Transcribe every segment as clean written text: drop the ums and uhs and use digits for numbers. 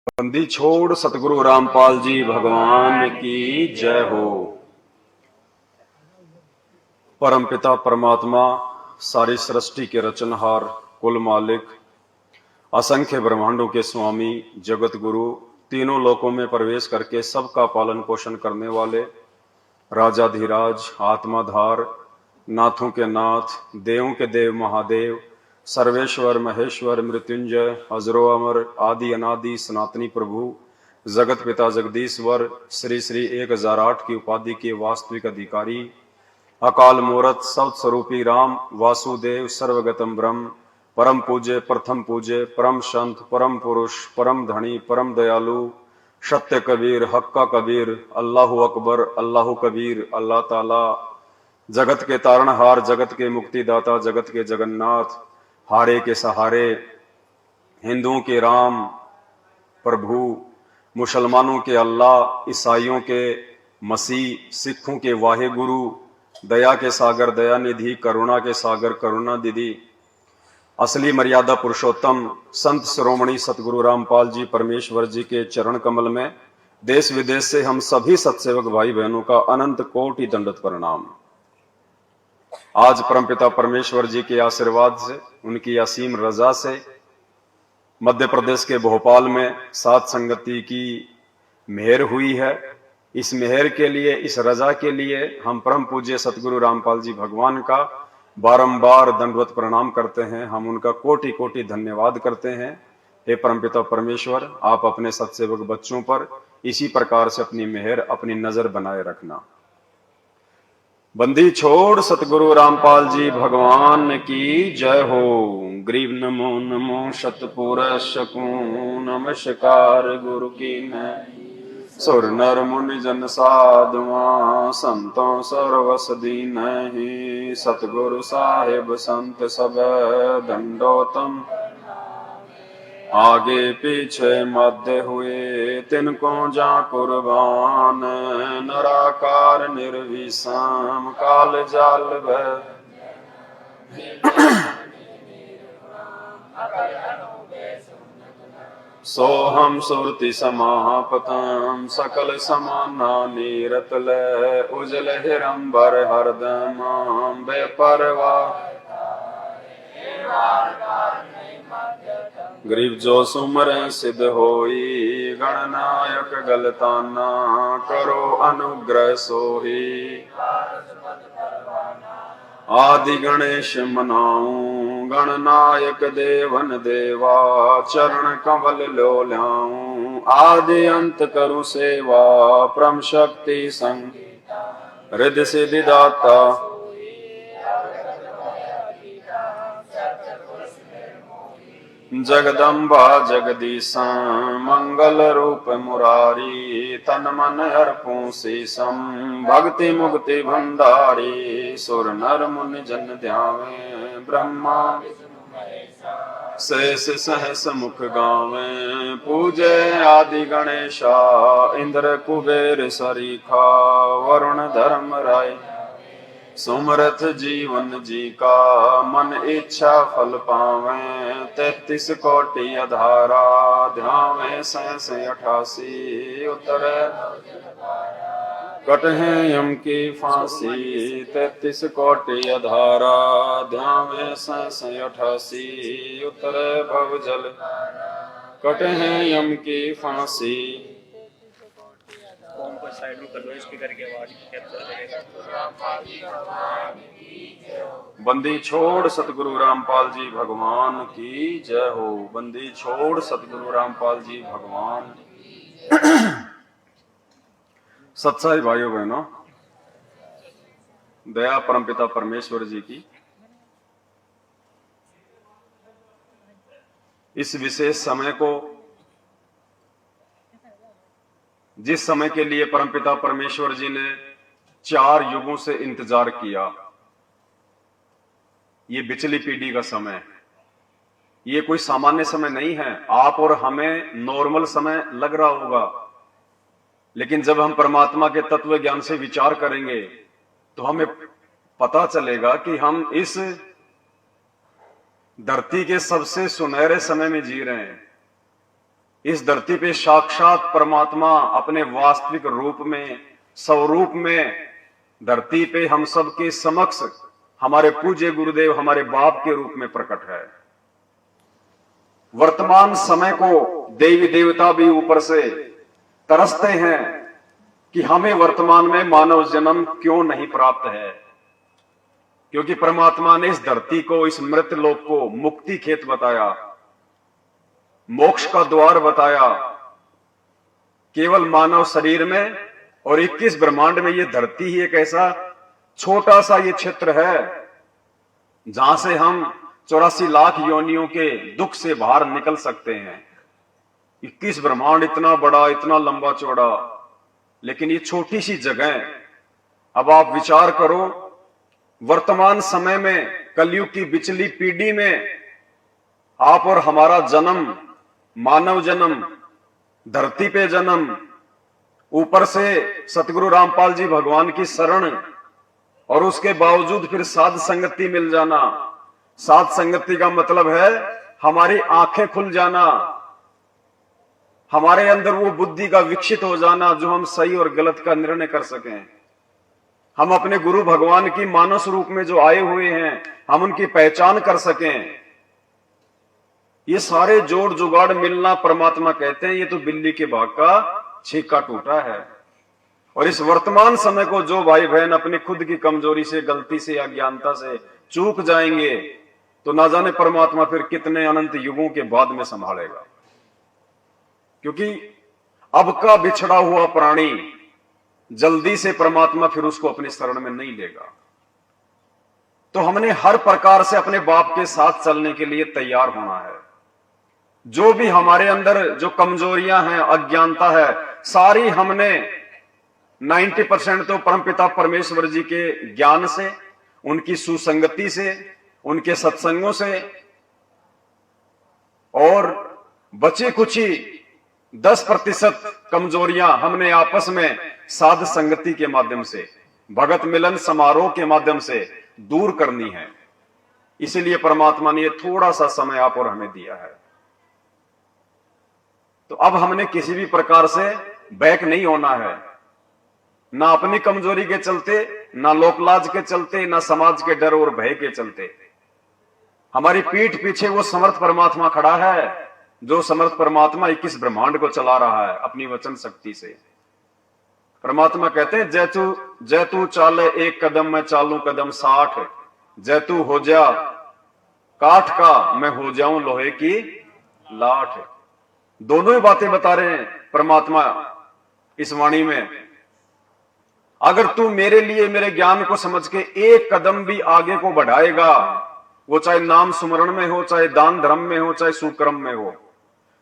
बंदी छोड़ सतगुरु रामपाल जी भगवान की जय हो। परमपिता परमात्मा, सारी सृष्टि के रचनहार, कुल मालिक, असंख्य ब्रह्मांडों के स्वामी, जगत गुरु, तीनों लोकों में प्रवेश करके सबका पालन पोषण करने वाले राजाधिराज, आत्माधार, नाथों के नाथ, देवों के देव महादेव, सर्वेश्वर महेश्वर मृत्युंजय, अजरो अमर, आदि अनादि सनातनी प्रभु, जगत पिता जगदीश्वर, श्री श्री 1008 की उपाधि के वास्तविक अधिकारी, अकाल मूरत सत स्वरूपी राम, वासुदेव सर्वगतम ब्रह्म, परम पूज्य प्रथम पूज्य, परम संत, परम पुरुष, परम धनी, परम दयालु, सत्य कबीर, हक्का कबीर, अल्लाह अकबर, अल्लाह कबीर, अल्लाह ताला, जगत के तारणहार, जगत के मुक्तिदाता, जगत के जगन्नाथ, हारे के सहारे, हिंदुओं के राम प्रभु, मुसलमानों के अल्लाह, ईसाइयों के मसीह, सिखों के वाहे गुरु, दया के सागर दया निधि, करुणा के सागर करुणा निधि, असली मर्यादा पुरुषोत्तम संत शिरोमणि सतगुरु रामपाल जी परमेश्वर जी के चरण कमल में देश विदेश से हम सभी सत्सेवक भाई बहनों का अनंत कोटि दंडवत प्रणाम। आज परमपिता परमेश्वर जी के आशीर्वाद से, उनकी असीम रजा से मध्य प्रदेश के भोपाल में सात संगति की मेहर हुई है। इस मेहर के लिए, इस रजा के लिए हम परम पूज्य सतगुरु रामपाल जी भगवान का बारंबार दंडवत प्रणाम करते हैं। हम उनका कोटि कोटि धन्यवाद करते हैं। हे परमपिता परमेश्वर, आप अपने सत्सेवक बच्चों पर इसी प्रकार से अपनी मेहर, अपनी नजर बनाए रखना। बंदी छोड़ सतगुरु रामपाल जी भगवान की जय हो। ग्रीव नमो नमो शतपुरुष को नमस्कार गुरु की नय, सुर नर मुनि जन साधुआ, संतों सर्वस दीनहि, सतगुरु साहिब संत सब दंडोतम, आगे पीछे मध्य हुए तिनको जा कुर्बान, नराकार निर्विषम काल जाल भय, सोहम सुरति समापतम, सकल समाना नीरतल, उजल हिरंबर हरदम बेपरवा, गरीब जो सुमर सिद्ध होई, गणनायक गलताना, करो अनुग्रह सोही, आदि गणेश मनाऊं, गणनायक देवन देवा, चरण कमल लो ल्याऊं, आदि अंत करु सेवा, परम शक्ति संग हृदय सिद्धि दाता, जगदम्बा जगदीशा, मंगल रूप मुरारी, तन मन अर्पूं शीशम, भक्ति मुक्ति भंडारी, सुर नर मुनि जन ध्यावे, ब्रह्मा शेष सहस मुख गावे, पूजे आदि गणेशा, इंद्र कुबेर सरीखा, वरुण धर्म राय, सुमरथ जीवन जी का, मन इच्छा फल पावे, 33 कोटि अधारा, ध्यावे 88 उत्तर, कटहे यम की फांसी, 33 कोटि अधारा, ध्यावे 88 उत्तर भवजल, कटहे यम की फांसी। फोन को साइड में कर लो, स्पीकर की आवाज कैप्चर करेगा। बंदी छोड़ सतगुरु रामपाल जी भगवान की जय हो। बंदी छोड़ सतगुरु रामपाल जी भगवान। सत्साई भाइयों बहनों, दया परमपिता परमेश्वर जी की इस विशेष समय को, जिस समय के लिए परमपिता परमेश्वर जी ने 4 युगों से इंतजार किया, ये बिचली पीढ़ी का समय, ये कोई सामान्य समय नहीं है। आप और हमें नॉर्मल समय लग रहा होगा, लेकिन जब हम परमात्मा के तत्व ज्ञान से विचार करेंगे तो हमें पता चलेगा कि हम इस धरती के सबसे सुनहरे समय में जी रहे हैं। इस धरती पे साक्षात परमात्मा अपने वास्तविक रूप में, स्वरूप में धरती पे हम सब के समक्ष हमारे पूज्य गुरुदेव हमारे बाप के रूप में प्रकट है। वर्तमान समय को देवी देवता भी ऊपर से तरसते हैं कि हमें वर्तमान में मानव जन्म क्यों नहीं प्राप्त है, क्योंकि परमात्मा ने इस धरती को, इस मृत लोक को मुक्ति खेत बताया, मोक्ष का द्वार बताया। केवल मानव शरीर में और 21 ब्रह्मांड में ये धरती ही एक ऐसा छोटा सा ये क्षेत्र है जहां से हम 84 लाख योनियों के दुख से बाहर निकल सकते हैं। 21 ब्रह्मांड इतना बड़ा, इतना लंबा चौड़ा, लेकिन ये छोटी सी जगह। अब आप विचार करो, वर्तमान समय में कलयुग की बिचली पीढ़ी में आप और हमारा जन्म, मानव जन्म, धरती पे जन्म, ऊपर से सतगुरु रामपाल जी भगवान की शरण, और उसके बावजूद फिर साध संगति मिल जाना। साध संगति का मतलब है हमारी आंखें खुल जाना, हमारे अंदर वो बुद्धि का विकसित हो जाना जो हम सही और गलत का निर्णय कर सकें। हम अपने गुरु भगवान की मानस रूप में जो आए हुए हैं, हम उनकी पहचान कर सकें। ये सारे जोड़ जुगाड़ मिलना, परमात्मा कहते हैं ये तो बिल्ली के भाग का छीका टूटा है। और इस वर्तमान समय को जो भाई बहन अपनी खुद की कमजोरी से, गलती से, अज्ञानता से चूक जाएंगे, तो ना जाने परमात्मा फिर कितने अनंत युगों के बाद में संभालेगा। क्योंकि अब का बिछड़ा हुआ प्राणी जल्दी से परमात्मा फिर उसको अपनी शरण में नहीं लेगा। तो हमने हर प्रकार से अपने बाप के साथ चलने के लिए तैयार होना है। जो भी हमारे अंदर जो कमजोरियां हैं, अज्ञानता है, सारी हमने 90% तो परमपिता परमेश्वर जी के ज्ञान से, उनकी सुसंगति से, उनके सत्संगों से, और बची कुची 10% कमजोरियां हमने आपस में साध संगति के माध्यम से, भगत मिलन समारोह के माध्यम से दूर करनी है। इसीलिए परमात्मा ने ये थोड़ा सा समय आप और हमें दिया है। तो अब हमने किसी भी प्रकार से बैक नहीं होना है, ना अपनी कमजोरी के चलते, ना लोकलाज के चलते, ना समाज के डर और भय के चलते। हमारी पीठ पीछे वो समर्थ परमात्मा खड़ा है, जो समर्थ परमात्मा 21 ब्रह्मांड को चला रहा है अपनी वचन शक्ति से। परमात्मा कहते हैं जय तू चाले एक कदम, मैं चालू कदम 60, जय तू हो जा काठ का, मैं हो जाऊं लोहे की लाठ। दोनों ही बातें बता रहे हैं परमात्मा इस वाणी में। अगर तू मेरे लिए, मेरे ज्ञान को समझ के एक कदम भी आगे को बढ़ाएगा, वो चाहे नाम सुमरण में हो, चाहे दान धर्म में हो, चाहे सुकर्म में हो,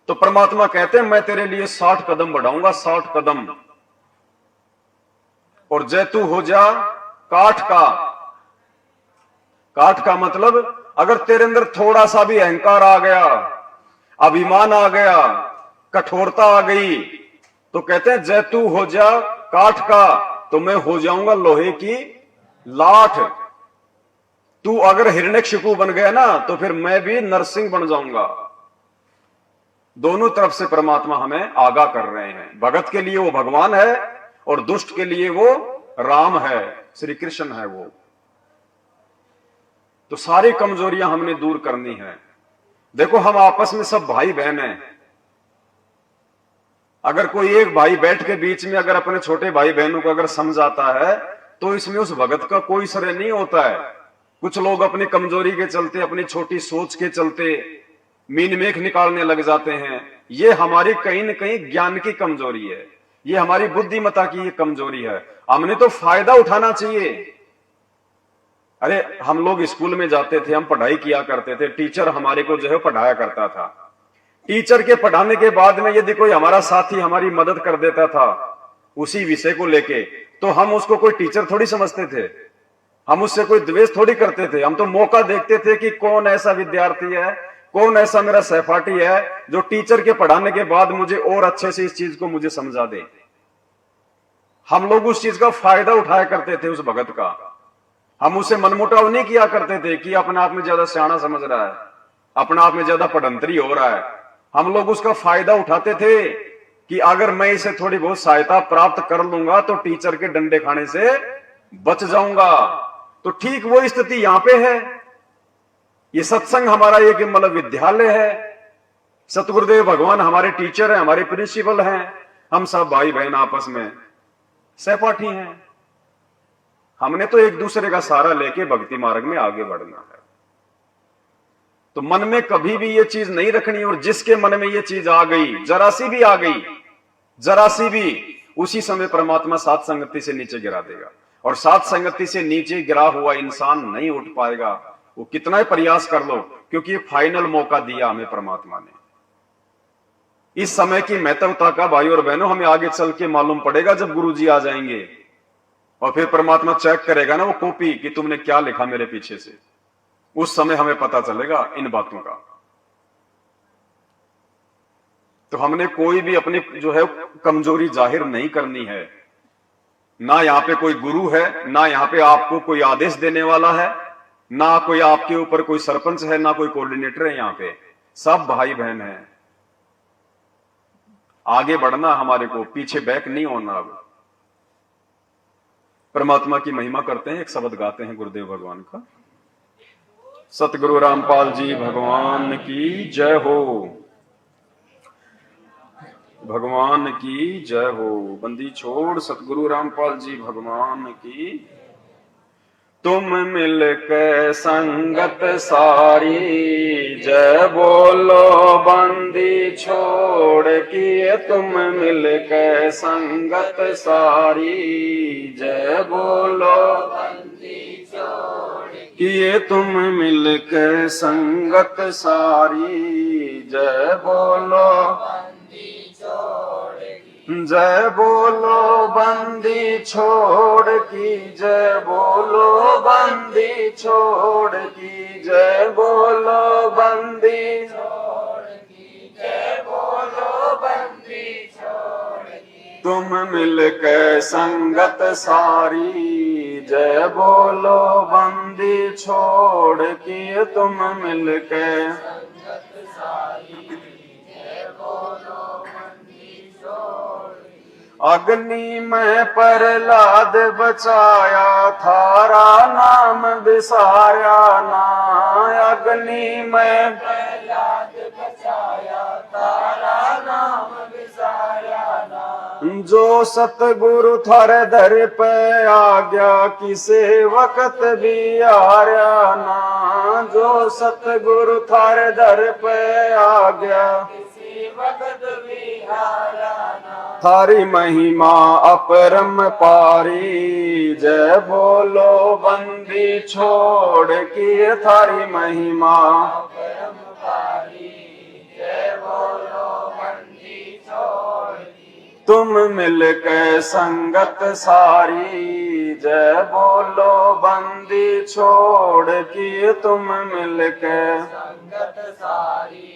तो परमात्मा कहते हैं मैं तेरे लिए 60 कदम बढ़ाऊंगा, 60 कदम। और जय तू हो जा काठ का। काठ का मतलब अगर तेरे अंदर थोड़ा सा भी अहंकार आ गया, अभिमान आ गया, कठोरता आ गई, तो कहते हैं जय तू हो जा काठ का, तो मैं हो जाऊंगा लोहे की लाठ। तू अगर हिरण्यकशिपु बन गया ना, तो फिर मैं भी नरसिंह बन जाऊंगा। दोनों तरफ से परमात्मा हमें आगाह कर रहे हैं। भगत के लिए वो भगवान है और दुष्ट के लिए वो राम है, श्री कृष्ण है वो। तो सारी कमजोरियां हमने दूर करनी है। देखो हम आपस में सब भाई बहन हैं। अगर कोई एक भाई बैठ के बीच में अगर अपने छोटे भाई बहनों को अगर समझाता है, तो इसमें उस भगत का कोई श्रेय नहीं होता है। कुछ लोग अपनी कमजोरी के चलते, अपनी छोटी सोच के चलते मीन मेख निकालने लग जाते हैं। ये हमारी कहीं न कहीं ज्ञान की कमजोरी है, ये हमारी बुद्धिमत्ता की ये कमजोरी है। हमने तो फायदा उठाना चाहिए। अरे हम लोग स्कूल में जाते थे, हम पढ़ाई किया करते थे, टीचर हमारे को जो है पढ़ाया करता था। टीचर के पढ़ाने के बाद में यदि कोई हमारा साथी हमारी मदद कर देता था उसी विषय को लेके, तो हम उसको कोई टीचर थोड़ी समझते थे, हम उससे कोई द्वेष थोड़ी करते थे। हम तो मौका देखते थे कि कौन ऐसा विद्यार्थी है, कौन ऐसा मेरा सहपाठी है जो टीचर के पढ़ाने के बाद मुझे और अच्छे से इस चीज को मुझे समझा दे। हम लोग उस चीज का फायदा उठाया करते थे, उस भगत का। हम उसे मनमुटाव नहीं किया करते थे कि अपने आप में ज्यादा सियाना समझ रहा है, अपने आप में ज्यादा पढ़ंतरी हो रहा है। हम लोग उसका फायदा उठाते थे कि अगर मैं इसे थोड़ी बहुत सहायता प्राप्त कर लूंगा तो टीचर के डंडे खाने से बच जाऊंगा। तो ठीक वो स्थिति यहां पे है। ये सत्संग हमारा एक मतलब विद्यालय है। सतगुरुदेव भगवान हमारे टीचर हैं, हमारे प्रिंसिपल हैं। हम सब भाई बहन आपस में सहपाठी हैं। हमने तो एक दूसरे का सहारा लेके भक्ति मार्ग में आगे बढ़ना है। तो मन में कभी भी ये चीज नहीं रखनी, और जिसके मन में ये चीज आ गई, जरा सी भी आ गई, जरा सी भी, उसी समय परमात्मा सात संगति से नीचे गिरा देगा। और सात संगति से नीचे गिरा हुआ इंसान नहीं उठ पाएगा, वो कितना ही प्रयास कर लो, क्योंकि ये फाइनल मौका दिया हमें परमात्मा ने। इस समय की महत्वता का भाई और बहनों हमें आगे चल के मालूम पड़ेगा, जब गुरुजी आ जाएंगे और फिर परमात्मा चेक करेगा ना वो कॉपी कि तुमने क्या लिखा मेरे पीछे से। उस समय हमें पता चलेगा इन बातों का। तो हमने कोई भी अपनी जो है कमजोरी जाहिर नहीं करनी है। ना यहां पे कोई गुरु है, ना यहां पे आपको कोई आदेश देने वाला है, ना कोई आपके ऊपर कोई सरपंच है, ना कोई कोऑर्डिनेटर है। यहां पे सब भाई बहन हैं। आगे बढ़ना हमारे को, पीछे बैक नहीं होना। अब परमात्मा की महिमा करते हैं, एक शब्द गाते हैं गुरुदेव भगवान का। सतगुरु रामपाल जी भगवान की जय हो, भगवान की जय हो। बंदी छोड़ सतगुरु रामपाल जी भगवान की। तुम मिलके संगत सारी, जय बोलो बंदी छोड़ की। तुम मिलके संगत सारी, जय बोलो बंदी छोड़ की। तुम मिलके संगत सारी, जय बोलो जय बोलो बंदी छोड़ की, जय बोलो बंदी छोड़ की, जय बोलो बंदी छोड़ की, जय बोलो बंदी छोड़ की। तुम मिलके संगत सारी, जय बोलो बंदी छोड़ की। तुम मिलके संगत सारी, जय बोलो अग्नि में प्रहलाद बचाया, थारा नाम बिसारा ना। अग्नि में प्रहलाद बचाया, तारा नाम बिसारा ना। जो सतगुरु थारे दर पे आ गया, किसे वक्त भी हारा ना। जो सतगुरु थारे दर पे आ गया, वक्त भी हारा ना। थारी महिमा अपरम पारी, जय बोलो बंदी छोड़ की। थारी महिमा अपरम पारी, जय बोलो बंदी छोड़ की। तुम मिलके संगत सारी, जय बोलो बंदी छोड़ की। तुम मिलके संगत सारी,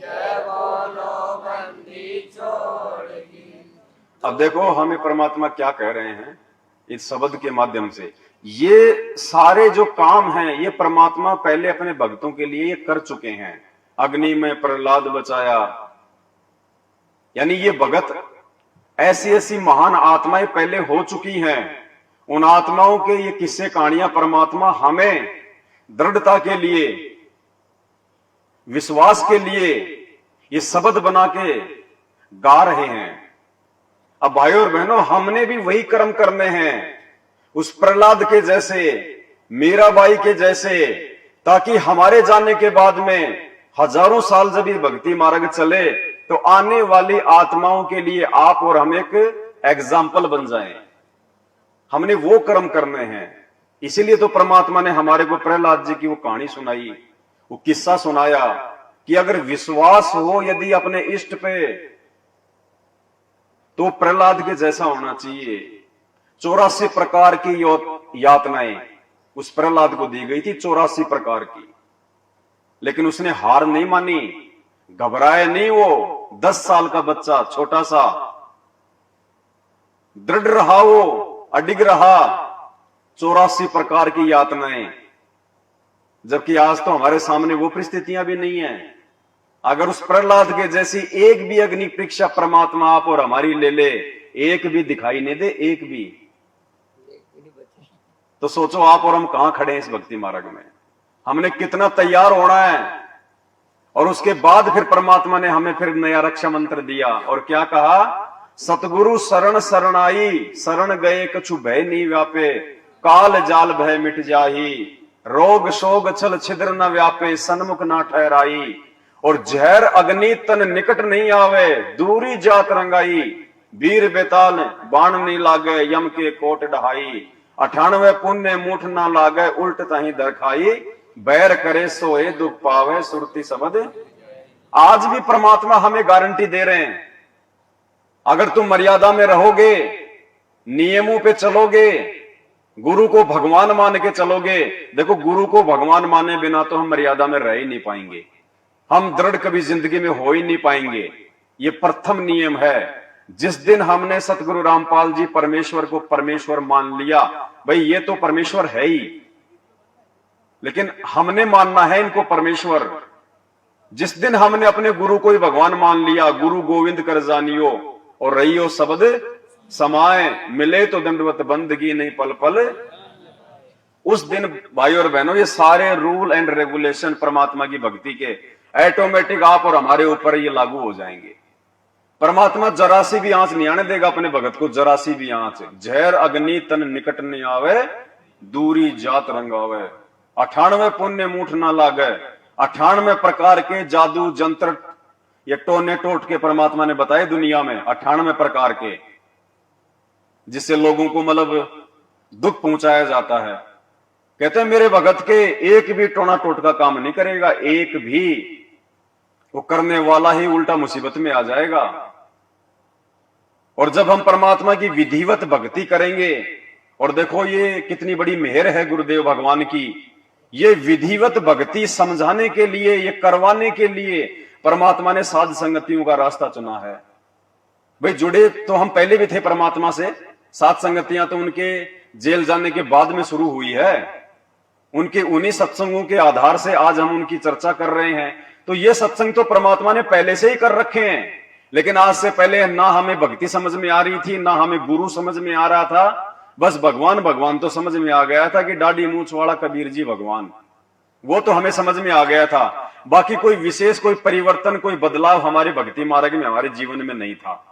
जय बोलो बंदी छोड़ की। अब देखो हमें परमात्मा क्या कह रहे हैं इस शब्द के माध्यम से। ये सारे जो काम हैं ये परमात्मा पहले अपने भक्तों के लिए कर चुके हैं। अग्नि में प्रहलाद बचाया, यानी ये भगत ऐसी ऐसी महान आत्माएं पहले हो चुकी हैं। उन आत्माओं के ये किस्से कहानियां परमात्मा हमें दृढ़ता के लिए, विश्वास के लिए ये शब्द बना के गा रहे हैं। अब भाइयों और बहनों हमने भी वही कर्म करने हैं, उस प्रहलाद के जैसे, मीराबाई के जैसे, ताकि हमारे जाने के बाद में हजारों साल जब ये भक्ति मार्ग चले तो आने वाली आत्माओं के लिए आप और हम एक एग्जाम्पल बन जाएं। हमने वो कर्म करने हैं। इसीलिए तो परमात्मा ने हमारे को प्रहलाद जी की वो कहानी सुनाई, वो किस्सा सुनाया कि अगर विश्वास हो यदि अपने इष्ट पे तो प्रहलाद के जैसा होना चाहिए। 84 प्रकार की यातनाएं उस प्रहलाद को दी गई थी, 84 प्रकार की। लेकिन उसने हार नहीं मानी, घबराए नहीं। वो 10 साल का बच्चा छोटा सा दृढ़ रहा, वो अडिग रहा। 84 प्रकार की यातनाएं, जबकि आज तो हमारे सामने वो परिस्थितियां भी नहीं है। अगर उस प्रहलाद के जैसी एक भी अग्नि परीक्षा परमात्मा आप और हमारी ले ले, एक भी दिखाई नहीं दे, एक भी, तो सोचो आप और हम कहां खड़े हैं इस भक्ति मार्ग में। हमने कितना तैयार होना है। और उसके बाद फिर परमात्मा ने हमें फिर नया रक्षा मंत्र दिया और क्या कहा, सतगुरु शरण शरणाई, शरण गए कछु भय नहीं व्यापे, काल जाल भय मिट जाही, रोग शोग छल छिद्र न व्यापे, सन्मुख ना ठहराई, और जहर अग्नि तन निकट नहीं आवे, दूरी जात रंगाई, वीर बेताल बाण नहीं लागे, यम के कोट ढहाई, 98 पुण्य मुठ ना लागे, उल्ट तही दरखाई, बैर करे सोए दुख पावे, सुरती सबद। आज भी परमात्मा हमें गारंटी दे रहे हैं, अगर तुम मर्यादा में रहोगे, नियमों पे चलोगे, गुरु को भगवान मान के चलोगे। देखो, गुरु को भगवान माने बिना तो हम मर्यादा में रह ही नहीं पाएंगे, हम दृढ़ कभी जिंदगी में हो ही नहीं पाएंगे। ये प्रथम नियम है। जिस दिन हमने सतगुरु रामपाल जी परमेश्वर को परमेश्वर मान लिया, भाई ये तो परमेश्वर है ही, लेकिन हमने मानना है इनको परमेश्वर। जिस दिन हमने अपने गुरु को ही भगवान मान लिया, गुरु गोविंद कर जानियो और रहियो शब्द समाए, मिले तो दंडवत बंदगी नहीं पल पल, उस दिन भाई और बहनों ये सारे रूल एंड रेगुलेशन परमात्मा की भक्ति के ऑटोमेटिक आप और हमारे ऊपर ये लागू हो जाएंगे। परमात्मा जरा सी भी आंच नहीं आने देगा अपने भगत को, जरा सी भी आंच। जहर अग्नि तन निकट नहीं आवे, दूरी जात रंगावे, 98 पुण्य मुठ ना लागे, 98 प्रकार के जादू जंत्र ये टोने टोट के परमात्मा ने बताए दुनिया में, 98 प्रकार के, जिससे लोगों को मतलब दुख पहुंचाया जाता है। कहते हैं मेरे भगत के एक भी टोना टोटका काम नहीं करेगा, एक भी, वो करने वाला ही उल्टा मुसीबत में आ जाएगा। और जब हम परमात्मा की विधिवत भक्ति करेंगे, और देखो ये कितनी बड़ी मेहर है गुरुदेव भगवान की, ये विधिवत भक्ति समझाने के लिए, ये करवाने के लिए परमात्मा ने साध संगतियों का रास्ता चुना है। भाई जुड़े तो हम पहले भी थे परमात्मा से, साध संगतियां तो उनके जेल जाने के बाद में शुरू हुई है, उनके उन्हीं सत्संगों के आधार से आज हम उनकी चर्चा कर रहे हैं। तो ये सत्संग तो परमात्मा ने पहले से ही कर रखे हैं, लेकिन आज से पहले ना हमें भक्ति समझ में आ रही थी, ना हमें गुरु समझ में आ रहा था, बस भगवान भगवान तो समझ में आ गया था कि दाढ़ी मूंछ वाला कबीर जी भगवान, वो तो हमें समझ में आ गया था। बाकी कोई विशेष, कोई परिवर्तन, कोई बदलाव हमारे भक्ति मार्ग में, हमारे जीवन में नहीं था।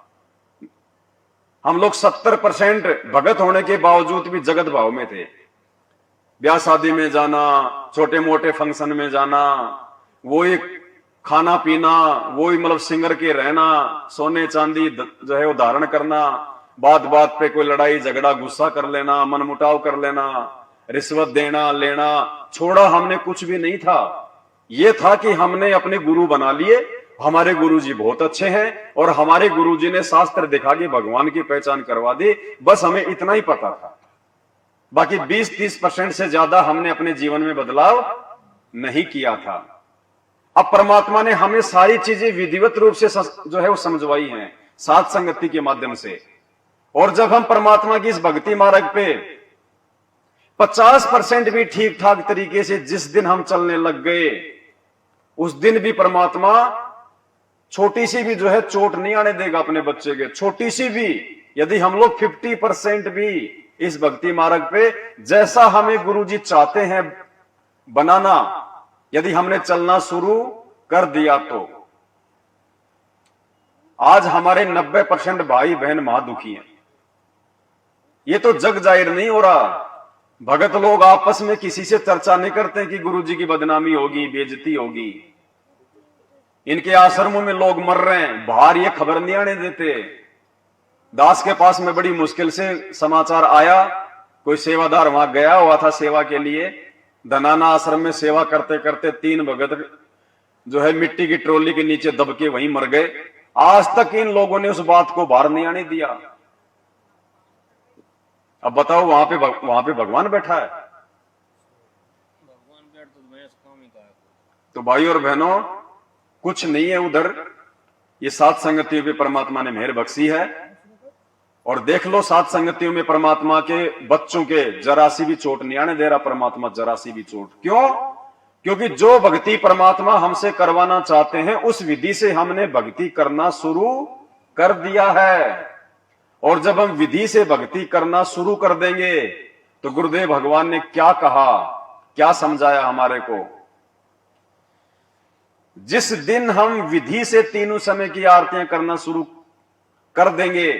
हम लोग 70% भगत होने के बावजूद भी जगत भाव में थे। ब्याह शादी में जाना, छोटे मोटे फंक्शन में जाना, वही खाना पीना, वही मतलब सिंगर के रहना, सोने चांदी जो है वो धारण करना, बात बात पे कोई लड़ाई झगड़ा गुस्सा कर लेना, मनमुटाव कर लेना, रिश्वत देना लेना, छोड़ा हमने कुछ भी नहीं था। ये था कि हमने अपने गुरु बना लिए, हमारे गुरुजी बहुत अच्छे हैं और हमारे गुरुजी ने शास्त्र दिखा के भगवान की पहचान करवा दी, बस हमें इतना ही पता था। बाकी 20-30% से ज्यादा हमने अपने जीवन में बदलाव नहीं किया था। अब परमात्मा ने हमें सारी चीजें विधिवत रूप से जो है वो समझवाई हैं साध संगति के माध्यम से। और जब हम परमात्मा की इस भक्ति मार्ग पे 50% भी ठीक ठाक तरीके से जिस दिन हम चलने लग गए, उस दिन भी परमात्मा छोटी सी भी जो है चोट नहीं आने देगा अपने बच्चे के, छोटी सी भी। यदि हम लोग 50% भी इस भक्ति मार्ग पे जैसा हमें गुरुजी चाहते हैं बनाना, यदि हमने चलना शुरू कर दिया, तो आज हमारे 90% भाई बहन महादुखी हैं। ये तो जग जाहिर नहीं हो रहा। भगत लोग आपस में किसी से चर्चा नहीं करते कि गुरुजी की बदनामी होगी, बेइज्जती होगी, इनके आश्रमों में लोग मर रहे हैं, बाहर ये खबर नहीं आने देते। दास के पास में बड़ी मुश्किल से समाचार आया, कोई सेवादार वहां गया हुआ था सेवा के लिए, धनाना आश्रम में सेवा करते करते 3 भगत जो है मिट्टी की ट्रॉली के नीचे दब के वहीं मर गए। आज तक इन लोगों ने उस बात को बाहर नहीं आने दिया। अब बताओ वहां पे भगवान बैठा है। तो भाई और बहनों, कुछ नहीं है उधर, ये सात संगतियों पे परमात्मा ने मेहर बख्शी है। और देख लो, सात संगतियों में परमात्मा के बच्चों के जरा सी भी चोट नहीं आने दे रहा परमात्मा, जरा सी भी चोट। क्यों? क्योंकि जो भक्ति परमात्मा हमसे करवाना चाहते हैं उस विधि से हमने भक्ति करना शुरू कर दिया है। और जब हम विधि से भक्ति करना शुरू कर देंगे तो गुरुदेव भगवान ने क्या कहा, क्या समझाया हमारे को। जिस दिन हम विधि से तीनों समय की आरतियां करना शुरू कर देंगे,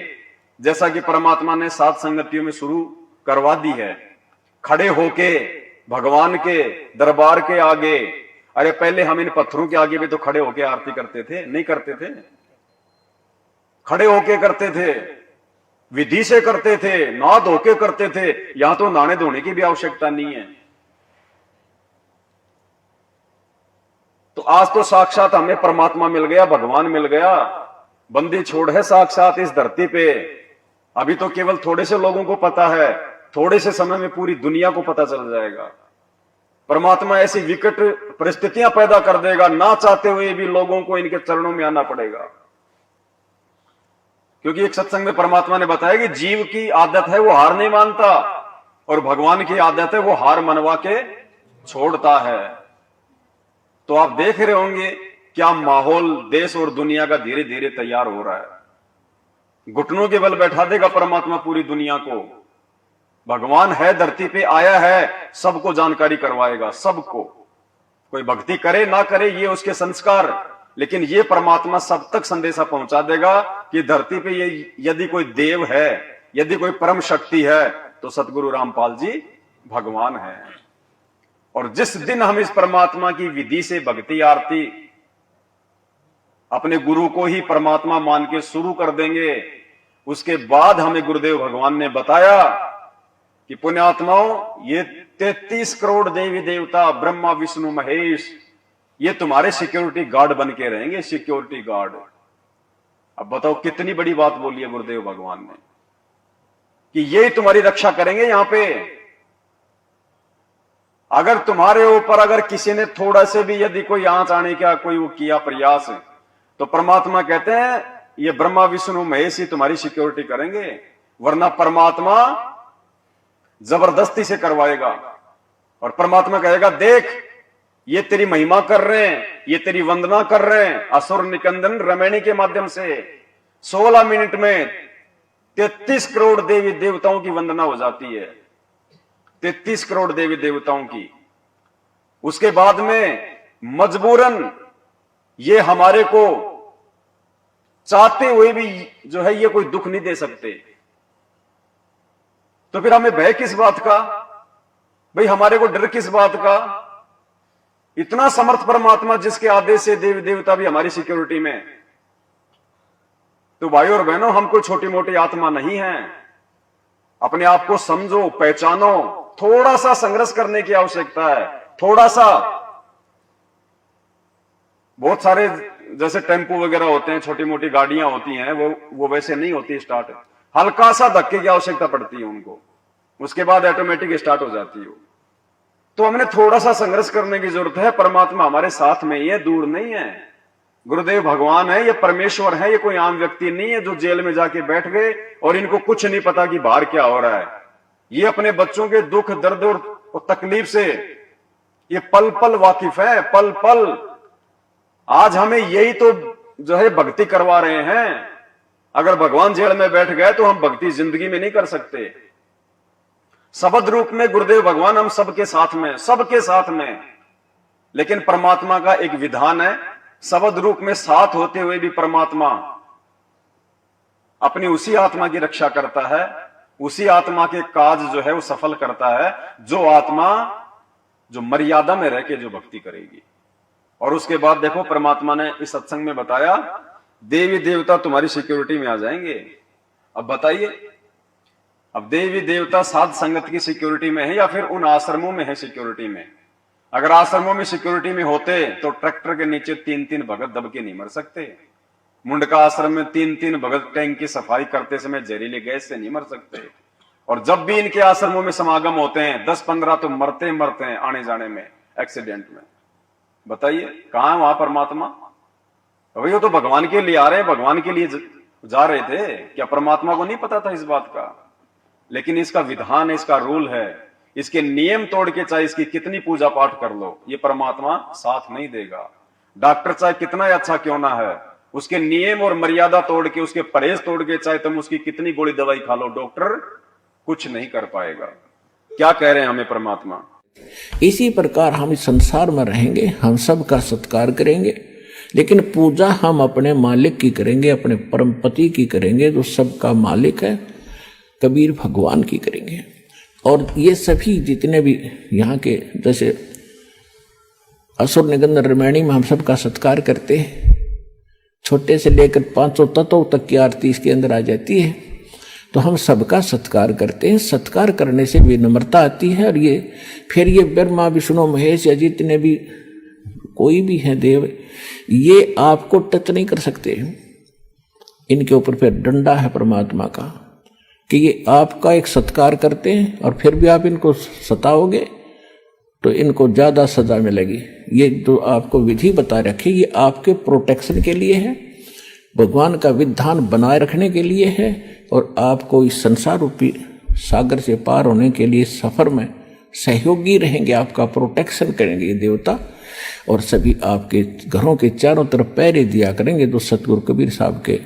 जैसा कि परमात्मा ने 7 संगतियों में शुरू करवा दी है, खड़े होके भगवान के दरबार के आगे। अरे पहले हम इन पत्थरों के आगे भी तो खड़े होके आरती करते थे, नहीं करते थे? खड़े होके करते थे, विधि से करते थे, नहा धोके करते थे। यहां तो नहाने धोने की भी आवश्यकता नहीं है। तो आज तो साक्षात हमें परमात्मा मिल गया, भगवान मिल गया। बंदी छोड़ है साक्षात इस धरती पे। अभी तो केवल थोड़े से लोगों को पता है, थोड़े से समय में पूरी दुनिया को पता चल जाएगा। परमात्मा ऐसी विकट परिस्थितियां पैदा कर देगा, ना चाहते हुए भी लोगों को इनके चरणों में आना पड़ेगा। क्योंकि एक सत्संग में परमात्मा ने बताया कि जीव की आदत है वो हार नहीं मानता, और भगवान की आदत है वो हार मनवा के छोड़ता है। तो आप देख रहे होंगे क्या माहौल देश और दुनिया का धीरे धीरे तैयार हो रहा है। घुटनों के बल बैठा देगा परमात्मा पूरी दुनिया को। भगवान है, धरती पे आया है, सबको जानकारी करवाएगा, सबको। कोई भक्ति करे ना करे ये उसके संस्कार, लेकिन ये परमात्मा सब तक संदेशा पहुंचा देगा कि धरती पे ये यदि कोई देव है, यदि कोई परम शक्ति है, तो सतगुरु रामपाल जी भगवान है। और जिस दिन हम इस परमात्मा की विधि से भक्ति आरती अपने गुरु को ही परमात्मा मान के शुरू कर देंगे, उसके बाद हमें गुरुदेव भगवान ने बताया कि पुण्यात्माओं, ये 33 करोड़ देवी देवता, ब्रह्मा विष्णु महेश, ये तुम्हारे सिक्योरिटी गार्ड बन के रहेंगे, सिक्योरिटी गार्ड। अब बताओ कितनी बड़ी बात बोली है गुरुदेव भगवान ने कि ये तुम्हारी रक्षा करेंगे। यहां पे अगर तुम्हारे ऊपर अगर किसी ने थोड़ा से भी यदि कोई आंच आने का कोई वो किया प्रयास, तो परमात्मा कहते हैं ये ब्रह्मा विष्णु महेश ही तुम्हारी सिक्योरिटी करेंगे, वरना परमात्मा जबरदस्ती से करवाएगा। और परमात्मा कहेगा देख ये तेरी महिमा कर रहे हैं, ये तेरी वंदना कर रहे हैं, असुर निकंदन रमैणी के माध्यम से 16 मिनट में 33 करोड़ देवी देवताओं की वंदना हो जाती है, 33 करोड़ देवी देवताओं की। उसके बाद में मजबूरन ये हमारे को चाहते हुए भी जो है ये कोई दुख नहीं दे सकते। तो फिर हमें भय किस बात का भाई, हमारे को डर किस बात का? इतना समर्थ परमात्मा जिसके आदेश से देवी देवता भी हमारी सिक्योरिटी में। तो भाई और बहनों, हम कोई छोटी मोटी आत्मा नहीं है। अपने आप को समझो, पहचानो। थोड़ा सा संघर्ष करने की आवश्यकता है, थोड़ा सा। बहुत सारे जैसे टेम्पो वगैरह होते हैं, छोटी मोटी गाड़ियां होती हैं, वो वैसे नहीं होती स्टार्ट। हल्का सा धक्के की आवश्यकता पड़ती है उनको, उसके बाद ऑटोमेटिक स्टार्ट हो जाती है। तो हमने थोड़ा सा संघर्ष करने की जरूरत है। परमात्मा हमारे साथ में ही है, दूर नहीं है। गुरुदेव भगवान है, ये परमेश्वर है, ये कोई आम व्यक्ति नहीं है जो जेल में जाके बैठ गए और इनको कुछ नहीं पता कि बाहर क्या हो रहा है। ये अपने बच्चों के दुख दर्द और तकलीफ से ये पल पल वाकिफ है, पल पल। आज हमें यही तो जो है भक्ति करवा रहे हैं। अगर भगवान जेल में बैठ गए तो हम भक्ति जिंदगी में नहीं कर सकते। शब्द रूप में गुरुदेव भगवान हम सबके साथ में, सबके साथ में। लेकिन परमात्मा का एक विधान है, शब्द रूप में साथ होते हुए भी परमात्मा अपनी उसी आत्मा की रक्षा करता है, उसी आत्मा के काज जो है वो सफल करता है, जो आत्मा जो मर्यादा में रह के जो भक्ति करेगी। और उसके बाद देखो परमात्मा ने इस सत्संग में बताया देवी देवता तुम्हारी सिक्योरिटी में आ जाएंगे। अब बताइए, अब देवी देवता साध संगत की सिक्योरिटी में है या फिर उन आश्रमों में है सिक्योरिटी में? अगर आश्रमों में सिक्योरिटी में होते तो ट्रैक्टर के नीचे 3-3 भगत दब के नहीं मर सकते। मुंडका आश्रम में 3-3 भगत टैंक की सफाई करते समय जहरीले गैस से नहीं मर सकते। और जब भी इनके आश्रमों में समागम होते हैं 10-15 तो मरते हैं आने जाने में, एक्सीडेंट में। बताइए कहां है वहां परमात्मा? अभी वो तो भगवान के लिए आ रहे हैं, भगवान के लिए जा रहे थे। क्या परमात्मा को नहीं पता था इस बात का? लेकिन इसका विधान है, इसका रूल है इसके नियम तोड़ के चाहे इसकी कितनी पूजा पाठ कर लो, ये परमात्मा साथ नहीं देगा। डॉक्टर चाहे कितना ही अच्छा क्यों ना है, उसके नियम और मर्यादा तोड़ के, उसके परहेज तोड़ के चाहे तुम उसकी कितनी गोली दवाई खा लो, डॉक्टर कुछ नहीं कर पाएगा। क्या कह रहे हैं हमें परमात्मा? इसी प्रकार हम इस संसार में रहेंगे, हम सबका सत्कार करेंगे, लेकिन पूजा हम अपने मालिक की करेंगे, अपने परम पति की करेंगे, जो सबका मालिक है, कबीर भगवान की करेंगे। और ये सभी जितने भी यहाँ के, जैसे असुर निगंध रामायणी में हम सबका सत्कार करते हैं, छोटे से लेकर 500 तत्वों तक की आरती इसके अंदर आ जाती है, तो हम सबका सत्कार करते हैं। सत्कार करने से विनम्रता आती है। और ये फिर ये ब्रह्मा विष्णु महेश या जितने भी कोई भी हैं देव, ये आपको टच नहीं कर सकते। इनके ऊपर फिर डंडा है परमात्मा का कि ये आपका एक सत्कार करते हैं और फिर भी आप इनको सताओगे तो इनको ज्यादा सजा मिलेगी। ये जो आपको विधि बता रखी, ये आपके प्रोटेक्शन के लिए है, भगवान का विधान बनाए रखने के लिए है, और आपको इस संसार रूपी सागर से पार होने के लिए सफर में सहयोगी रहेंगे, आपका प्रोटेक्शन करेंगे ये देवता। और सभी आपके घरों के चारों तरफ पहरे दिया करेंगे, जो सतगुरु कबीर साहब के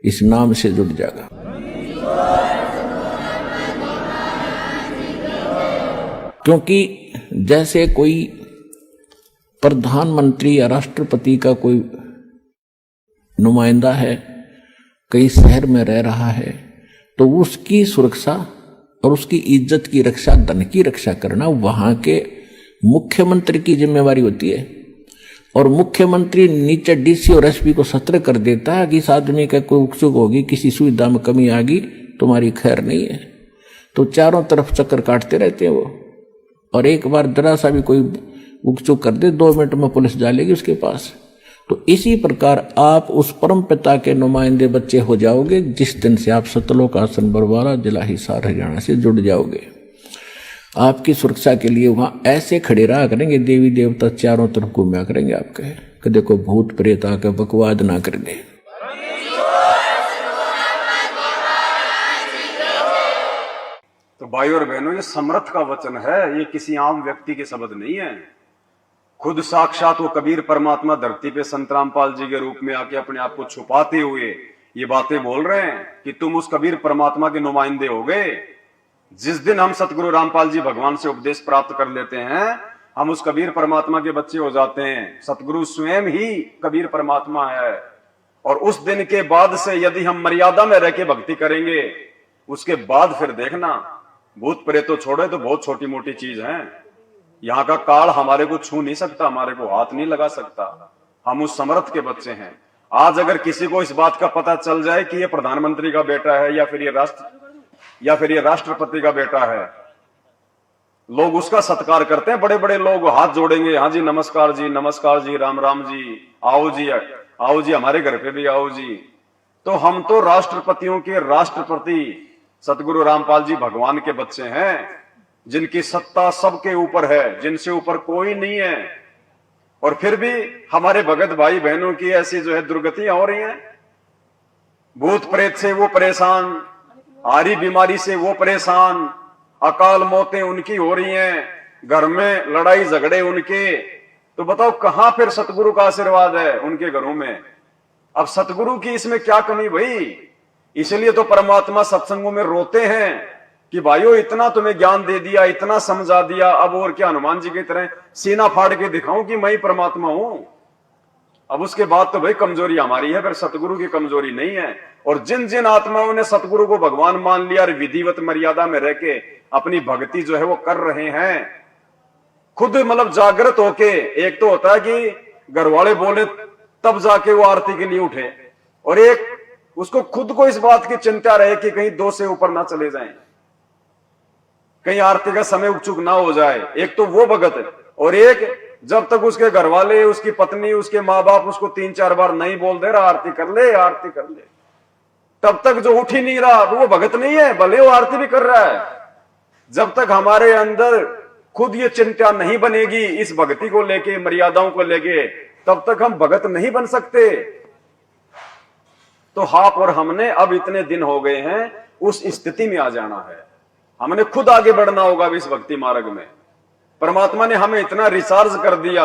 इस नाम से जुड़ जाएगा। क्योंकि जैसे कोई प्रधानमंत्री या राष्ट्रपति का कोई नुमाइंदा है, कई शहर में रह रहा है, तो उसकी सुरक्षा और उसकी इज्जत की रक्षा, धन की रक्षा करना वहां के मुख्यमंत्री की जिम्मेवारी होती है। और मुख्यमंत्री नीचे डीसी और एसपी को सतर्क कर देता है कि इस आदमी का कोई उत्सुक होगी, किसी सुविधा में कमी आ गई, तुम्हारी खैर नहीं है। तो चारों तरफ चक्कर काटते रहते हैं वो, और एक बार जरा सा भी कोई उकचुक कर दे, 2 मिनट में पुलिस डालेगी उसके पास। तो इसी प्रकार आप उस परम पिता के नुमाइंदे बच्चे हो जाओगे जिस दिन से आप सतलोक आसन बरवाला जिला हिसार हरियाणा से जुड़ जाओगे। आपकी सुरक्षा के लिए वहां ऐसे खड़े रहा करेंगे, देवी देवता चारों तरफ घूमया करेंगे आपके, कि देखो भूत प्रेत आके बकवाद ना कर दे। तो भाई और बहनों, ये समर्थ का वचन है, ये किसी आम व्यक्ति के शब्द नहीं है। खुद साक्षात वो कबीर परमात्मा धरती पे संत रामपाल जी के रूप में आके अपने आप को छुपाते हुए ये बातें बोल रहे हैं कि तुम उस कबीर परमात्मा के नुमाइंदे हो गए। जिस दिन हम सतगुरु रामपाल जी भगवान से उपदेश प्राप्त कर लेते हैं, हम उस कबीर परमात्मा के बच्चे हो जाते हैं। सतगुरु स्वयं ही कबीर परमात्मा है। और उस दिन के बाद से यदि हम मर्यादा में रह के भक्ति करेंगे, उसके बाद फिर देखना, भूत प्रेत तो छोड़े तो बहुत छोटी मोटी चीज है। यहाँ का काल हमारे को छू नहीं सकता, हमारे को हाथ नहीं लगा सकता। हम उस समर्थ के बच्चे हैं। आज अगर किसी को इस बात का पता चल जाए कि ये प्रधानमंत्री का बेटा है या फिर ये राष्ट्रपति का बेटा है, लोग उसका सत्कार करते हैं। बड़े बड़े लोग हाथ जोड़ेंगे, हाँ जी नमस्कार जी, राम राम जी, आओ जी हमारे घर पे भी आओ जी। तो हम तो राष्ट्रपतियों के राष्ट्रपति सतगुरु रामपाल जी भगवान के बच्चे हैं, जिनकी सत्ता सबके ऊपर है, जिनसे ऊपर कोई नहीं है। और फिर भी हमारे भगत भाई बहनों की ऐसी जो है दुर्गतियां हो रही हैं। भूत प्रेत से वो परेशान, आरी बीमारी से वो परेशान, अकाल मौतें उनकी हो रही हैं, घर में लड़ाई झगड़े उनके। तो बताओ कहां फिर सतगुरु का आशीर्वाद है उनके घरों में? अब सतगुरु की इसमें क्या कमी भाई? इसलिए तो परमात्मा सत्संगों में रोते हैं कि भाइयों इतना तुम्हें ज्ञान दे दिया, इतना समझा दिया, अब और क्या हनुमान जी की तरह सीना फाड़ के दिखाऊं कि मैं ही परमात्मा हूं? अब उसके बाद तो भाई कमजोरी हमारी है, फिर सतगुरु की कमजोरी नहीं है। और जिन जिन आत्माओं ने सतगुरु को भगवान मान लिया और विधिवत मर्यादा में रह के अपनी भक्ति जो है वो कर रहे हैं, खुद मतलब जागृत होके, एक तो होता है कि घर वाले बोले तब जाके वो आरती के लिए उठे, और एक उसको खुद को इस बात की चिंता रहे कि कहीं 2 से ऊपर ना चले जाएं, कहीं आरती का समय उचुक ना हो जाए। एक तो वो भगत, और एक जब तक उसके घर वाले, उसकी पत्नी, उसके माँ बाप उसको 3-4 बार नहीं बोल दे रहा आरती कर ले, तब तक जो उठ ही नहीं रहा वो भगत नहीं है, भले वो आरती भी कर रहा है। जब तक हमारे अंदर खुद ये चिंता नहीं बनेगी इस भक्ति को लेके, मर्यादाओं को लेके, तब तक हम भगत नहीं बन सकते। तो आप और हमने अब इतने दिन हो गए हैं, उस स्थिति में आ जाना है। हमने खुद आगे बढ़ना होगा इस भक्ति मार्ग में। परमात्मा ने हमें इतना रिचार्ज कर दिया,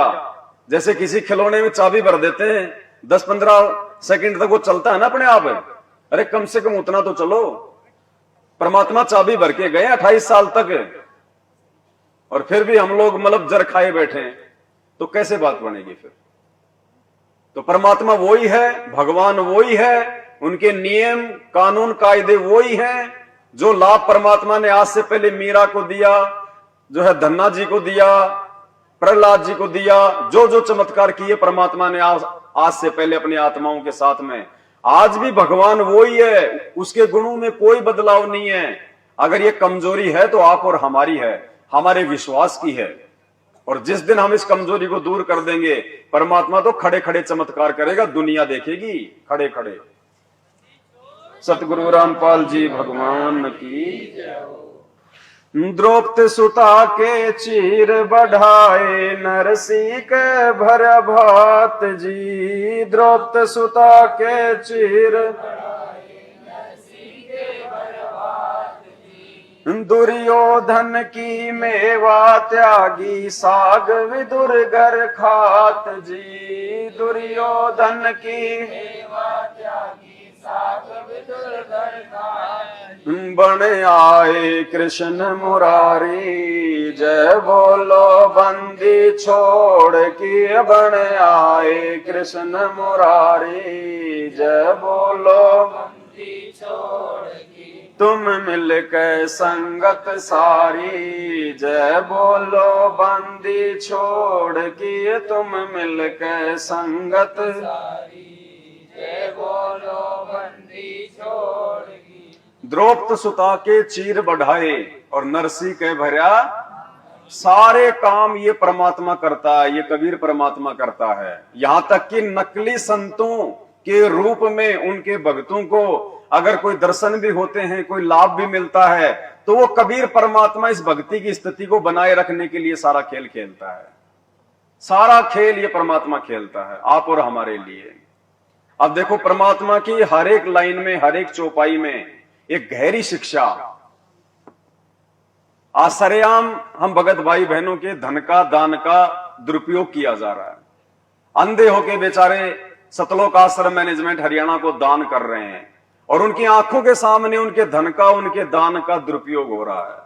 जैसे किसी खिलौने में चाबी भर देते हैं, 10-15 सेकंड तक वो चलता है ना अपने आप। अरे कम से कम उतना तो चलो। परमात्मा चाबी भर के गए 28 साल तक, और फिर भी हम लोग मतलब जर खाए बैठे हैं, तो कैसे बात बनेगी फिर? तो परमात्मा वही है, भगवान वही है, उनके नियम कानून कायदे वही हैं। जो लाभ परमात्मा ने आज से पहले मीरा को दिया, जो है धन्ना जी को दिया, प्रहलाद जी को दिया, जो जो चमत्कार किए परमात्मा ने आज से पहले अपनी आत्माओं के साथ में, आज भी भगवान वही है, उसके गुणों में कोई बदलाव नहीं है। अगर ये कमजोरी है तो आप और हमारी है, हमारे विश्वास की है। और जिस दिन हम इस कमजोरी को दूर कर देंगे, परमात्मा तो खड़े खड़े चमत्कार करेगा, दुनिया देखेगी खड़े खड़े। सतगुरु रामपाल जी भगवान की। द्रौपदी सुता के चीर बढ़ाए, नरसी के भर भात जी। द्रौपदी सुता के चीर दुर्योधन की मेवा त्यागी, साग विदुर घर खात जी। दुर्योधन की मेवा त्यागी, साग विदुर घर खात। बन आए कृष्ण मुरारी, जय बोलो बंदी छोड़ की। बन आए कृष्ण मुरारी, जय बोलो बंदी छोड़ की। तुम मिलकर संगत सारी, जय बोलो बंदी छोड़ की। तुम मिलकर संगत सारी, जय बोलो बंदी छोड़ की। द्रौपदी सुता के चीर बढ़ाए और नरसी के भर्या, सारे काम ये परमात्मा करता है, ये कबीर परमात्मा करता है। यहां तक कि नकली संतों के रूप में उनके भक्तों को अगर कोई दर्शन भी होते हैं, कोई लाभ भी मिलता है, तो वो कबीर परमात्मा इस भक्ति की स्थिति को बनाए रखने के लिए सारा खेल खेलता है। सारा खेल ये परमात्मा खेलता है आप और हमारे लिए। अब देखो, परमात्मा की हर एक लाइन में, हर एक चौपाई में एक गहरी शिक्षा। आज सरेआम हम भगत भाई बहनों के धन का, दान का दुरुपयोग किया जा रहा है। अंधे होके बेचारे सतलोक आश्रम मैनेजमेंट हरियाणा को दान कर रहे हैं, और उनकी आंखों के सामने उनके धन का, उनके दान का दुरुपयोग हो रहा है।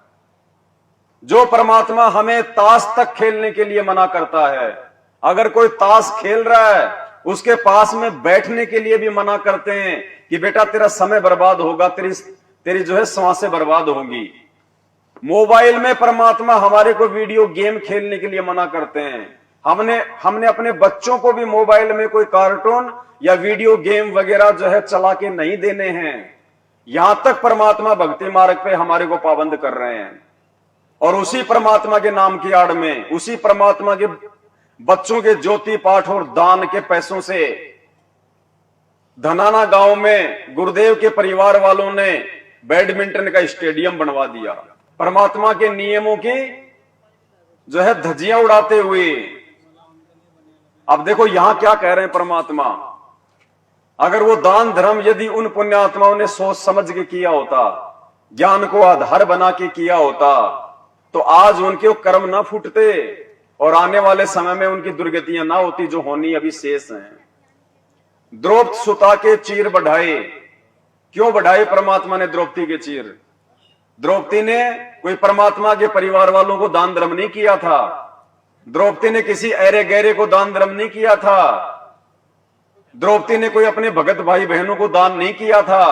जो परमात्मा हमें ताश तक खेलने के लिए मना करता है, अगर कोई ताश खेल रहा है उसके पास में बैठने के लिए भी मना करते हैं कि बेटा तेरा समय बर्बाद होगा, तेरी जो है सांसें बर्बाद होंगी। मोबाइल में परमात्मा हमारे को वीडियो गेम खेलने के लिए मना करते हैं। हमने अपने बच्चों को भी मोबाइल में कोई कार्टून या वीडियो गेम वगैरह जो है चला के नहीं देने हैं। यहां तक परमात्मा भक्ति मार्ग पे हमारे को पाबंद कर रहे हैं, और उसी परमात्मा के नाम की आड़ में, उसी परमात्मा के बच्चों के ज्योति पाठ और दान के पैसों से धनाना गांव में गुरुदेव के परिवार वालों ने बैडमिंटन का स्टेडियम बनवा दिया, परमात्मा के नियमों की जो है धज्जियां उड़ाते हुए। अब देखो यहां क्या कह रहे हैं परमात्मा, अगर वो दान धर्म यदि उन पुण्यात्माओं ने सोच समझ के किया होता, ज्ञान को आधार बना के किया होता, तो आज उनके कर्म ना फूटते और आने वाले समय में उनकी दुर्गतियां ना होती जो होनी अभी शेष हैं। द्रौपदी सुता के चीर बढ़ाए, क्यों बढ़ाए परमात्मा ने द्रौपदी के चीर? द्रौपदी ने कोई परमात्मा के परिवार वालों को दान धर्म नहीं किया था। द्रौपदी ने किसी ऐरे गहरे को दान धर्म नहीं किया था। द्रौपदी ने कोई अपने भगत भाई बहनों को दान नहीं किया था।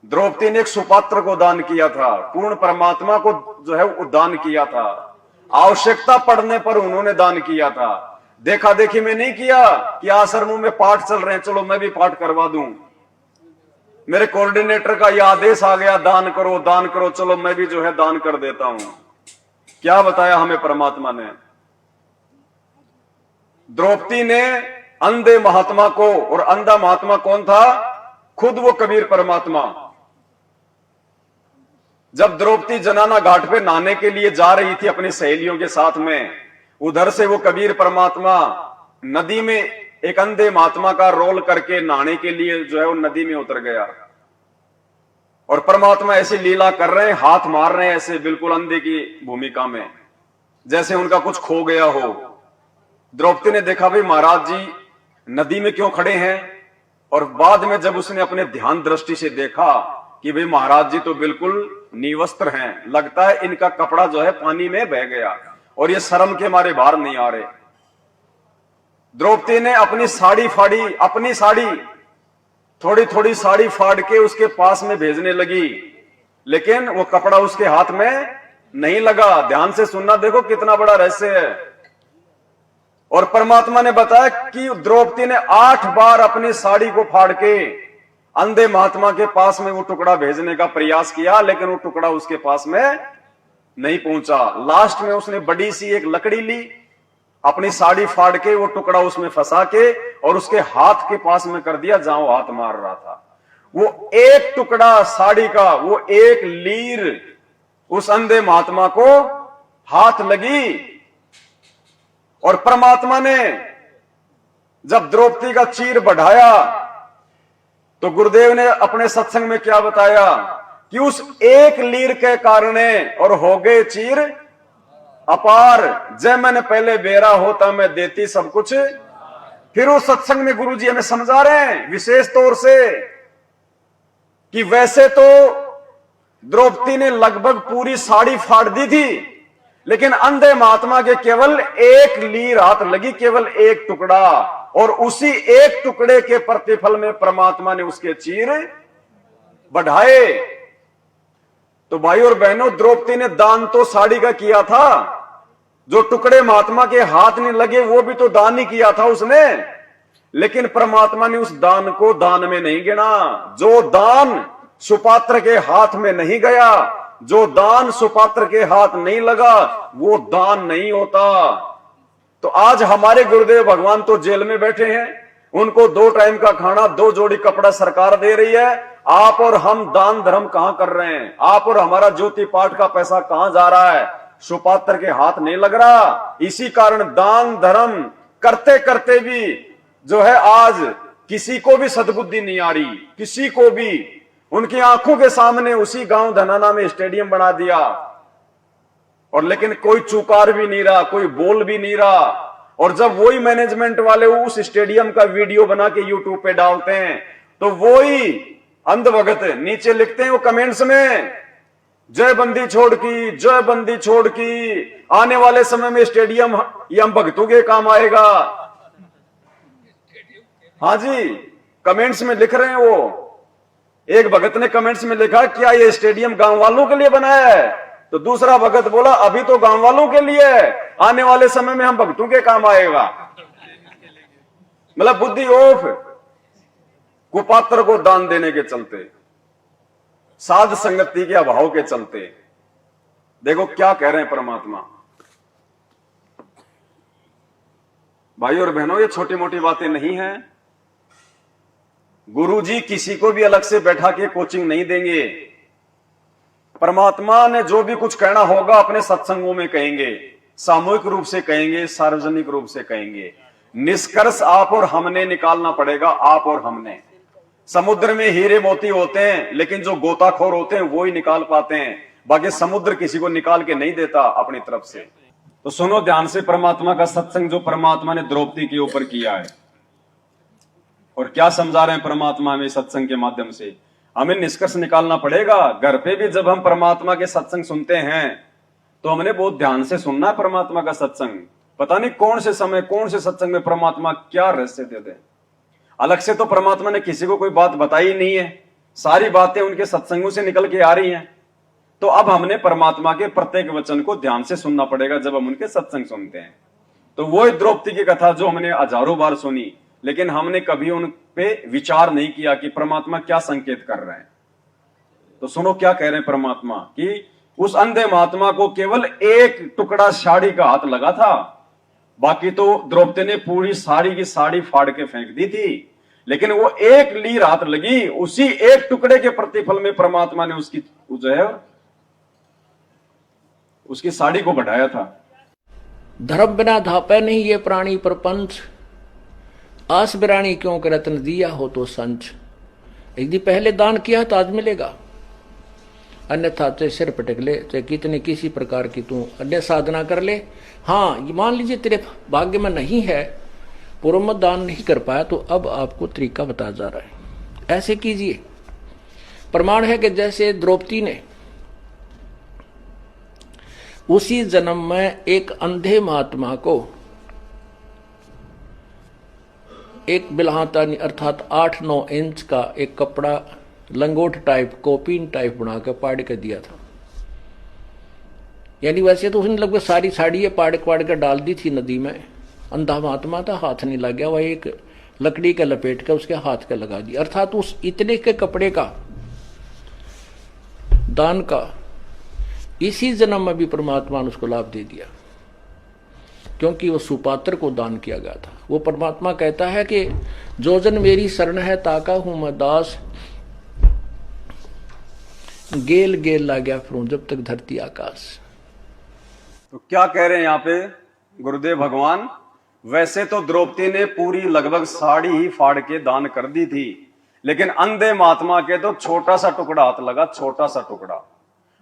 द्रौपदी ने एक सुपात्र को दान किया था, पूर्ण परमात्मा को जो है वो दान किया था। आवश्यकता पड़ने पर उन्होंने दान किया था। देखा देखी में नहीं किया कि आश्रमों में पाठ चल रहे हैं, चलो मैं भी पाठ करवा दूं, मेरे कोऑर्डिनेटर का यह आदेश आ गया दान करो, चलो मैं भी जो है दान कर देता हूं। क्या बताया हमें परमात्मा ने? द्रौपदी ने अंधे महात्मा को, और अंधा महात्मा कौन था? खुद वो कबीर परमात्मा। जब द्रौपदी जनाना घाट पे नहाने के लिए जा रही थी अपनी सहेलियों के साथ में, उधर से वो कबीर परमात्मा नदी में एक अंधे महात्मा का रोल करके नहाने के लिए जो है वो नदी में उतर गया। और परमात्मा ऐसी लीला कर रहे हैं, हाथ मार रहे हैं ऐसे बिल्कुल अंधे की भूमिका में, जैसे उनका कुछ खो गया हो। द्रौपदी ने देखा भाई महाराज जी नदी में क्यों खड़े हैं, और बाद में जब उसने अपने ध्यान दृष्टि से देखा कि भाई महाराज जी तो बिल्कुल निवस्त्र हैं, लगता है इनका कपड़ा जो है पानी में बह गया और ये शर्म के मारे बाहर नहीं आ रहे। द्रौपदी ने अपनी साड़ी फाड़ी, अपनी साड़ी थोड़ी थोड़ी साड़ी फाड़ के उसके पास में भेजने लगी, लेकिन वो कपड़ा उसके हाथ में नहीं लगा। ध्यान से सुनना, देखो कितना बड़ा रहस्य है। और परमात्मा ने बताया कि द्रौपदी ने 8 बार अपनी साड़ी को फाड़ के अंधे महात्मा के पास में वो टुकड़ा भेजने का प्रयास किया, लेकिन वो टुकड़ा उसके पास में नहीं पहुंचा। लास्ट में उसने बड़ी सी एक लकड़ी ली, अपनी साड़ी फाड़ के वो टुकड़ा उसमें फंसा के और उसके हाथ के पास में कर दिया जहां वो हाथ मार रहा था। वो एक टुकड़ा साड़ी का, वो एक लीर उस अंधे महात्मा को हाथ लगी। और परमात्मा ने जब द्रौपदी का चीर बढ़ाया तो गुरुदेव ने अपने सत्संग में क्या बताया कि उस एक लीर के कारण और हो गए चीर अपार। जय मैंने पहले बेरा होता मैं देती सब कुछ। फिर उस सत्संग में गुरुजी हमें समझा रहे हैं विशेष तौर से कि वैसे तो द्रौपदी ने लगभग पूरी साड़ी फाड़ दी थी, लेकिन अंधे महात्मा के केवल एक लीर हाथ लगी, केवल एक टुकड़ा, और उसी एक टुकड़े के प्रतिफल में परमात्मा ने उसके चीर बढ़ाए। तो भाई और बहनों, द्रौपदी ने दान तो साड़ी का किया था, जो टुकड़े महात्मा के हाथ नहीं लगे वो भी तो दान ही किया था उसने, लेकिन परमात्मा ने उस दान को दान में नहीं गिना। जो दान सुपात्र के हाथ में नहीं गया, जो दान सुपात्र के हाथ नहीं लगा, वो दान नहीं होता। तो आज हमारे गुरुदेव भगवान तो जेल में बैठे हैं, उनको 2 टाइम का खाना, 2 जोड़ी कपड़ा सरकार दे रही है। आप और हम दान धर्म कहां कर रहे हैं? आप और हमारा ज्योति पाठ का पैसा कहां जा रहा है? सुपात्र के हाथ नहीं लग रहा। इसी कारण दान धर्म करते करते भी जो है आज किसी को भी सद्बुद्धि नहीं आ रही, किसी को भी। उनकी आंखों के सामने उसी गांव धनाना में स्टेडियम बना दिया, और लेकिन कोई चुकार भी नहीं रहा, कोई बोल भी नहीं रहा। और जब वही मैनेजमेंट वाले उस स्टेडियम का वीडियो बना के यूट्यूब पे डालते हैं, तो वही अंधभगत नीचे लिखते हैं वो कमेंट्स में, जय बंदी छोड़ की, जय बंदी छोड़ की, आने वाले समय में स्टेडियम ये हम भक्तों के काम आएगा। हाँ जी, कमेंट्स में लिख रहे हैं वो। एक भगत ने कमेंट्स में लिखा क्या ये स्टेडियम गांव वालों के लिए बनाया है? तो दूसरा भगत बोला अभी तो गांव वालों के लिए है, आने वाले समय में हम भक्तों के काम आएगा। मतलब बुद्धि ऑफ, कुपात्र को दान देने के चलते, साध संगति के अभाव के चलते। देखो क्या कह रहे हैं परमात्मा। भाई और बहनों, ये छोटी मोटी बातें नहीं है। गुरुजी किसी को भी अलग से बैठा के कोचिंग नहीं देंगे। परमात्मा ने जो भी कुछ कहना होगा अपने सत्संगों में कहेंगे, सामूहिक रूप से कहेंगे, सार्वजनिक रूप से कहेंगे। निष्कर्ष आप और हमने निकालना पड़ेगा, आप और हमने। समुद्र में हीरे मोती होते हैं, लेकिन जो गोताखोर होते हैं वो ही निकाल पाते हैं, बाकी समुद्र किसी को निकाल के नहीं देता अपनी तरफ से। तो सुनो ध्यान से परमात्मा का सत्संग जो परमात्मा ने द्रौपदी के ऊपर किया है, और क्या समझा रहे हैं परमात्मा हमें सत्संग के माध्यम से। हमें निष्कर्ष निकालना पड़ेगा। घर पे भी जब हम परमात्मा के सत्संग सुनते हैं तो हमने बहुत ध्यान से सुनना है परमात्मा का सत्संग। पता नहीं कौन से समय, कौन से सत्संग में परमात्मा क्या रहस्य देते हैं। अलग से तो परमात्मा ने किसी को कोई बात बताई नहीं है, सारी बातें उनके सत्संगों से निकल के आ रही हैं। तो अब हमने परमात्मा के प्रत्येक वचन को ध्यान से सुनना पड़ेगा जब हम उनके सत्संग सुनते हैं। तो वो द्रौपदी की कथा जो हमने हजारों बार सुनी, लेकिन हमने कभी उन पे विचार नहीं किया कि परमात्मा क्या संकेत कर रहे हैं। तो सुनो क्या कह रहे हैं परमात्मा कि उस अंधे महात्मा को केवल एक टुकड़ा साड़ी का हाथ लगा था, बाकी तो द्रौपदी ने पूरी साड़ी की साड़ी फाड़ के फेंक दी थी, लेकिन वो एक लीर हाथ लगी, उसी एक टुकड़े के प्रतिफल में परमात्मा ने उसकी जो है उसकी साड़ी को बढ़ाया था। धर्म बिना धापे नहीं ये प्राणी प्रपंच, आस बिरानी क्यों करत न दिया हो तो संच। यदि पहले दान किया तो आज मिलेगा, अन्यथा चाहे सिर पटक ले, चाहे कितने किसी प्रकार की तू अन्य साधना कर ले। हाँ, ये मान लीजिए तेरे भाग्य में नहीं है, पूर्व दान नहीं कर पाया, तो अब आपको तरीका बताया जा रहा है, ऐसे कीजिए। प्रमाण है कि जैसे द्रौपदी ने उसी जन्म में एक अंधे महात्मा को एक बिल्हाता अर्थात 8-9 इंच का एक कपड़ा लंगोट टाइप कोपीन टाइप बना के पाड़ के दिया था। यानी वैसे तो उसने लगभग सारी साड़ी पाड़ के डाल दी थी नदी में। अंधा महात्मा था, हाथ नहीं लग गया, वह एक लकड़ी के लपेट के उसके हाथ के लगा दी। अर्थात उस इतने के कपड़े का दान का इसी जन्म में भी परमात्मा ने उसको लाभ दे दिया, क्योंकि वो सुपात्र को दान किया गया था। वो परमात्मा कहता है कि जो जन मेरी शरण है ताका हूं मैं दास, गेल गेल ला गया फिरूं जब तक धरती आकाश। तो क्या कह रहे हैं यहाँ पे गुरुदेव भगवान? वैसे तो द्रौपदी ने पूरी लगभग साड़ी ही फाड़ के दान कर दी थी, लेकिन अंधे महात्मा के तो छोटा सा टुकड़ा हाथ लगा, छोटा सा टुकड़ा,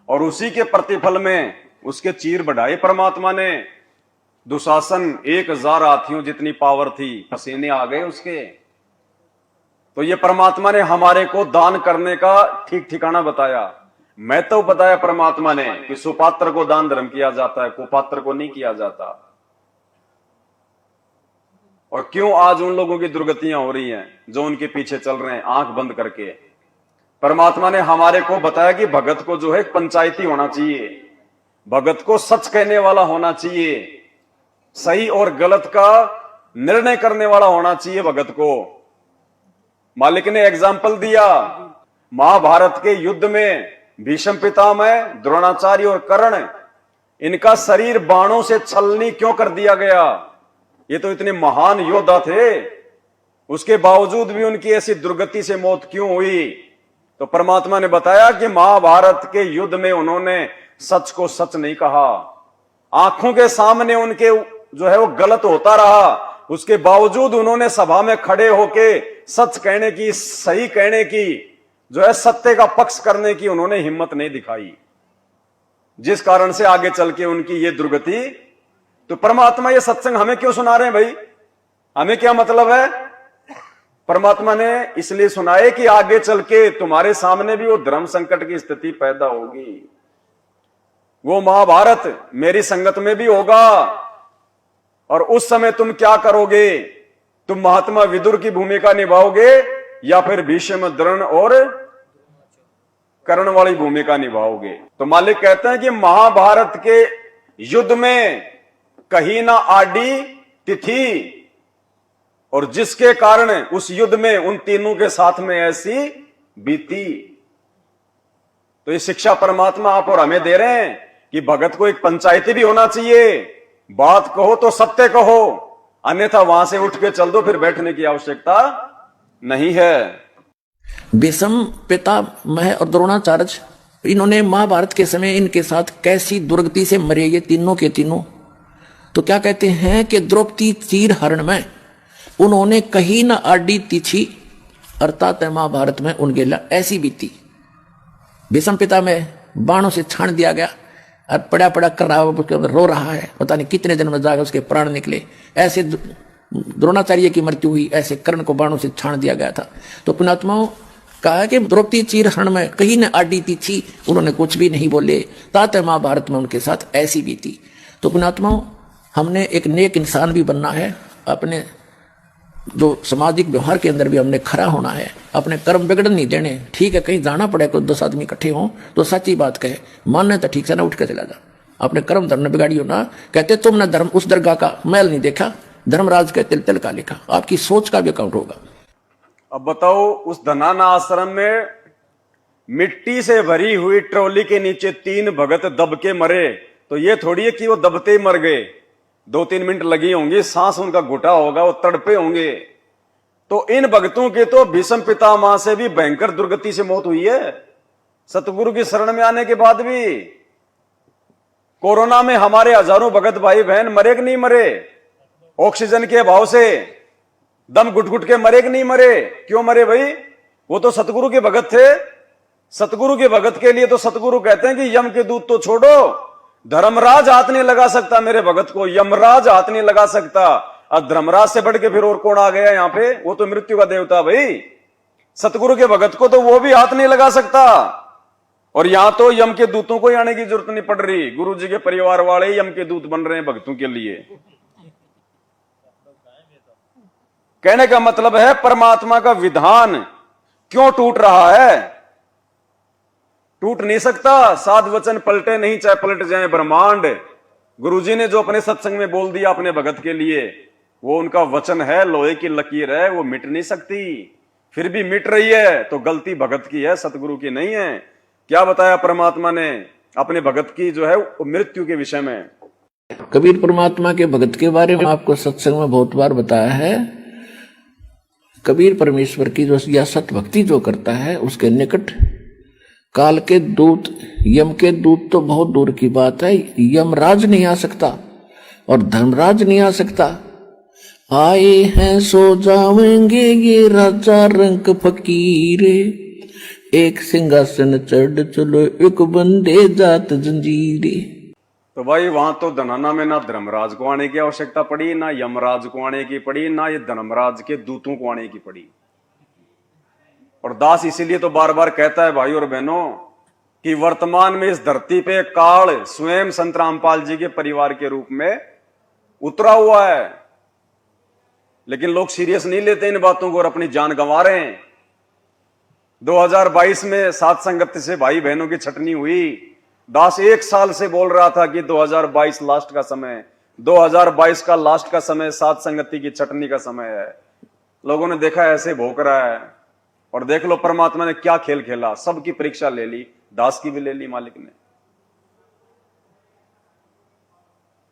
और उसी के प्रतिफल में उसके चीर बढ़ाए परमात्मा ने। दुशासन 1000 हाथियों जितनी पावर थी, पसीने आ गए उसके। तो ये परमात्मा ने हमारे को दान करने का ठीक ठिकाना बताया। मैं तो बताया परमात्मा ने कि सुपात्र को दान धर्म किया जाता है, कुपात्र को नहीं किया जाता। और क्यों आज उन लोगों की दुर्गतियां हो रही हैं जो उनके पीछे चल रहे हैं आंख बंद करके? परमात्मा ने हमारे को बताया कि भगत को जो है पंचायती होना चाहिए, भगत को सच कहने वाला होना चाहिए, सही और गलत का निर्णय करने वाला होना चाहिए भगत को। मालिक ने एग्जाम्पल दिया, महाभारत के युद्ध में भीष्म पितामह, द्रोणाचार्य और कर्ण, इनका शरीर बाणों से छलनी क्यों कर दिया गया? ये तो इतने महान योद्धा थे, उसके बावजूद भी उनकी ऐसी दुर्गति से मौत क्यों हुई? तो परमात्मा ने बताया कि महाभारत के युद्ध में उन्होंने सच को सच नहीं कहा, आंखों के सामने उनके जो है वो गलत होता रहा, उसके बावजूद उन्होंने सभा में खड़े होके सच कहने की, सही कहने की, जो है सत्य का पक्ष करने की उन्होंने हिम्मत नहीं दिखाई, जिस कारण से आगे चल के उनकी ये दुर्गति। तो परमात्मा ये सत्संग हमें क्यों सुना रहे हैं भाई? हमें क्या मतलब है? परमात्मा ने इसलिए सुनाए कि आगे चल के तुम्हारे सामने भी वो धर्म संकट की स्थिति पैदा होगी। वो महाभारत मेरी संगत में भी होगा, और उस समय तुम क्या करोगे? तुम महात्मा विदुर की भूमिका निभाओगे या फिर भीष्म, द्रोण और कर्ण वाली भूमिका निभाओगे? तो मालिक कहते हैं कि महाभारत के युद्ध में कहीं ना आडी तिथि, और जिसके कारण उस युद्ध में उन तीनों के साथ में ऐसी बीती। तो ये शिक्षा परमात्मा आप और हमें दे रहे हैं कि भगत को एक पंचायती भी होना चाहिए, बात कहो तो सत्य कहो, अन्यथा वहां से उठ के चल दो, फिर बैठने की आवश्यकता नहीं है। भीष्म पितामह और द्रोणाचार्य, इन्होंने महाभारत के समय इनके साथ कैसी दुर्गति से मरे ये तीनों के तीनों। तो क्या कहते हैं कि द्रौपदी चीर हरण में उन्होंने कहीं न आडी तिथि, अर्थात महाभारत में उनके ऐसी बीती। भीष्म पितामह बाणों से छान दिया गया और पड़ा पड़ा कर रहा, उसके अंदर रो रहा है, पता नहीं कितने दिन में जाकर उसके प्राण निकले। ऐसे द्रोणाचार्य की मृत्यु हुई, ऐसे कर्ण को बाणों से छान दिया गया था। तो पुणात्माओं कहा कि द्रौपदी चीर हरण में कहीं न आडी तिथि, उन्होंने कुछ भी नहीं बोले, तात महाभारत में उनके साथ ऐसी बीती। तो पुणात्माओं हमने एक नेक इंसान भी बनना है, अपने जो सामाजिक व्यवहार के अंदर भी हमने खरा होना है, अपने कर्म बिगड़न नहीं देने। ठीक है, कहीं जाना पड़े, कोई 10 आदमी इकट्ठे हों तो सच्ची बात कहे, मानने तो ठीक से ना उठ के चला जा, अपने कर्म धर्म बिगाड़ियो ना। कहते तुमने धर्म उस दरगाह का मैल नहीं देखा, धर्मराज के तिल तिल का लिखा। आपकी सोच का भी अकाउंट होगा। अब बताओ, उस धनाना आश्रम में मिट्टी से भरी हुई ट्रॉली के नीचे 3 भगत दब के मरे, तो ये थोड़ी है कि वो दबते ही मर गए, 2-3 मिनट लगी होंगी, सांस उनका घुटा होगा, वो तड़पे होंगे। तो इन भक्तों के तो भीष्म पितामह से भी भयंकर दुर्गति से मौत हुई है, सतगुरु की शरण में आने के बाद भी। कोरोना में हमारे हजारों भगत भाई बहन मरे कि नहीं मरे? ऑक्सीजन के अभाव से दम घुट घुट के मरे कि नहीं मरे? क्यों मरे भाई? वो तो सतगुरु के भगत थे, सतगुरु के भगत के लिए तो सतगुरु कहते हैं कि यम के दूत तो छोड़ो, धर्मराज हाथ नहीं लगा सकता मेरे भगत को, यमराज हाथ नहीं लगा सकता। अब धर्मराज से बढ़ के फिर और कौन आ गया यहां पे? वो तो मृत्यु का देवता भाई। सतगुरु के भगत को तो वो भी हाथ नहीं लगा सकता। और यहां तो यम के दूतों को आने की जरूरत नहीं पड़ रही, गुरु जी के परिवार वाले यम के दूत बन रहे हैं भक्तों के लिए। कहने का मतलब है परमात्मा का विधान क्यों टूट रहा है? टूट नहीं सकता, साध वचन पलटे नहीं चाहे पलट जाए ब्रह्मांड। गुरुजी ने जो अपने सत्संग में बोल दिया अपने भगत के लिए, वो उनका वचन है, लोहे की लकीर है, वो मिट नहीं सकती। फिर भी मिट रही है तो गलती भगत की है, सतगुरु की नहीं है। क्या बताया परमात्मा ने अपने भगत की जो है मृत्यु के विषय में? कबीर परमात्मा के भगत के बारे में आपको सत्संग में बहुत बार बताया है। कबीर परमेश्वर की जो या सत भक्ति जो करता है उसके निकट काल के दूत, यम के दूत तो बहुत दूर की बात है, यमराज नहीं आ सकता और धर्मराज नहीं आ सकता। आए हैं सो जावेंगे ये राजा रंग फकीरे, एक सिंहासन चढ़ चलो एक बंदे जात जंजीरे। तो भाई वहां तो धनाना में ना धर्मराज को आने की आवश्यकता पड़ी, ना यमराज को आने की पड़ी, ना ये धर्मराज के दूतों को आने की पड़ी। और दास इसीलिए तो बार बार कहता है भाई और बहनों कि वर्तमान में इस धरती पे काल स्वयं संत रामपाल जी के परिवार के रूप में उतरा हुआ है, लेकिन लोग सीरियस नहीं लेते इन बातों को और अपनी जान गंवा रहे हैं। 2022 में सात संगत से भाई बहनों की छटनी हुई। दास 1 साल से बोल रहा था कि 2022 लास्ट का समय, 2022 का लास्ट का समय सात संगति की छटनी का समय है। लोगों ने देखा ऐसे भोंक रहा है, और देख लो परमात्मा ने क्या खेल खेला, सबकी परीक्षा ले ली, दास की भी ले ली मालिक ने।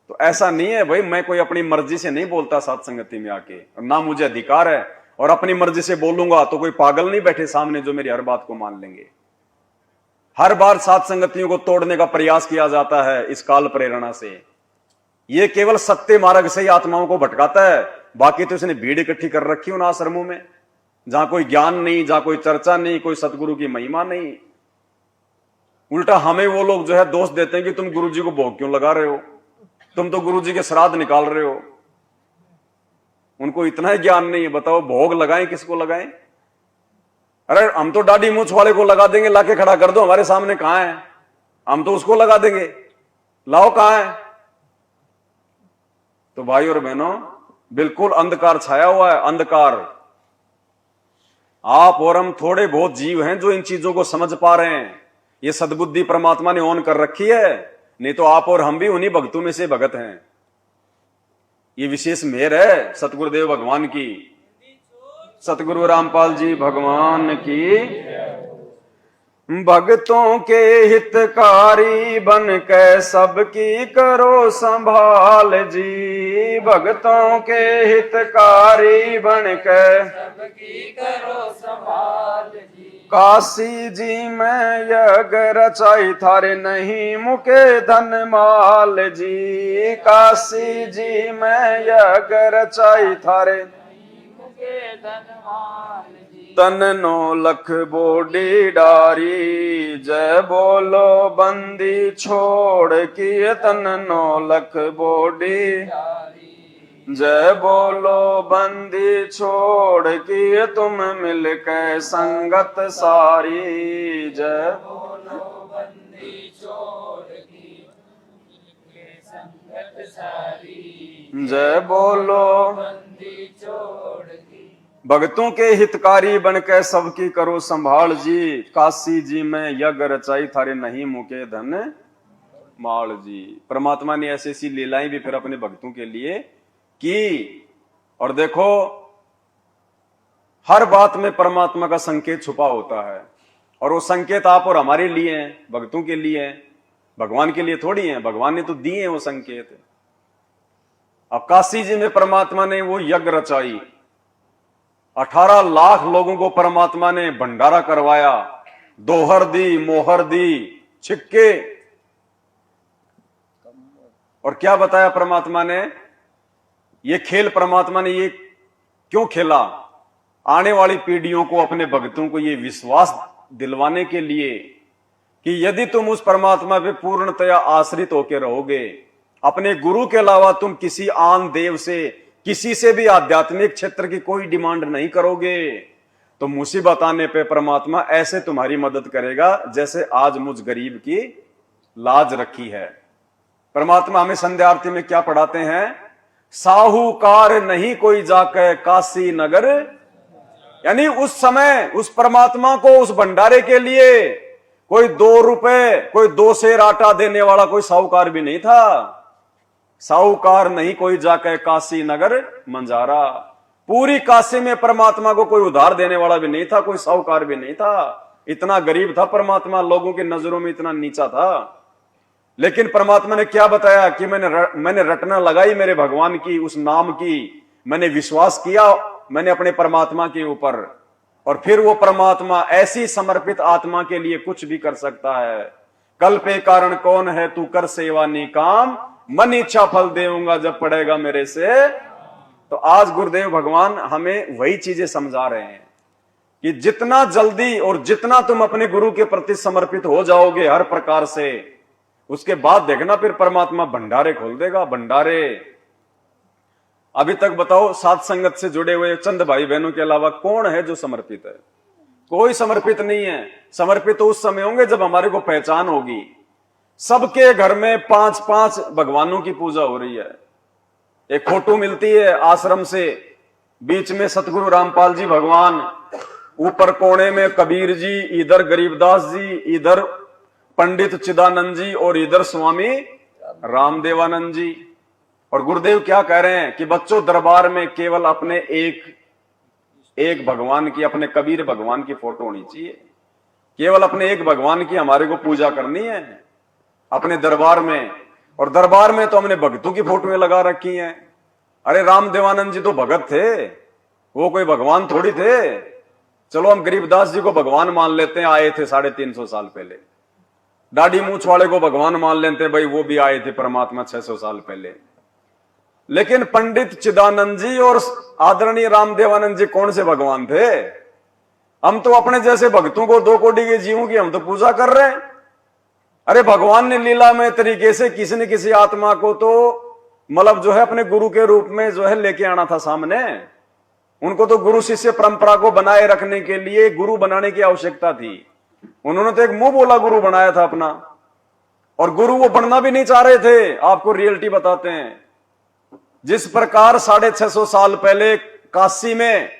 तो ऐसा नहीं है भाई, मैं कोई अपनी मर्जी से नहीं बोलता सात संगति में आके, और ना मुझे अधिकार है, और अपनी मर्जी से बोलूंगा तो कोई पागल नहीं बैठे सामने जो मेरी हर बात को मान लेंगे। हर बार सात संगतियों को तोड़ने का प्रयास किया जाता है इस काल प्रेरणा से। यह केवल सत्य मार्ग से ही आत्माओं को भटकाता है, बाकी तो इसने भीड़ इकट्ठी कर रखी उन आश्रमों में जहां कोई ज्ञान नहीं, जहां कोई चर्चा नहीं, कोई सतगुरु की महिमा नहीं। उल्टा हमें वो लोग जो है दोष देते हैं कि तुम गुरुजी को भोग क्यों लगा रहे हो, तुम तो गुरुजी के श्राद्ध निकाल रहे हो। उनको इतना ही ज्ञान नहीं है, बताओ भोग लगाएं किसको लगाएं? अरे हम तो दाढ़ी मूछ वाले को लगा देंगे, लाके खड़ा कर दो हमारे सामने, कहां है? हम तो उसको लगा देंगे, लाओ कहां है? तो भाई और बहनों बिल्कुल अंधकार छाया हुआ है, अंधकार। आप और हम थोड़े बहुत जीव हैं जो इन चीजों को समझ पा रहे हैं। ये सद्बुद्धि परमात्मा ने ऑन कर रखी है, नहीं तो आप और हम भी उन्हीं भक्तों में से भगत हैं। ये विशेष मेहर है सतगुरुदेव भगवान की, सतगुरु रामपाल जी भगवान की। भक्तों के हितकारी बन के सबकी करो संभाल जी, भक्तों के हितकारी बन के सबकी करो संभाल जी। काशी जी में यज्ञ रचाई थारे नहीं मुके धन माल जी, काशी जी में यज्ञ रचाई थारे नहीं मुके धन माल जी। तन 9 लख बोडी डारी, जय बोलो बंदी छोड़ की, तन 9 लख बोडी, जय बोलो बंदी छोड़ की, तुम मिलके संगत सारी, जय बोलो बंदी छोड़ की संगत सारी, जय बोलो बंदी छोड़ की। भक्तों के हितकारी बनके सबकी करो संभाल जी, काशी जी में यज्ञ रचाई थारे नहीं मुके धन माल जी। परमात्मा ने ऐसी ऐसी लीलाएं भी फिर अपने भक्तों के लिए की। और देखो हर बात में परमात्मा का संकेत छुपा होता है, और वो संकेत आप और हमारे लिए हैं, भक्तों के लिए हैं, भगवान के लिए थोड़ी है। भगवान ने तो दिए हैं वो संकेत। अब काशी जी में परमात्मा ने वो यज्ञ रचाई, 18 लाख लोगों को परमात्मा ने भंडारा करवाया, दोहर दी, मोहर दी, छिक्के। और क्या बताया परमात्मा ने? ये खेल परमात्मा ने ये क्यों खेला? आने वाली पीढ़ियों को, अपने भक्तों को ये विश्वास दिलवाने के लिए कि यदि तुम उस परमात्मा पे पूर्णतया आश्रित होकर रहोगे, अपने गुरु के अलावा तुम किसी आन देव से, किसी से भी आध्यात्मिक क्षेत्र की कोई डिमांड नहीं करोगे, तो मुसीबत आने पे परमात्मा ऐसे तुम्हारी मदद करेगा जैसे आज मुझ गरीब की लाज रखी है। परमात्मा हमें संध्या आरती में क्या पढ़ाते हैं? साहूकार नहीं कोई जाके काशी नगर, यानी उस समय उस परमात्मा को, उस भंडारे के लिए कोई 2 रुपए, कोई 2 सेर आटा देने वाला कोई साहूकार भी नहीं था। साहूकार नहीं कोई जाके काशी नगर मंजारा, पूरी काशी में परमात्मा को कोई उधार देने वाला भी नहीं था, कोई साहूकार भी नहीं था। इतना गरीब था परमात्मा, लोगों की नजरों में इतना नीचा था। लेकिन परमात्मा ने क्या बताया कि मैंने रटना लगाई मेरे भगवान की, उस नाम की, मैंने विश्वास किया मैंने अपने परमात्मा के ऊपर, और फिर वो परमात्मा ऐसी समर्पित आत्मा के लिए कुछ भी कर सकता है। कल पे कारण कौन है, तू कर सेवा निकाम, मन इच्छा फल देऊंगा जब पड़ेगा मेरे से। तो आज गुरुदेव भगवान हमें वही चीजें समझा रहे हैं कि जितना जल्दी और जितना तुम अपने गुरु के प्रति समर्पित हो जाओगे हर प्रकार से, उसके बाद देखना फिर परमात्मा भंडारे खोल देगा, भंडारे। अभी तक बताओ, साध संगत से जुड़े हुए चंद भाई बहनों के अलावा कौन है जो समर्पित है? कोई समर्पित नहीं है। समर्पित तो उस समय होंगे जब हमारे को पहचान होगी। सबके घर में 5-5 भगवानों की पूजा हो रही है। एक फोटो मिलती है आश्रम से, बीच में सतगुरु रामपाल जी भगवान, ऊपर कोने में कबीर जी, इधर गरीबदास जी, इधर पंडित चिदानंद जी और इधर स्वामी रामदेवानंद जी। और गुरुदेव क्या कह रहे हैं कि बच्चों, दरबार में केवल अपने एक भगवान की, अपने कबीर भगवान की फोटो होनी चाहिए। केवल अपने एक भगवान की हमारे को पूजा करनी है अपने दरबार में। और दरबार में तो हमने भक्तों की फोटोएं लगा रखी हैं। अरे रामदेवानंद जी तो भगत थे, वो कोई भगवान थोड़ी थे। चलो हम गरीबदास जी को भगवान मान लेते हैं, आए थे 350 साल पहले। दाढ़ी मूछ वाले को भगवान मान लेते हैं, भाई वो भी आए थे परमात्मा 600 साल पहले। लेकिन पंडित चिदानंद जी और आदरणीय रामदेवानंद जी कौन से भगवान थे? हम तो अपने जैसे भक्तों को, 2 कोटि के जीवों की हम तो पूजा कर रहे हैं। अरे भगवान ने लीलामय तरीके से किसी न किसी आत्मा को तो मतलब जो है अपने गुरु के रूप में जो है लेके आना था सामने। उनको तो गुरु शिष्य परंपरा को बनाए रखने के लिए गुरु बनाने की आवश्यकता थी। उन्होंने तो एक मुंह बोला गुरु बनाया था अपना, और गुरु वो बनना भी नहीं चाह रहे थे। आपको रियलिटी बताते हैं, जिस प्रकार 650 साल पहले काशी में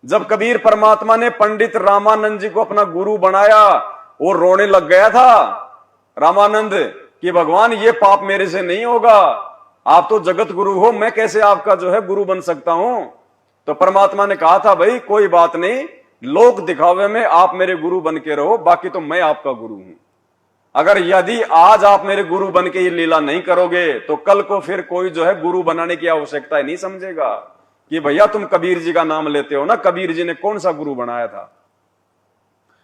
जब कबीर परमात्मा ने पंडित रामानंद जी को अपना गुरु बनाया, वो रोने लग गया था रामानंद कि भगवान ये पाप मेरे से नहीं होगा, आप तो जगत गुरु हो, मैं कैसे आपका जो है गुरु बन सकता हूं। तो परमात्मा ने कहा था, भाई कोई बात नहीं, लोक दिखावे में आप मेरे गुरु बन के रहो, बाकी तो मैं आपका गुरु हूं। अगर यदि आज आप मेरे गुरु बन के ये लीला नहीं करोगे तो कल को फिर कोई जो है गुरु बनाने की आवश्यकता ही नहीं समझेगा कि भैया तुम कबीर जी का नाम लेते हो ना, कबीर जी ने कौन सा गुरु बनाया था,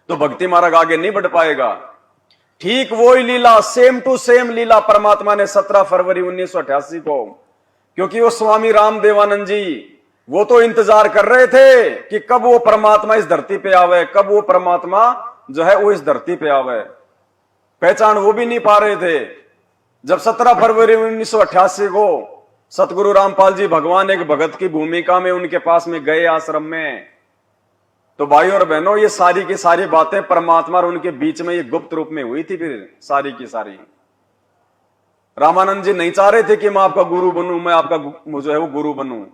तो भक्ति मार्ग आगे नहीं बढ़ पाएगा। ठीक वही लीला, सेम टू सेम लीला परमात्मा ने 17 फरवरी 1988 को, क्योंकि वो स्वामी रामदेवानंद जी वो तो इंतजार कर रहे थे कि कब वो परमात्मा इस धरती पे आवे, कब वो परमात्मा जो है वो इस धरती पे आवे। पहचान वो भी नहीं पा रहे थे। जब 17 फरवरी 1988 को सतगुरु रामपाल जी भगवान एक भगत की भूमिका में उनके पास में गए आश्रम में, तो भाइयों और बहनों ये सारी की सारी बातें परमात्मा और उनके बीच में ये गुप्त रूप में हुई थी। फिर सारी की सारी रामानंद जी नहीं चाह रहे थे कि मैं आपका गुरु बनूं, मैं आपका जो है वो गुरु बनूं,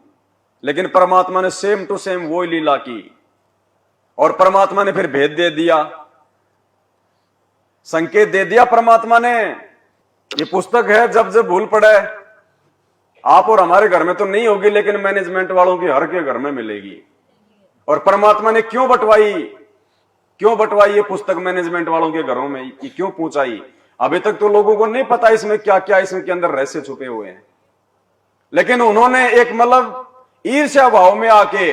लेकिन परमात्मा ने सेम टू सेम वो लीला की। और परमात्मा ने फिर भेद दे दिया, संकेत दे दिया परमात्मा ने। ये पुस्तक है, जब जब भूल पड़े आप और हमारे घर में तो नहीं होगी, लेकिन मैनेजमेंट वालों के हर के घर में मिलेगी। और परमात्मा ने क्यों बंटवाई ये पुस्तक मैनेजमेंट वालों के घरों में, ये क्यों पहुंचाई? अभी तक तो लोगों को नहीं पता इसमें क्या क्या इसमें के अंदर रहस्य छुपे हुए हैं। लेकिन उन्होंने एक मतलब ईर्ष्या भाव में आके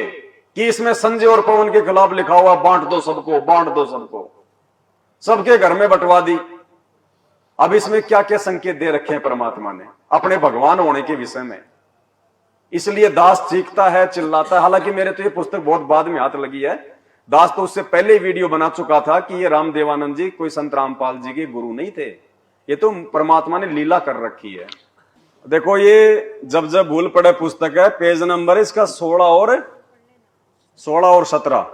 कि इसमें संजय और पवन के खिलाफ लिखा हुआ, बांट दो सबको, बांट दो सबको, सबके घर में बंटवा दी। अब इसमें क्या क्या संकेत दे रखे हैं परमात्मा ने अपने भगवान होने के विषय में। इसलिए दास चीखता है, चिल्लाता है। हालांकि मेरे तो ये पुस्तक बहुत बाद में हाथ लगी है, दास तो उससे पहले वीडियो बना चुका था कि ये रामदेवानंद जी कोई संत रामपाल जी के गुरु नहीं थे, ये तो परमात्मा ने लीला कर रखी है। देखो ये जब जब भूल पड़े पुस्तक है, पेज नंबर इसका 16 और 17।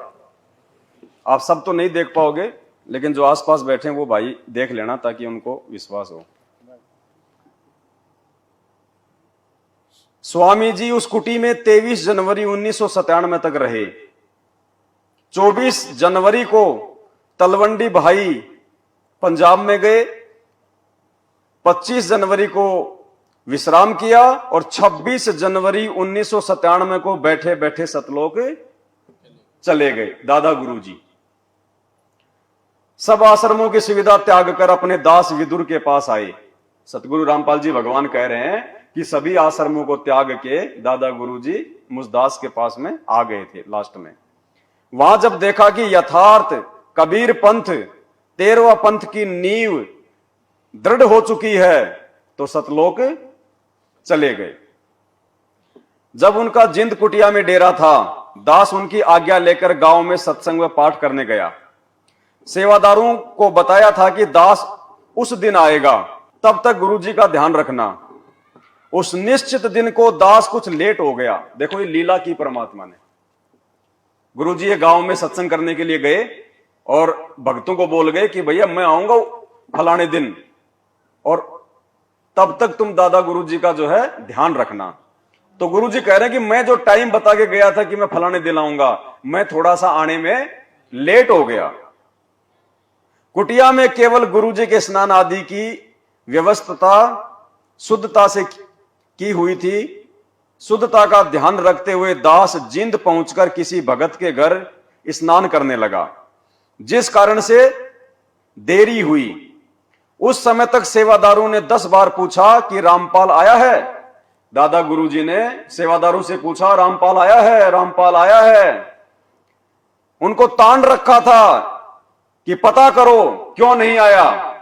आप सब तो नहीं देख पाओगे, लेकिन जो आसपास बैठे हैं वो भाई देख लेना ताकि उनको विश्वास हो। स्वामी जी उस कुटी में 23 जनवरी 1997 तक रहे। 24 जनवरी को तलवंडी भाई पंजाब में गए, 25 जनवरी को विश्राम किया और 26 जनवरी 1997 को बैठे बैठे सतलोक चले गए दादा गुरु जी। सब आश्रमों की सुविधा त्याग कर अपने दास विदुर के पास आए। सतगुरु रामपाल जी भगवान कह रहे हैं कि सभी आश्रमों को त्याग के दादा गुरु जी मुझदास के पास में आ गए थे लास्ट में। वहां जब देखा कि यथार्थ कबीर पंथ 13वां पंथ की नींव दृढ़ हो चुकी है तो सतलोक चले गए। जब उनका जिंद कुटिया में डेरा था, दास उनकी आज्ञा लेकर गांव में सत्संग व पाठ करने गया। सेवादारों को बताया था कि दास उस दिन आएगा, तब तक गुरुजी का ध्यान रखना। उस निश्चित दिन को दास कुछ लेट हो गया। देखो ये लीला की परमात्मा ने। गुरुजी ये गांव में सत्संग करने के लिए गए और भक्तों को बोल गए कि भैया मैं आऊंगा फलाने दिन, और तब तक तुम दादा गुरुजी का जो है ध्यान रखना। तो गुरुजी कह रहे हैं कि मैं जो टाइम बता के गया था कि मैं फलाने दिन आऊंगा, मैं थोड़ा सा आने में लेट हो गया। कुटिया में केवल गुरुजी के स्नान आदि की व्यवस्था शुद्धता से की हुई थी। शुद्धता का ध्यान रखते हुए दास जिंद पहुंचकर किसी भगत के घर स्नान करने लगा, जिस कारण से देरी हुई। उस समय तक सेवादारों ने 10 बार पूछा कि रामपाल आया है। दादा गुरुजी ने सेवादारों से पूछा, रामपाल आया है, रामपाल आया है। उनको तान रखा था कि पता करो क्यों नहीं आया।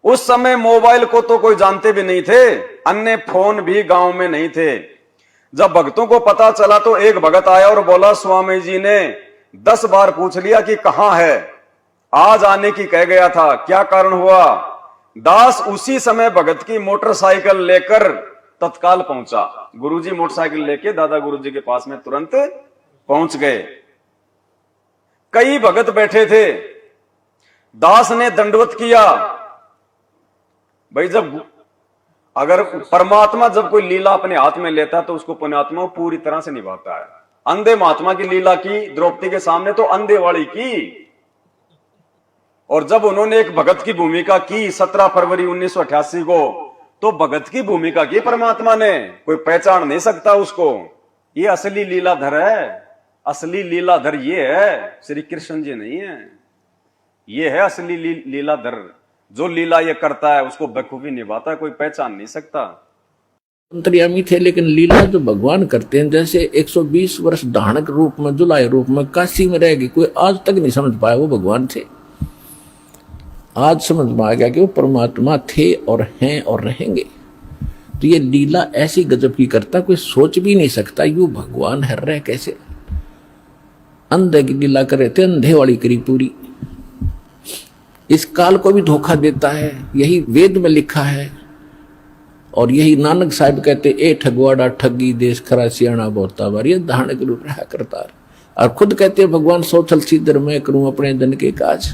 उस समय मोबाइल को तो कोई जानते भी नहीं थे, अन्य फोन भी गांव में नहीं थे। जब भक्तों को पता चला तो एक भगत आया और बोला, स्वामी जी ने 10 बार पूछ लिया कि कहां है, आज आने की कह गया था, क्या कारण हुआ। दास उसी समय भगत की मोटरसाइकिल लेकर तत्काल पहुंचा। गुरुजी मोटरसाइकिल लेके दादा गुरुजी के पास में तुरंत पहुंच गए। कई भगत बैठे थे। दास ने दंडवत किया। भाई जब अगर परमात्मा जब कोई लीला अपने हाथ में लेता है तो उसको पुण्यात्मा पूरी तरह से निभाता है। अंधे महात्मा की लीला की द्रौपदी के सामने तो अंधे वाली की, और जब उन्होंने एक भगत की भूमिका की 17 फरवरी 1988 को, तो भगत की भूमिका की परमात्मा ने, कोई पहचान नहीं सकता उसको। ये असली लीलाधर है। असली लीलाधर ये है, श्री कृष्ण जी नहीं है। ये है असली लीलाधर। जो लीला ये करता है उसको बखूबी निभाता है, कोई पहचान नहीं सकता। अंतर्यामी थे, लेकिन लीला जो भगवान करते हैं, जैसे 120 वर्ष डाहणक रूप में, जुलाय रूप में काशी में रहेगी, कोई आज तक नहीं समझ पाया वो भगवान थे। आज समझ में आ गया कि वो परमात्मा थे और हैं और रहेंगे। तो ये लीला ऐसी गजब की करता, कोई सोच भी नहीं सकता यू भगवान है रहे कैसे। अंधे की लीला करे थे, अंधे वाली करी पूरी। इस काल को भी धोखा देता है, यही वेद में लिखा है। और यही नानक साहब कहते, ए ठगवाड़ा ठगी देश खरा सियाणा बहुता बार, ये धारणक रूप रहा करता। और खुद कहते हैं भगवान सोचल सीधर मैं करूं अपने जन के काज।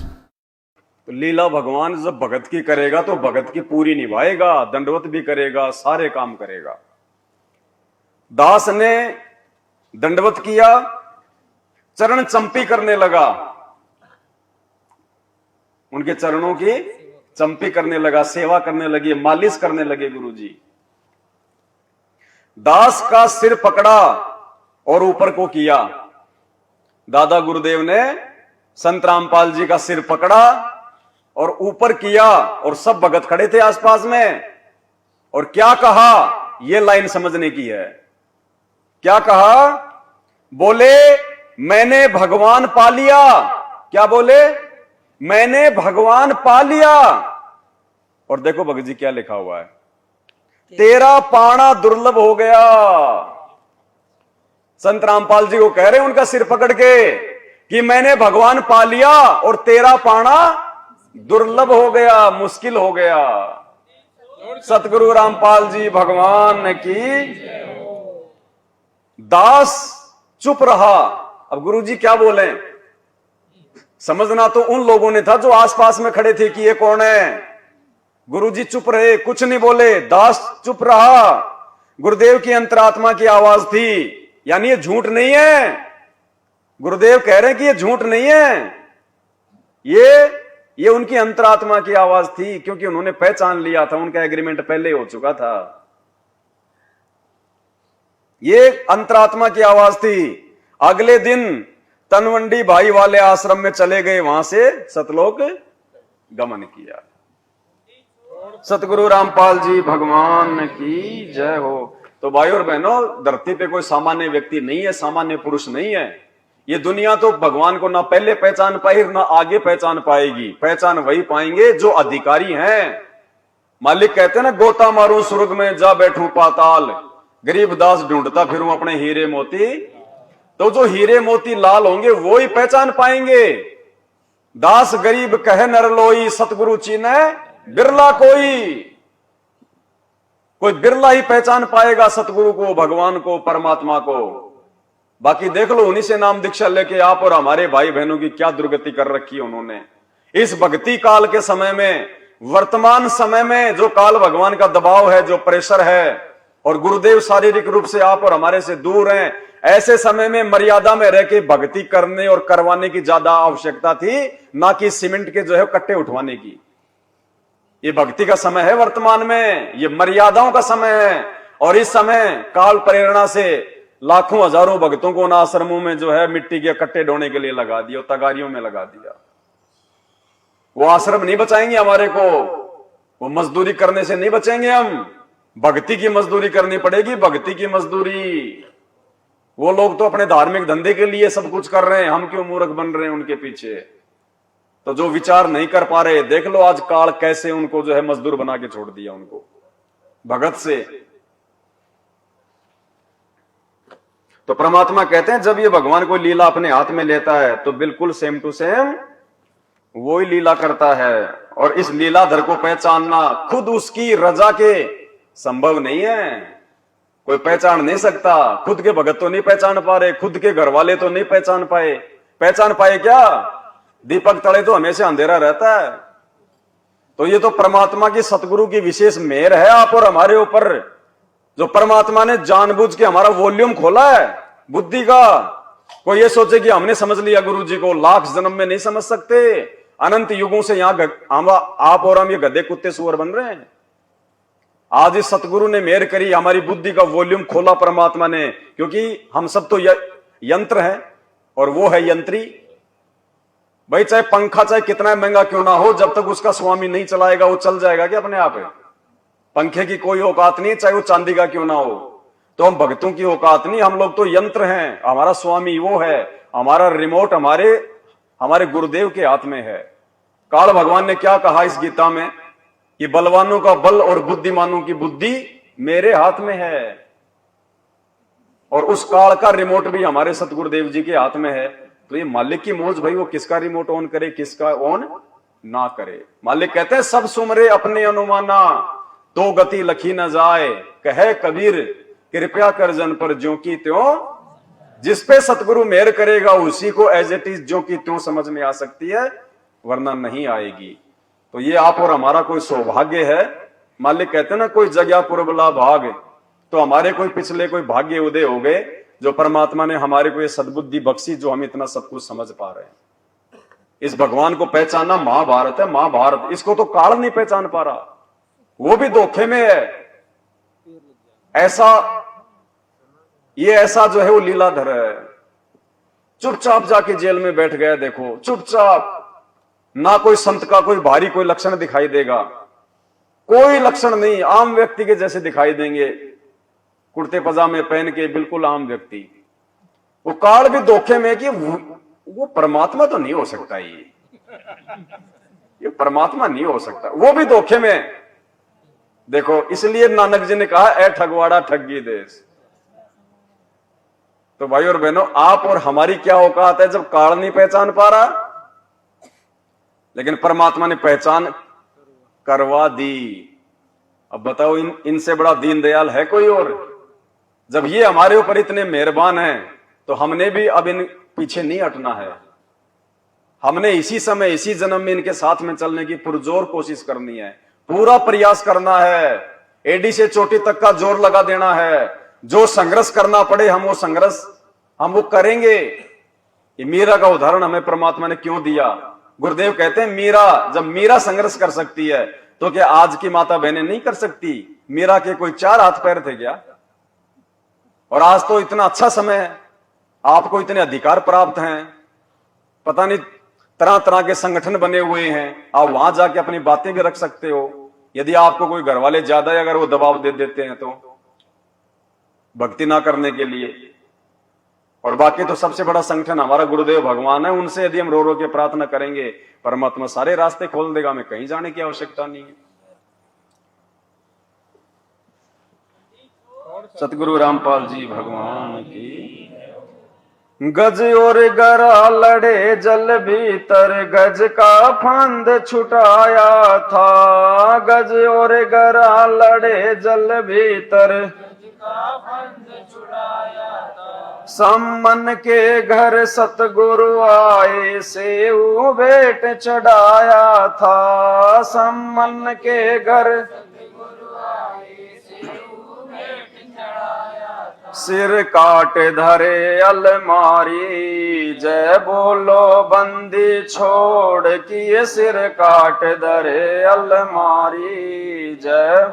तो लीला भगवान जब भगत की करेगा तो भगत की पूरी निभाएगा, दंडवत भी करेगा, सारे काम करेगा। दास ने दंडवत किया, चरण चंपी करने लगा, उनके चरणों की चंपी करने लगा, सेवा करने लगे, मालिश करने लगे गुरुजी। दास का सिर पकड़ा और ऊपर को किया। दादा गुरुदेव ने संत रामपाल जी का सिर पकड़ा और ऊपर किया, और सब भगत खड़े थे आसपास में। और क्या कहा, यह लाइन समझने की है। क्या कहा, बोले मैंने भगवान पा लिया। क्या बोले, मैंने भगवान पा लिया। और देखो भगत जी क्या लिखा हुआ है, तेरा पाना दुर्लभ हो गया। संत रामपाल जी को कह रहे हैं उनका सिर पकड़ के, कि मैंने भगवान पा लिया और तेरा पाना दुर्लभ हो गया, मुश्किल हो गया। सतगुरु रामपाल जी भगवान की। दास चुप रहा। अब गुरुजी क्या बोले, समझना तो उन लोगों ने था जो आसपास में खड़े थे कि ये कौन है। गुरुजी चुप रहे, कुछ नहीं बोले, दास चुप रहा। गुरुदेव की अंतरात्मा की आवाज थी, यानी ये झूठ नहीं है। गुरुदेव कह रहे हैं कि ये झूठ नहीं है, ये उनकी अंतरात्मा की आवाज थी, क्योंकि उन्होंने पहचान लिया था, उनका एग्रीमेंट पहले हो चुका था। ये अंतरात्मा की आवाज थी। अगले दिन तनवंडी भाई वाले आश्रम में चले गए, वहां से सतलोक गमन किया। सतगुरु रामपाल जी भगवान की जय हो। तो भाई और बहनों, धरती पे कोई सामान्य व्यक्ति नहीं है, सामान्य पुरुष नहीं है। ये दुनिया तो भगवान को ना पहले पहचान पाई ना आगे पहचान पाएगी। पहचान वही पाएंगे जो अधिकारी हैं। मालिक कहते हैं ना, गोता मारूं स्वर्ग में जा बैठूं पाताल, गरीब दास ढूंढता फिरूं अपने हीरे मोती। तो जो हीरे मोती लाल होंगे वो ही पहचान पाएंगे। दास गरीब कहे नर लोई, सतगुरु चीने बिरला कोई बिरला ही पहचान पाएगा सतगुरु को, भगवान को, परमात्मा को। बाकी देख लो, उन्हीं से नाम दीक्षा लेके आप और हमारे भाई बहनों की क्या दुर्गति कर रखी है उन्होंने। इस भक्ति काल के समय में, वर्तमान समय में जो काल भगवान का दबाव है, जो प्रेशर है, और गुरुदेव शारीरिक रूप से आप और हमारे से दूर हैं, ऐसे समय में मर्यादा में रह के भक्ति करने और करवाने की ज्यादा आवश्यकता थी, ना कि सीमेंट के जो है कट्टे उठवाने की। ये भक्ति का समय है वर्तमान में, ये मर्यादाओं का समय है। और इस समय काल प्रेरणा से लाखों हजारों भक्तों को उन आश्रमों में जो है मिट्टी के कट्टे ढोने के लिए लगा दिया, तगारियों में लगा दिया। वो आश्रम नहीं बचाएंगे हमारे को, वो मजदूरी करने से नहीं बचेंगे हम। भक्ति की मजदूरी करनी पड़ेगी, भक्ति की मजदूरी। वो लोग तो अपने धार्मिक धंधे के लिए सब कुछ कर रहे हैं, हम क्यों मूर्ख बन रहे हैं उनके पीछे। तो जो विचार नहीं कर पा रहे, देख लो आज काल कैसे उनको जो है मजदूर बना के छोड़ दिया उनको भगत से। तो परमात्मा कहते हैं जब ये भगवान को लीला अपने हाथ में लेता है तो बिल्कुल सेम टू सेम वो ही लीला करता है। और इस लीलाधर को पहचानना खुद उसकी रजा के संभव नहीं है, कोई पहचान नहीं सकता। खुद के भगत तो नहीं पहचान पा रहे, खुद के घर वाले तो नहीं पहचान पाए। पहचान पाए क्या? दीपक तले तो हमेशा अंधेरा रहता है। तो ये तो परमात्मा की, सतगुरु की विशेष मेहर है आप और हमारे ऊपर, जो परमात्मा ने जानबूझ के हमारा वॉल्यूम खोला है बुद्धि का। कोई ये सोचे कि हमने समझ लिया गुरु जी को, लाख जन्म में नहीं समझ सकते। अनंत युगों से यहां आप और हम ये गधे कुत्ते सुअर बन रहे हैं। आज इस सतगुरु ने मेहर करी, हमारी बुद्धि का वॉल्यूम खोला परमात्मा ने, क्योंकि हम सब तो यंत्र हैं और वो है यंत्री। भाई चाहे पंखा चाहे कितना महंगा क्यों ना हो, जब तक उसका स्वामी नहीं चलाएगा वो चल जाएगा क्या अपने आप है? पंखे की कोई औकात नहीं, चाहे वो चांदी का क्यों ना हो। तो हम भक्तों की औकात नहीं, हम लोग तो यंत्र हैं, हमारा स्वामी वो है, हमारा रिमोट हमारे गुरुदेव के हाथ में है। काल भगवान ने क्या कहा इस गीता में कि बलवानों का बल और बुद्धिमानों की बुद्धि मेरे हाथ में है। और उस काल का रिमोट भी हमारे सतगुरुदेव जी के हाथ में है। तो ये मालिक की मौज भाई, वो किसका रिमोट ऑन करे किसका ऑन ना करे। मालिक कहते हैं सब सुमरे अपने अनुमाना, तो गति लखी न जाए, कहे कबीर कृपया कर जन पर ज्यों की त्यों। जिस पे सतगुरु मेहर करेगा उसी को एज इट इज ज्यों की त्यों समझ में आ सकती है, वरना नहीं आएगी। तो ये आप और हमारा कोई सौभाग्य है। मालिक कहते हैं ना, कोई जगह पुरबला भाग, तो हमारे कोई पिछले कोई भाग्य उदय हो गए जो परमात्मा ने हमारे को ये सद्बुद्धि बख्शी, जो हम इतना सब कुछ समझ पा रहे हैं। इस भगवान को पहचानना महाभारत है, महाभारत। इसको तो काल नहीं पहचान पा रहा, वो भी धोखे में है। ऐसा जो है वो लीलाधर है। चुपचाप जाके जेल में बैठ गया, देखो चुपचाप, ना कोई संत का कोई भारी कोई लक्षण दिखाई देगा, कोई लक्षण नहीं, आम व्यक्ति के जैसे दिखाई देंगे, कुर्ते पजामे पहन के बिल्कुल आम व्यक्ति। वो काल भी धोखे में कि वो परमात्मा तो नहीं हो सकता, ये परमात्मा नहीं हो सकता, वो भी धोखे में। देखो इसलिए नानक जी ने कहा, ए ठगवाड़ा ठगी देश। तो भाई और बहनों, आप और हमारी क्या औकात है जब काल नहीं पहचान पा रहा, लेकिन परमात्मा ने पहचान करवा दी। अब बताओ, इनसे बड़ा दीनदयाल है कोई और? जब ये हमारे ऊपर इतने मेहरबान हैं, तो हमने भी अब इन पीछे नहीं हटना है। हमने इसी समय, इसी जन्म में इनके साथ में चलने की पुरजोर कोशिश करनी है, पूरा प्रयास करना है, एडी से चोटी तक का जोर लगा देना है। जो संघर्ष करना पड़े हम वो संघर्ष हम वो करेंगे। ये मीरा का उदाहरण हमें परमात्मा ने क्यों दिया? गुरुदेव कहते हैं मीरा, जब मीरा संघर्ष कर सकती है तो क्या आज की माता बहनें नहीं कर सकती? मीरा के कोई 4 हाथ पैर थे क्या? और आज तो इतना अच्छा समय है, आपको इतने अधिकार प्राप्त हैं, पता नहीं तरह तरह के संगठन बने हुए हैं, आप वहां जाके अपनी बातें भी रख सकते हो। यदि आपको कोई घर वाले ज्यादा है, अगर वो दबाव दे देते हैं तो भक्ति ना करने के लिए। और बाकी तो सबसे बड़ा संगठन हमारा गुरुदेव भगवान है, उनसे यदि हम रो रो के प्रार्थना करेंगे, परमात्मा सारे रास्ते खोल देगा, हमें कहीं जाने की आवश्यकता नहीं है। सतगुरु रामपाल जी भगवान की। गज और गरा लड़े जल भीतर, गज का फंद छुटाया था। गज और गरा लड़े जल भीतर, सम्मन के घर सतगुरु आए, सेऊ भेंट चढ़ाया था। सम्मन के घर सिर काट धरे अलमारी, जय बोलो बंदी छोड़ किए। सिर काट धरे अलमारी, जय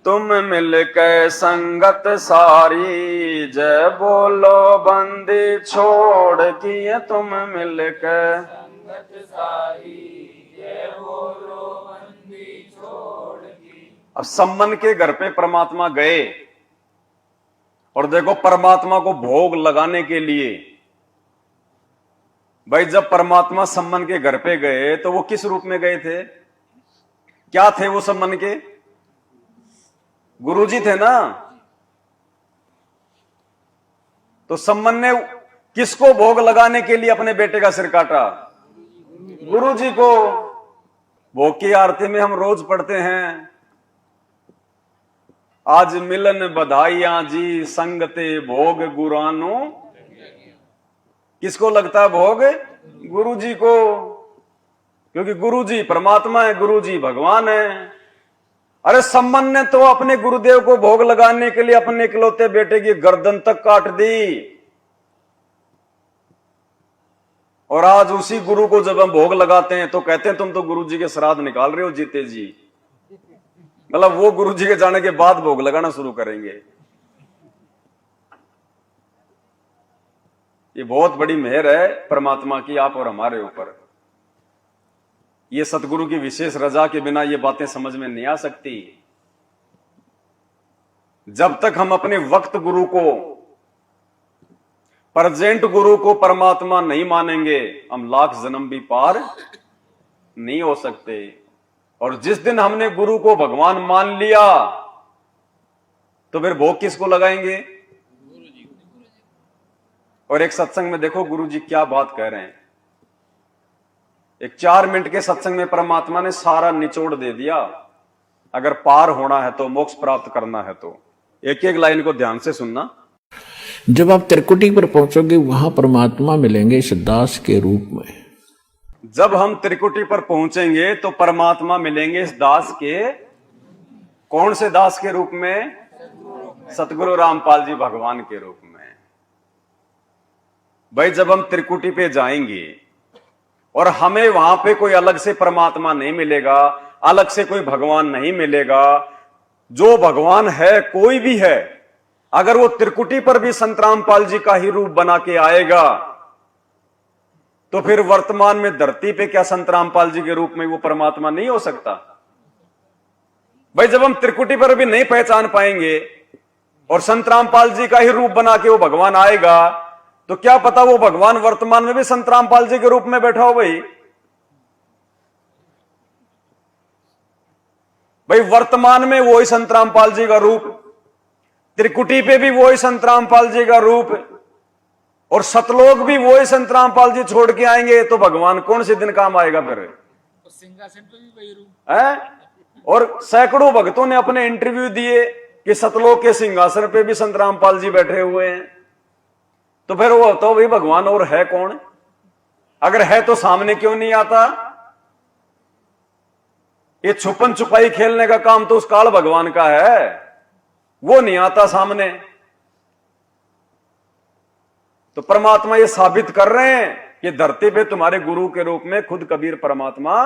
तुम मिल के संगत सारी। जय बोलो बंदी छोड़ किए तुम मिल के संगत सारी। जय बोलो बंदी छोड़ की। अब सम्मन के घर पे परमात्मा गए, और देखो परमात्मा को भोग लगाने के लिए, भाई जब परमात्मा सम्मन के घर पे गए तो वो किस रूप में गए थे? क्या थे वो सम्मन के? गुरुजी थे ना। तो सम्मन ने किसको भोग लगाने के लिए अपने बेटे का सिर काटा? गुरुजी को। भोग की आरती में हम रोज पढ़ते हैं, आज मिलन बधाइयां जी, संगते भोग गुरानो। किसको लगता है भोग? गुरुजी को, क्योंकि गुरुजी परमात्मा है, गुरुजी भगवान है। अरे सम्मन ने तो अपने गुरुदेव को भोग लगाने के लिए अपने इकलौते बेटे की गर्दन तक काट दी। और आज उसी गुरु को जब हम भोग लगाते हैं तो कहते हैं तुम तो गुरु जी के श्राद्ध निकाल रहे हो जीते जी। मतलब वो गुरु जी के जाने के बाद भोग लगाना शुरू करेंगे। ये बहुत बड़ी मेहर है परमात्मा की आप और हमारे ऊपर। ये सतगुरु की विशेष रजा के बिना ये बातें समझ में नहीं आ सकती। जब तक हम अपने वक्त गुरु को, प्रेजेंट गुरु को परमात्मा नहीं मानेंगे, हम लाख जन्म भी पार नहीं हो सकते। और जिस दिन हमने गुरु को भगवान मान लिया तो फिर भोग किसको लगाएंगे? और एक सत्संग में देखो गुरु जी क्या बात कह रहे हैं। एक 4 मिनट के सत्संग में परमात्मा ने सारा निचोड़ दे दिया। अगर पार होना है तो, मोक्ष प्राप्त करना है तो, एक एक लाइन को ध्यान से सुनना। जब आप त्रिकुटी पर पहुंचोगे वहां परमात्मा मिलेंगे इस दास के रूप में। जब हम त्रिकुटी पर पहुंचेंगे तो परमात्मा मिलेंगे इस दास के, कौन से दास के रूप में? सतगुरु रामपाल जी भगवान के रूप में। भाई जब हम त्रिकुटी पे जाएंगे और हमें वहां पे कोई अलग से परमात्मा नहीं मिलेगा, अलग से कोई भगवान नहीं मिलेगा। जो भगवान है, कोई भी है, अगर वो त्रिकुटी पर भी संत रामपाल जी का ही रूप बना के आएगा तो फिर वर्तमान में धरती पे क्या संत रामपाल जी के रूप में वो परमात्मा नहीं हो सकता? भाई जब हम त्रिकुटी पर भी नहीं पहचान पाएंगे और संत रामपाल जी का ही रूप बना के वो भगवान आएगा तो क्या पता वो भगवान वर्तमान में भी संत रामपाल जी के रूप में बैठा हो। भाई वर्तमान में वही संत रामपाल जी का रूप त्रिकुटी पे भी वही संत रामपाल जी का रूप है, और सतलोक भी वही संत रामपाल जी छोड़ के आएंगे, तो भगवान कौन से दिन काम आएगा फिर? सिंहासन पे भी वही रूप है। और सैकड़ों भक्तों ने अपने इंटरव्यू दिए कि सतलोक के सिंहासन पे भी संत रामपाल जी बैठे हुए हैं। तो फिर वो तो भाई भगवान और है कौन? अगर है तो सामने क्यों नहीं आता? ये छुपन छुपाई खेलने का काम तो उस काल भगवान का है, वो नहीं आता सामने। तो परमात्मा ये साबित कर रहे हैं कि धरती पे तुम्हारे गुरु के रूप में खुद कबीर परमात्मा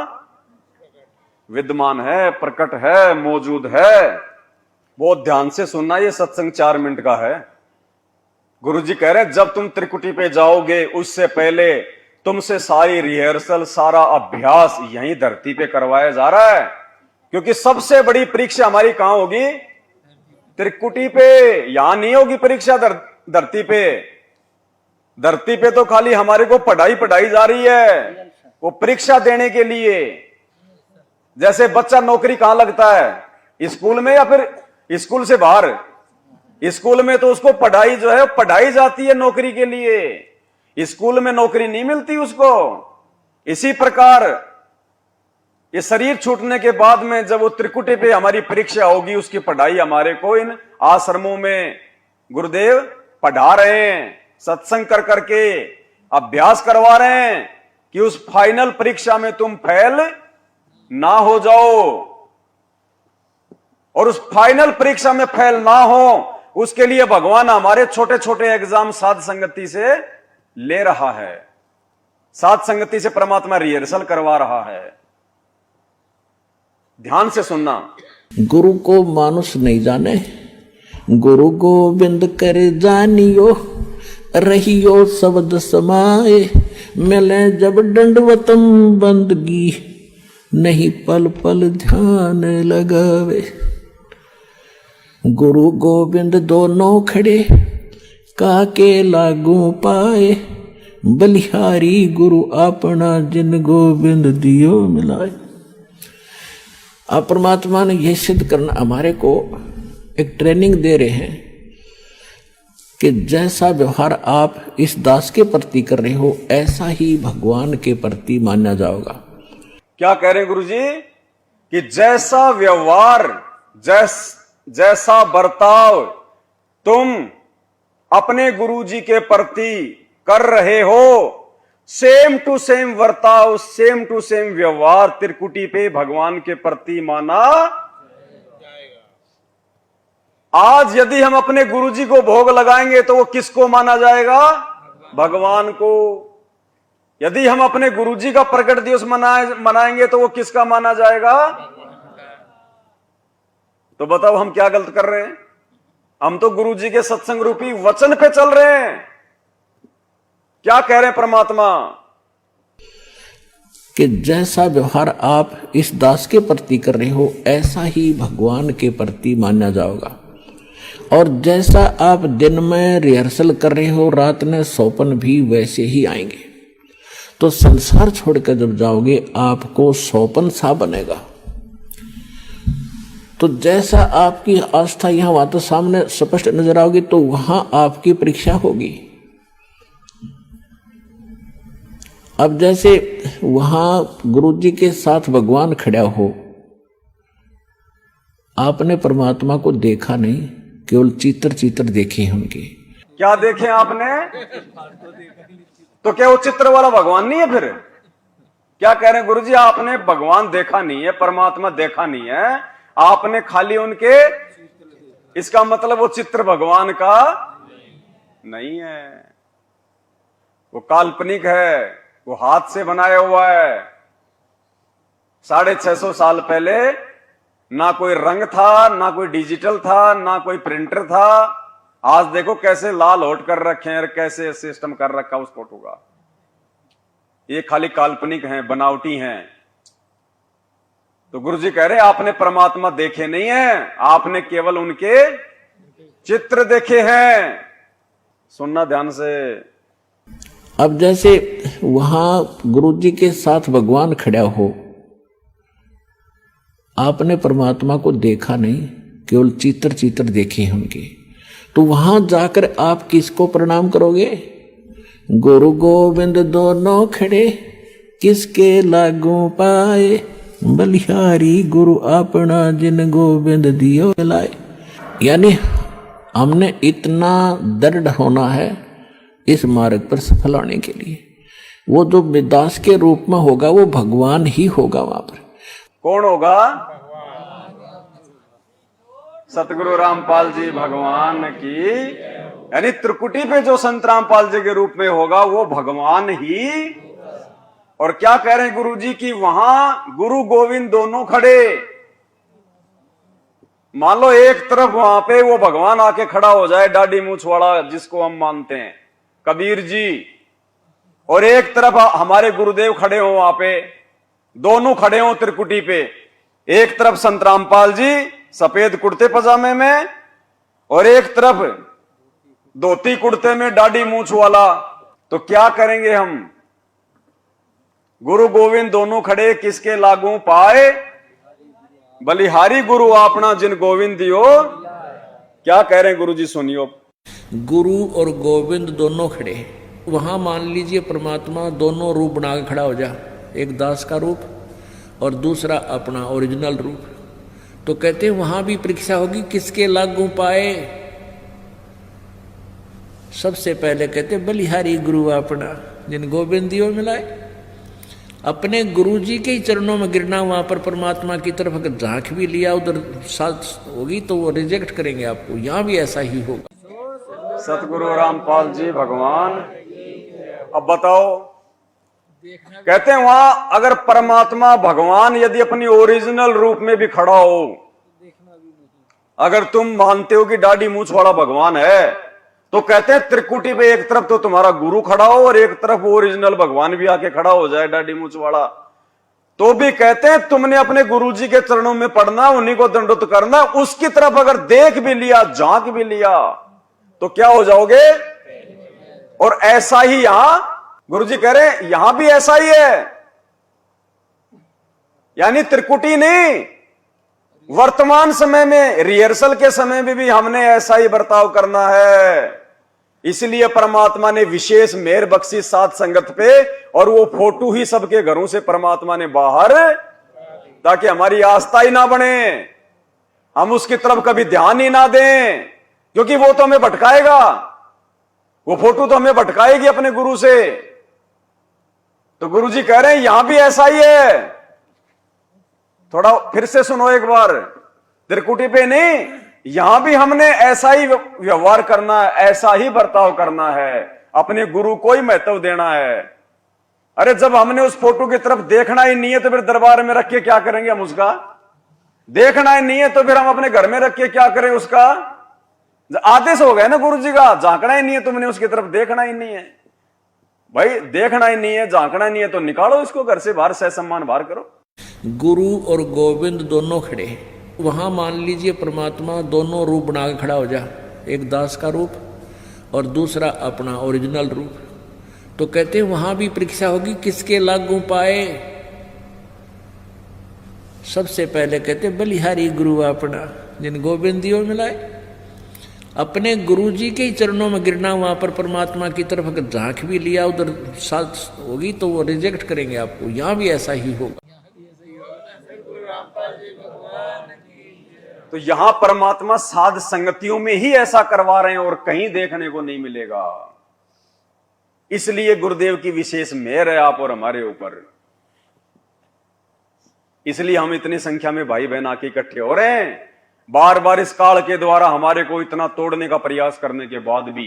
विद्यमान है, प्रकट है, मौजूद है। बहुत ध्यान से सुनना, ये सत्संग 4 मिनट का है। गुरुजी कह रहे हैं जब तुम त्रिकुटी पे जाओगे उससे पहले तुमसे सारी रिहर्सल, सारा अभ्यास यहीं धरती पे करवाया जा रहा है, क्योंकि सबसे बड़ी परीक्षा हमारी कहां होगी? त्रिकुटी पे। यहां नहीं होगी परीक्षा धरती पे। धरती पे तो खाली हमारे को पढ़ाई जा रही है, वो परीक्षा देने के लिए। जैसे बच्चा नौकरी कहां लगता है? स्कूल में या फिर स्कूल से बाहर? स्कूल में तो उसको पढ़ाई जो है पढ़ाई जाती है नौकरी के लिए, स्कूल में नौकरी नहीं मिलती उसको। इसी प्रकार ये शरीर छूटने के बाद में जब वो त्रिकुटी पे हमारी परीक्षा होगी, उसकी पढ़ाई हमारे को इन आश्रमों में गुरुदेव पढ़ा रहे हैं, सत्संग कर करके अभ्यास करवा रहे हैं कि उस फाइनल परीक्षा में तुम फेल ना हो जाओ। और उस फाइनल परीक्षा में फेल ना हो, उसके लिए भगवान हमारे छोटे छोटे एग्जाम साध संगति से ले रहा है। साध संगति से परमात्मा रिहर्सल करवा रहा है। ध्यान से सुनना। गुरु को मानुष नहीं जाने, गुरु गोविंद कर जानियो, रहियो शब्द समाए, मिले जब दंडवतम बंदगी, नहीं पल पल ध्यान लगावे। गुरु गोविंद दोनों खड़े, काके लागू पाए, बलिहारी गुरु अपना जिन गोविंद दियो मिलाए। आप परमात्मा ने यह सिद्ध करना हमारे को एक ट्रेनिंग दे रहे हैं कि जैसा व्यवहार आप इस दास के प्रति कर रहे हो, ऐसा ही भगवान के प्रति माना जाएगा। क्या कह रहे हैं गुरुजी? कि जैसा व्यवहार, जैसा बर्ताव तुम अपने गुरुजी के प्रति कर रहे हो, सेम टू सेम बर्ताव, सेम टू सेम व्यवहार त्रिकुटी पे भगवान के प्रति माना जाएगा। आज यदि हम अपने गुरुजी को भोग लगाएंगे तो वो किसको माना जाएगा? भगवान को। यदि हम अपने गुरुजी का प्रकट दिवस मनाएंगे तो वो किसका माना जाएगा? तो बताओ हम क्या गलत कर रहे हैं? हम तो गुरुजी के सत्संग रूपी वचन पे चल रहे हैं। क्या कह रहे हैं परमात्मा? कि जैसा व्यवहार आप इस दास के प्रति कर रहे हो, ऐसा ही भगवान के प्रति माना जाएगा। और जैसा आप दिन में रिहर्सल कर रहे हो, रात में सौपन भी वैसे ही आएंगे। तो संसार छोड़कर जब जाओगे आपको सौपन सा बनेगा। तो जैसा आपकी आस्था यहां वहां तो सामने स्पष्ट नजर आओगी, तो वहां आपकी परीक्षा होगी। अब जैसे वहां गुरुजी के साथ भगवान खड़ा हो, आपने परमात्मा को देखा नहीं, केवल चित्र देखे हैं उनके। क्या देखे आपने? तो क्या वो चित्र वाला भगवान नहीं है फिर? क्या कह रहे हैं गुरुजी? आपने भगवान देखा नहीं है, परमात्मा देखा नहीं है, आपने खाली उनके, इसका मतलब वो चित्र भगवान का नहीं है, वो काल्पनिक है, वो हाथ से बनाया हुआ है। 650 साल पहले ना कोई रंग था, ना कोई डिजिटल था, ना कोई प्रिंटर था। आज देखो कैसे लाल होट कर रखे हैं और कैसे सिस्टम कर रखा उस फोटो का। ये खाली काल्पनिक हैं, बनावटी हैं। तो गुरुजी कह रहे हैं आपने परमात्मा देखे नहीं है, आपने केवल उनके चित्र देखे हैं। सुनना ध्यान से। अब जैसे वहां गुरुजी के साथ भगवान खड़ा हो, आपने परमात्मा को देखा नहीं, केवल चित्र देखे हैं उनके। तो वहां जाकर आप किसको प्रणाम करोगे? गुरु गोविंद दोनों खड़े किसके लागू पाए, बलिहारी गुरु अपना जिन गोविंद दियो लाए। यानी हमने इतना दृढ़ होना है इस मार्ग पर सफल होने के लिए। वो जो विदास के रूप में होगा वो भगवान ही होगा वहां पर। कौन होगा? सतगुरु रामपाल जी भगवान की। यानी त्रिकुटी पे जो संत रामपाल जी के रूप में होगा वो भगवान ही। और क्या कह रहे हैं गुरु जी की वहां गुरु गोविंद दोनों खड़े। मान लो एक तरफ वहां पे वो भगवान आके खड़ा हो जाए, दाढ़ी मूछ वाला जिसको हम मानते हैं कबीर जी, और एक तरफ हमारे गुरुदेव खड़े हो वहां पे, दोनों खड़े हो त्रिकुटी पे। एक तरफ संत रामपाल जी सफेद कुर्ते पजामे में और एक तरफ धोती कुर्ते में दाढ़ी मूछ वाला। तो क्या करेंगे हम? गुरु गोविंद दोनों खड़े किसके लागू पाए, बलिहारी गुरु अपना जिन गोविंद दियो। क्या कह रहे हैं गुरु जी सुनियो। गुरु और गोविंद दोनों खड़े, वहां मान लीजिए परमात्मा दोनों रूप बना के खड़ा हो जा, एक दास का रूप और दूसरा अपना ओरिजिनल रूप। तो कहते हैं वहां भी परीक्षा होगी किसके लागू पाए। सबसे पहले कहते बलिहारी गुरु अपना जिन गोविंद दियो मिलाए। अपने गुरु जी के ही चरणों में गिरना, वहां पर परमात्मा की तरफ अगर झांक भी लिया उधर साथ होगी तो वो रिजेक्ट करेंगे आपको। यहां भी ऐसा ही होगा। सतगुरु रामपाल जी भगवान। अब बताओ, कहते हैं वहां अगर परमात्मा भगवान यदि अपनी ओरिजिनल रूप में भी खड़ा हो, अगर तुम मानते हो कि दाढ़ी मूछ वाला भगवान है, तो कहते हैं त्रिकुटी पे एक तरफ तो तुम्हारा गुरु खड़ा हो और एक तरफ ओरिजिनल भगवान भी आके खड़ा हो जाए दाढ़ी मूछ वाला, तो भी कहते हैं तुमने अपने गुरु जी के चरणों में पड़ना, उन्हीं को दंडोत करना। उसकी तरफ अगर देख भी लिया, झांक भी लिया, तो क्या हो जाओगे? और ऐसा ही यहां गुरु जी कह रहे हैं, यहां भी ऐसा ही है। यानी त्रिकुटी नहीं, वर्तमान समय में रिहर्सल के समय में भी हमने ऐसा ही बर्ताव करना है। इसलिए परमात्मा ने विशेष मेहर बख्शी साध संगत पे, और वो फोटो ही सबके घरों से परमात्मा ने बाहर, ताकि हमारी आस्था ही ना बने, हम उसकी तरफ कभी ध्यान ही ना दें, क्योंकि वो तो हमें भटकाएगा, वो फोटो तो हमें भटकाएगी अपने गुरु से। तो गुरु जी कह रहे हैं यहां भी ऐसा ही है। थोड़ा फिर से सुनो एक बार, त्रिकुटी पे नहीं, यहां भी हमने ऐसा ही व्यवहार करना है, ऐसा ही बर्ताव करना है, अपने गुरु को ही महत्व देना है। अरे जब हमने उस फोटो की तरफ देखना ही नहीं है तो फिर दरबार में रख के क्या करेंगे हम उसका? देखना ही नहीं है तो फिर हम अपने घर में रख के क्या करें उसका? आदेश हो गया ना गुरु जी का, झांकना ही नहीं है तुमने उसकी तरफ, देखना ही नहीं है भाई, देखना ही नहीं है, झांकना ही नहीं है तो निकालो इसको घर से बाहर, सह सम्मान बाहर करो। गुरु और गोविंद दोनों खड़े, वहां मान लीजिए परमात्मा दोनों रूप बना के खड़ा हो जा, एक दास का रूप और दूसरा अपना ओरिजिनल रूप। तो कहते हैं वहां भी परीक्षा होगी किसके लागू पाए। सबसे पहले कहते बलिहारी गुरु अपना जिन गोविंद दियो मिलाए। अपने गुरु जी के ही चरणों में गिरना, वहां पर परमात्मा की तरफ अगर झांक भी लिया उधर साथ होगी तो वो रिजेक्ट करेंगे आपको। यहां भी ऐसा ही होगा। तो यहां परमात्मा साध संगतियों में ही ऐसा करवा रहे हैं और कहीं देखने को नहीं मिलेगा। इसलिए गुरुदेव की विशेष मेहर है आप और हमारे ऊपर। इसलिए हम इतनी संख्या में भाई बहन आके इकट्ठे हो रहे हैं। बार बार इस काल के द्वारा हमारे को इतना तोड़ने का प्रयास करने के बाद भी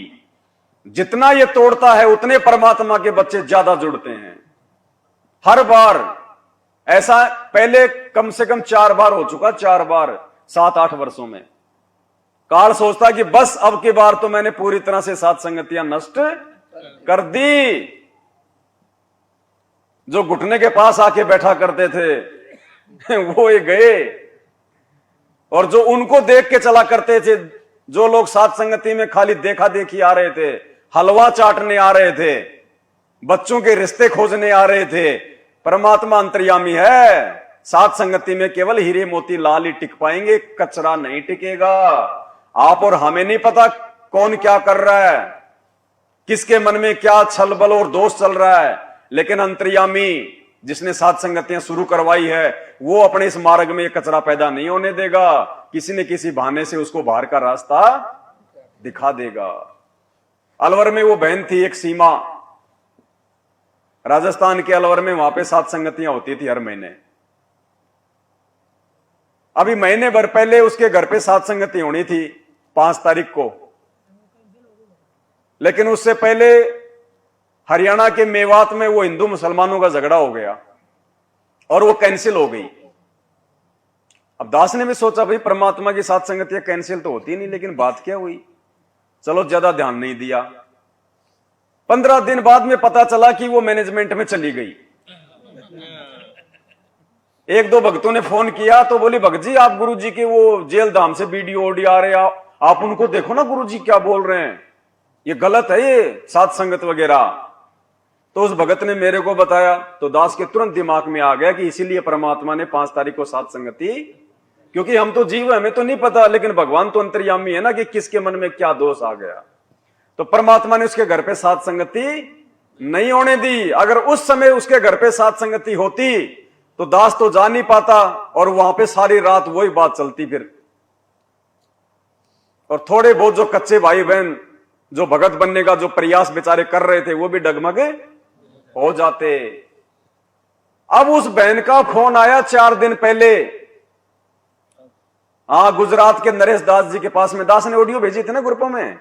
जितना ये तोड़ता है उतने परमात्मा के बच्चे ज्यादा जुड़ते हैं। हर बार ऐसा पहले कम से कम 4 बार हो चुका, 4 बार 7-8 वर्षों में। काल सोचता कि बस अब की बार तो मैंने पूरी तरह से साध संगतियां नष्ट कर दी। जो घुटने के पास आके बैठा करते थे वो ये गए, और जो उनको देख के चला करते थे, जो लोग साध संगति में खाली देखा देखी आ रहे थे, हलवा चाटने आ रहे थे, बच्चों के रिश्ते खोजने आ रहे थे, परमात्मा अंतर्यामी है। साध संगति में केवल हीरे मोती लाल ही टिक पाएंगे, कचरा नहीं टिकेगा। आप और हमें नहीं पता कौन क्या कर रहा है, किसके मन में क्या छल बल और दोष चल रहा है, लेकिन अंतर्यामी जिसने साध संगतियां शुरू करवाई है वो अपने इस मार्ग में कचरा पैदा नहीं होने देगा। किसी न किसी बहाने से उसको बाहर का रास्ता दिखा देगा। अलवर में वो बहन थी एक सीमा, राजस्थान के अलवर में, वहां पे साध संगतियां होती थी हर महीने। अभी महीने भर पहले उसके घर पे साध संगति होनी थी 5 तारीख को, लेकिन उससे पहले हरियाणा के मेवात में वो हिंदू मुसलमानों का झगड़ा हो गया और वो कैंसिल हो गई। अब दास ने भी सोचा भाई परमात्मा की साथ संगतियां कैंसिल तो होती नहीं, लेकिन बात क्या हुई, चलो ज्यादा ध्यान नहीं दिया। 15 दिन बाद में पता चला कि वो मैनेजमेंट में चली गई। एक दो भक्तों ने फोन किया तो बोली भगत जी आप गुरुजी के वो जेल धाम से वीडियो ऑडियो आ रहे, आप उनको देखो ना गुरुजी क्या बोल रहे हैं, ये गलत है ये साध संगत वगैरह। तो उस भगत ने मेरे को बताया तो दास के तुरंत दिमाग में आ गया कि इसीलिए परमात्मा ने 5 तारीख को साध संगति, क्योंकि हम तो जीव हमें तो नहीं पता, लेकिन भगवान तो अंतर्यामी है ना कि किसके मन में क्या दोष आ गया। तो परमात्मा ने उसके घर पे साध संगति नहीं होने दी। अगर उस समय उसके घर पे साध संगति होती तो दास तो जा नहीं पाता और वहां पे सारी रात वही बात चलती फिर। और थोड़े बहुत जो कच्चे भाई बहन जो भगत बनने का जो प्रयास बेचारे कर रहे थे वो भी डगमग हो जाते। अब उस बहन का फोन आया 4 दिन पहले, गुजरात के नरेश दास जी के पास में, दास ने ऑडियो भेजी थी ना ग्रुपों में,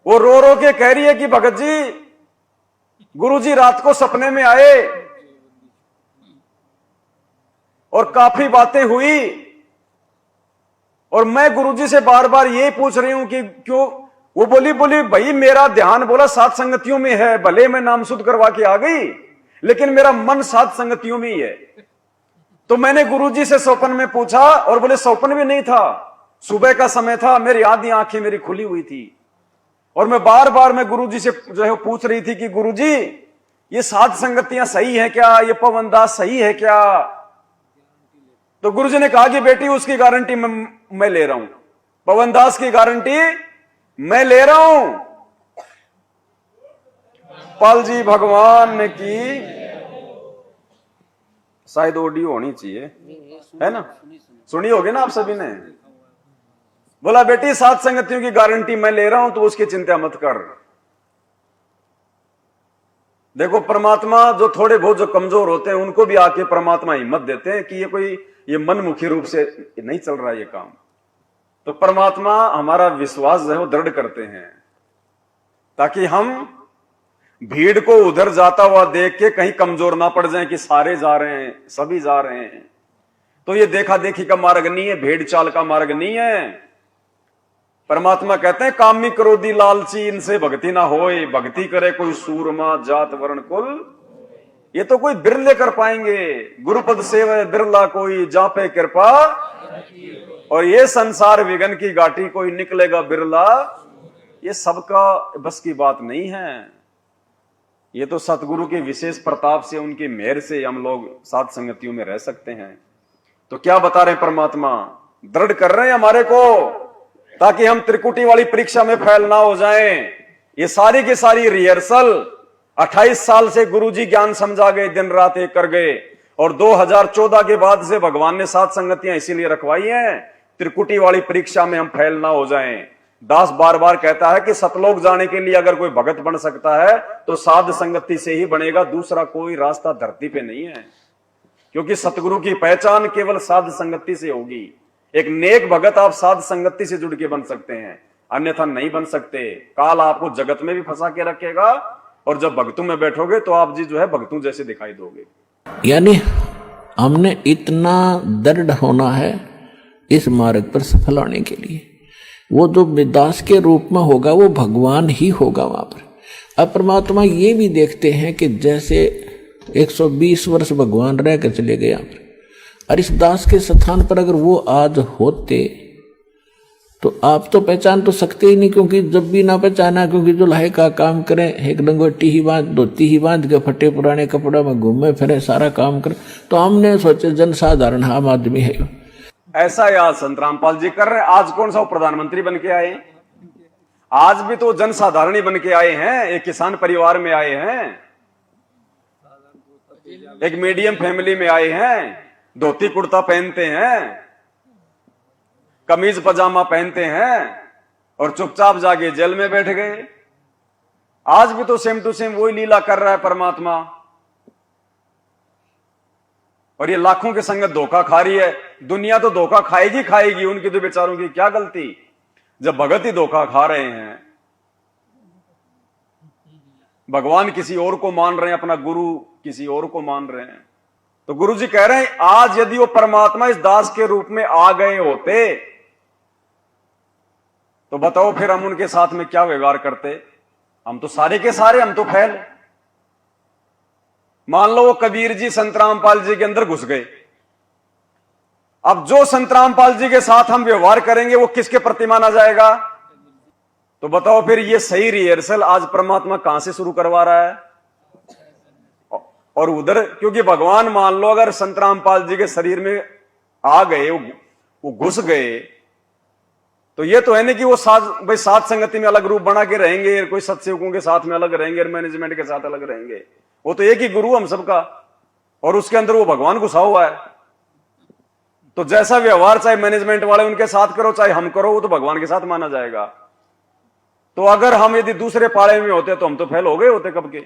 वो रो रो के कह रही है कि भगत जी गुरुजी रात को सपने में आए और काफी बातें हुई और मैं गुरुजी से बार बार ये पूछ रही हूं कि क्यों। वो बोली भाई मेरा ध्यान बोला साध संगतियों में है, भले मैं नाम शुद्ध करवा के आ गई लेकिन मेरा मन साध संगतियों में ही है। तो मैंने गुरुजी से स्वप्न में पूछा और बोले स्वप्न भी नहीं था, सुबह का समय था, मेरी आधी आंखें मेरी खुली हुई थी और मैं बार बार मैं गुरुजी से जो है पूछ रही थी कि गुरुजी ये साध संगतियां सही है क्या, ये पवनदास सही है क्या। तो गुरुजी ने कहा कि बेटी उसकी गारंटी मैं ले रहा हूं, पवनदास की गारंटी मैं ले रहा हूं। पाल जी भगवान की शायद ऑडियो होनी चाहिए, है ना, सुनी होगी ना आप सभी ने। बोला बेटी साध संगतियों की गारंटी मैं ले रहा हूं तो उसकी चिंता मत कर। देखो परमात्मा जो थोड़े बहुत जो कमजोर होते हैं उनको भी आके परमात्मा हिम्मत देते हैं कि ये मनमुखी रूप से नहीं चल रहा ये काम। तो परमात्मा हमारा विश्वास जो है वो दृढ़ करते हैं ताकि हम भीड़ को उधर जाता हुआ देख के कहीं कमजोर ना पड़ जाएं कि सारे जा रहे हैं, सभी जा रहे हैं। तो ये देखा देखी का मार्ग नहीं है, भेड़ चाल का मार्ग नहीं है। परमात्मा कहते हैं कामी क्रोधी लालची इनसे भक्ति ना होए, भक्ति करे कोई सूरमा जात वर्ण कुल, ये तो कोई बिरले कर पाएंगे। गुरुपद सेवा बिरला कोई जापे कृपा, और ये संसार विघन की घाटी कोई निकलेगा बिरला, ये सबका बस की बात नहीं है। ये तो सतगुरु के विशेष प्रताप से, उनकी मेहर से हम लोग साध संगतियों में रह सकते हैं। तो क्या बता रहे हैं परमात्मा, दृढ़ कर रहे हैं हमारे को ताकि हम त्रिकुटी वाली परीक्षा में फेल ना हो जाएं। ये सारी की सारी रिहर्सल 28 साल से गुरुजी ज्ञान समझा गए, दिन रात एक कर गए, और 2014 के बाद से भगवान ने साध संगतियां इसीलिए रखवाई हैं त्रिकुटी वाली परीक्षा में हम फेल ना हो जाएं। दास बार बार कहता है कि सतलोक जाने के लिए अगर कोई भगत बन सकता है तो साध संगति से ही बनेगा, दूसरा कोई रास्ता धरती पे नहीं है, क्योंकि सतगुरु की पहचान केवल साध संगति से होगी। एक नेक भगत आप साध संगति से जुड़ के बन सकते हैं, अन्यथा नहीं बन सकते। काल आपको जगत में भी फंसा के रखेगा और जब भक्तों में बैठोगे तो आप जी जो है भक्तों जैसे दिखाई दोगे। यानी हमने इतना दृढ़ होना है इस मार्ग पर सफल होने के लिए। वो जो दास के रूप में होगा वो भगवान ही होगा वहां पर। अब परमात्मा ये भी देखते हैं कि जैसे 120 वर्ष भगवान रह कर चले गए यहाँ पर, और इस दास के स्थान पर अगर वो आज होते तो आप तो पहचान तो सकते ही नहीं, क्योंकि जब भी ना पहचाना, क्योंकि जो लाहे का काम करें, एक लंगोटी ही बांध, धोती ही बांध के फटे पुराने कपड़ों में घूमे फिरे, सारा काम करें, तो हमने सोचे जन साधारण आम आदमी है। ऐसा याद संत रामपाल जी कर रहे हैं। आज कौन सा प्रधानमंत्री बन के आए, आज भी तो जनसाधारण ही बन के आए हैं, एक किसान परिवार में आए हैं, एक मीडियम फैमिली में आए हैं, धोती कुर्ता पहनते हैं, कमीज पजामा पहनते हैं और चुपचाप जाके जेल में बैठ गए। आज भी तो सेम टू सेम वही लीला कर रहा है परमात्मा, और ये लाखों के संगत धोखा खा रही है। दुनिया तो धोखा खाएगी खाएगी, उनकी तो बेचारों की क्या गलती जब भगत ही धोखा खा रहे हैं। भगवान किसी और को मान रहे हैं, अपना गुरु किसी और को मान रहे हैं। तो गुरु जी कह रहे हैं आज यदि वो परमात्मा इस दास के रूप में आ गए होते तो बताओ फिर हम उनके साथ में क्या व्यवहार करते। हम तो सारे के सारे, हम तो फैल। मान लो वो कबीर जी संत रामपाल जी के अंदर घुस गए, अब जो संत रामपाल जी के साथ हम व्यवहार करेंगे वो किसके प्रति माना जाएगा। तो बताओ फिर ये सही रिहर्सल आज परमात्मा कहां से शुरू करवा रहा है। और उधर क्योंकि भगवान मान लो अगर संत रामपाल जी के शरीर में आ गए, वो घुस गए, तो ये तो है नहीं कि वो भाई साथ संगति में अलग रूप बना के रहेंगे, कोई सत्सेवकों के साथ में अलग रहेंगे, मैनेजमेंट के साथ अलग रहेंगे। वो तो एक ही गुरु हम सबका, और उसके अंदर वो भगवान घुसा हुआ है। तो जैसा व्यवहार चाहे मैनेजमेंट वाले उनके साथ करो चाहे हम करो, वो तो भगवान के साथ माना जाएगा। तो अगर हम यदि दूसरे पाड़े में होते तो हम तो फेल हो गए होते कब के।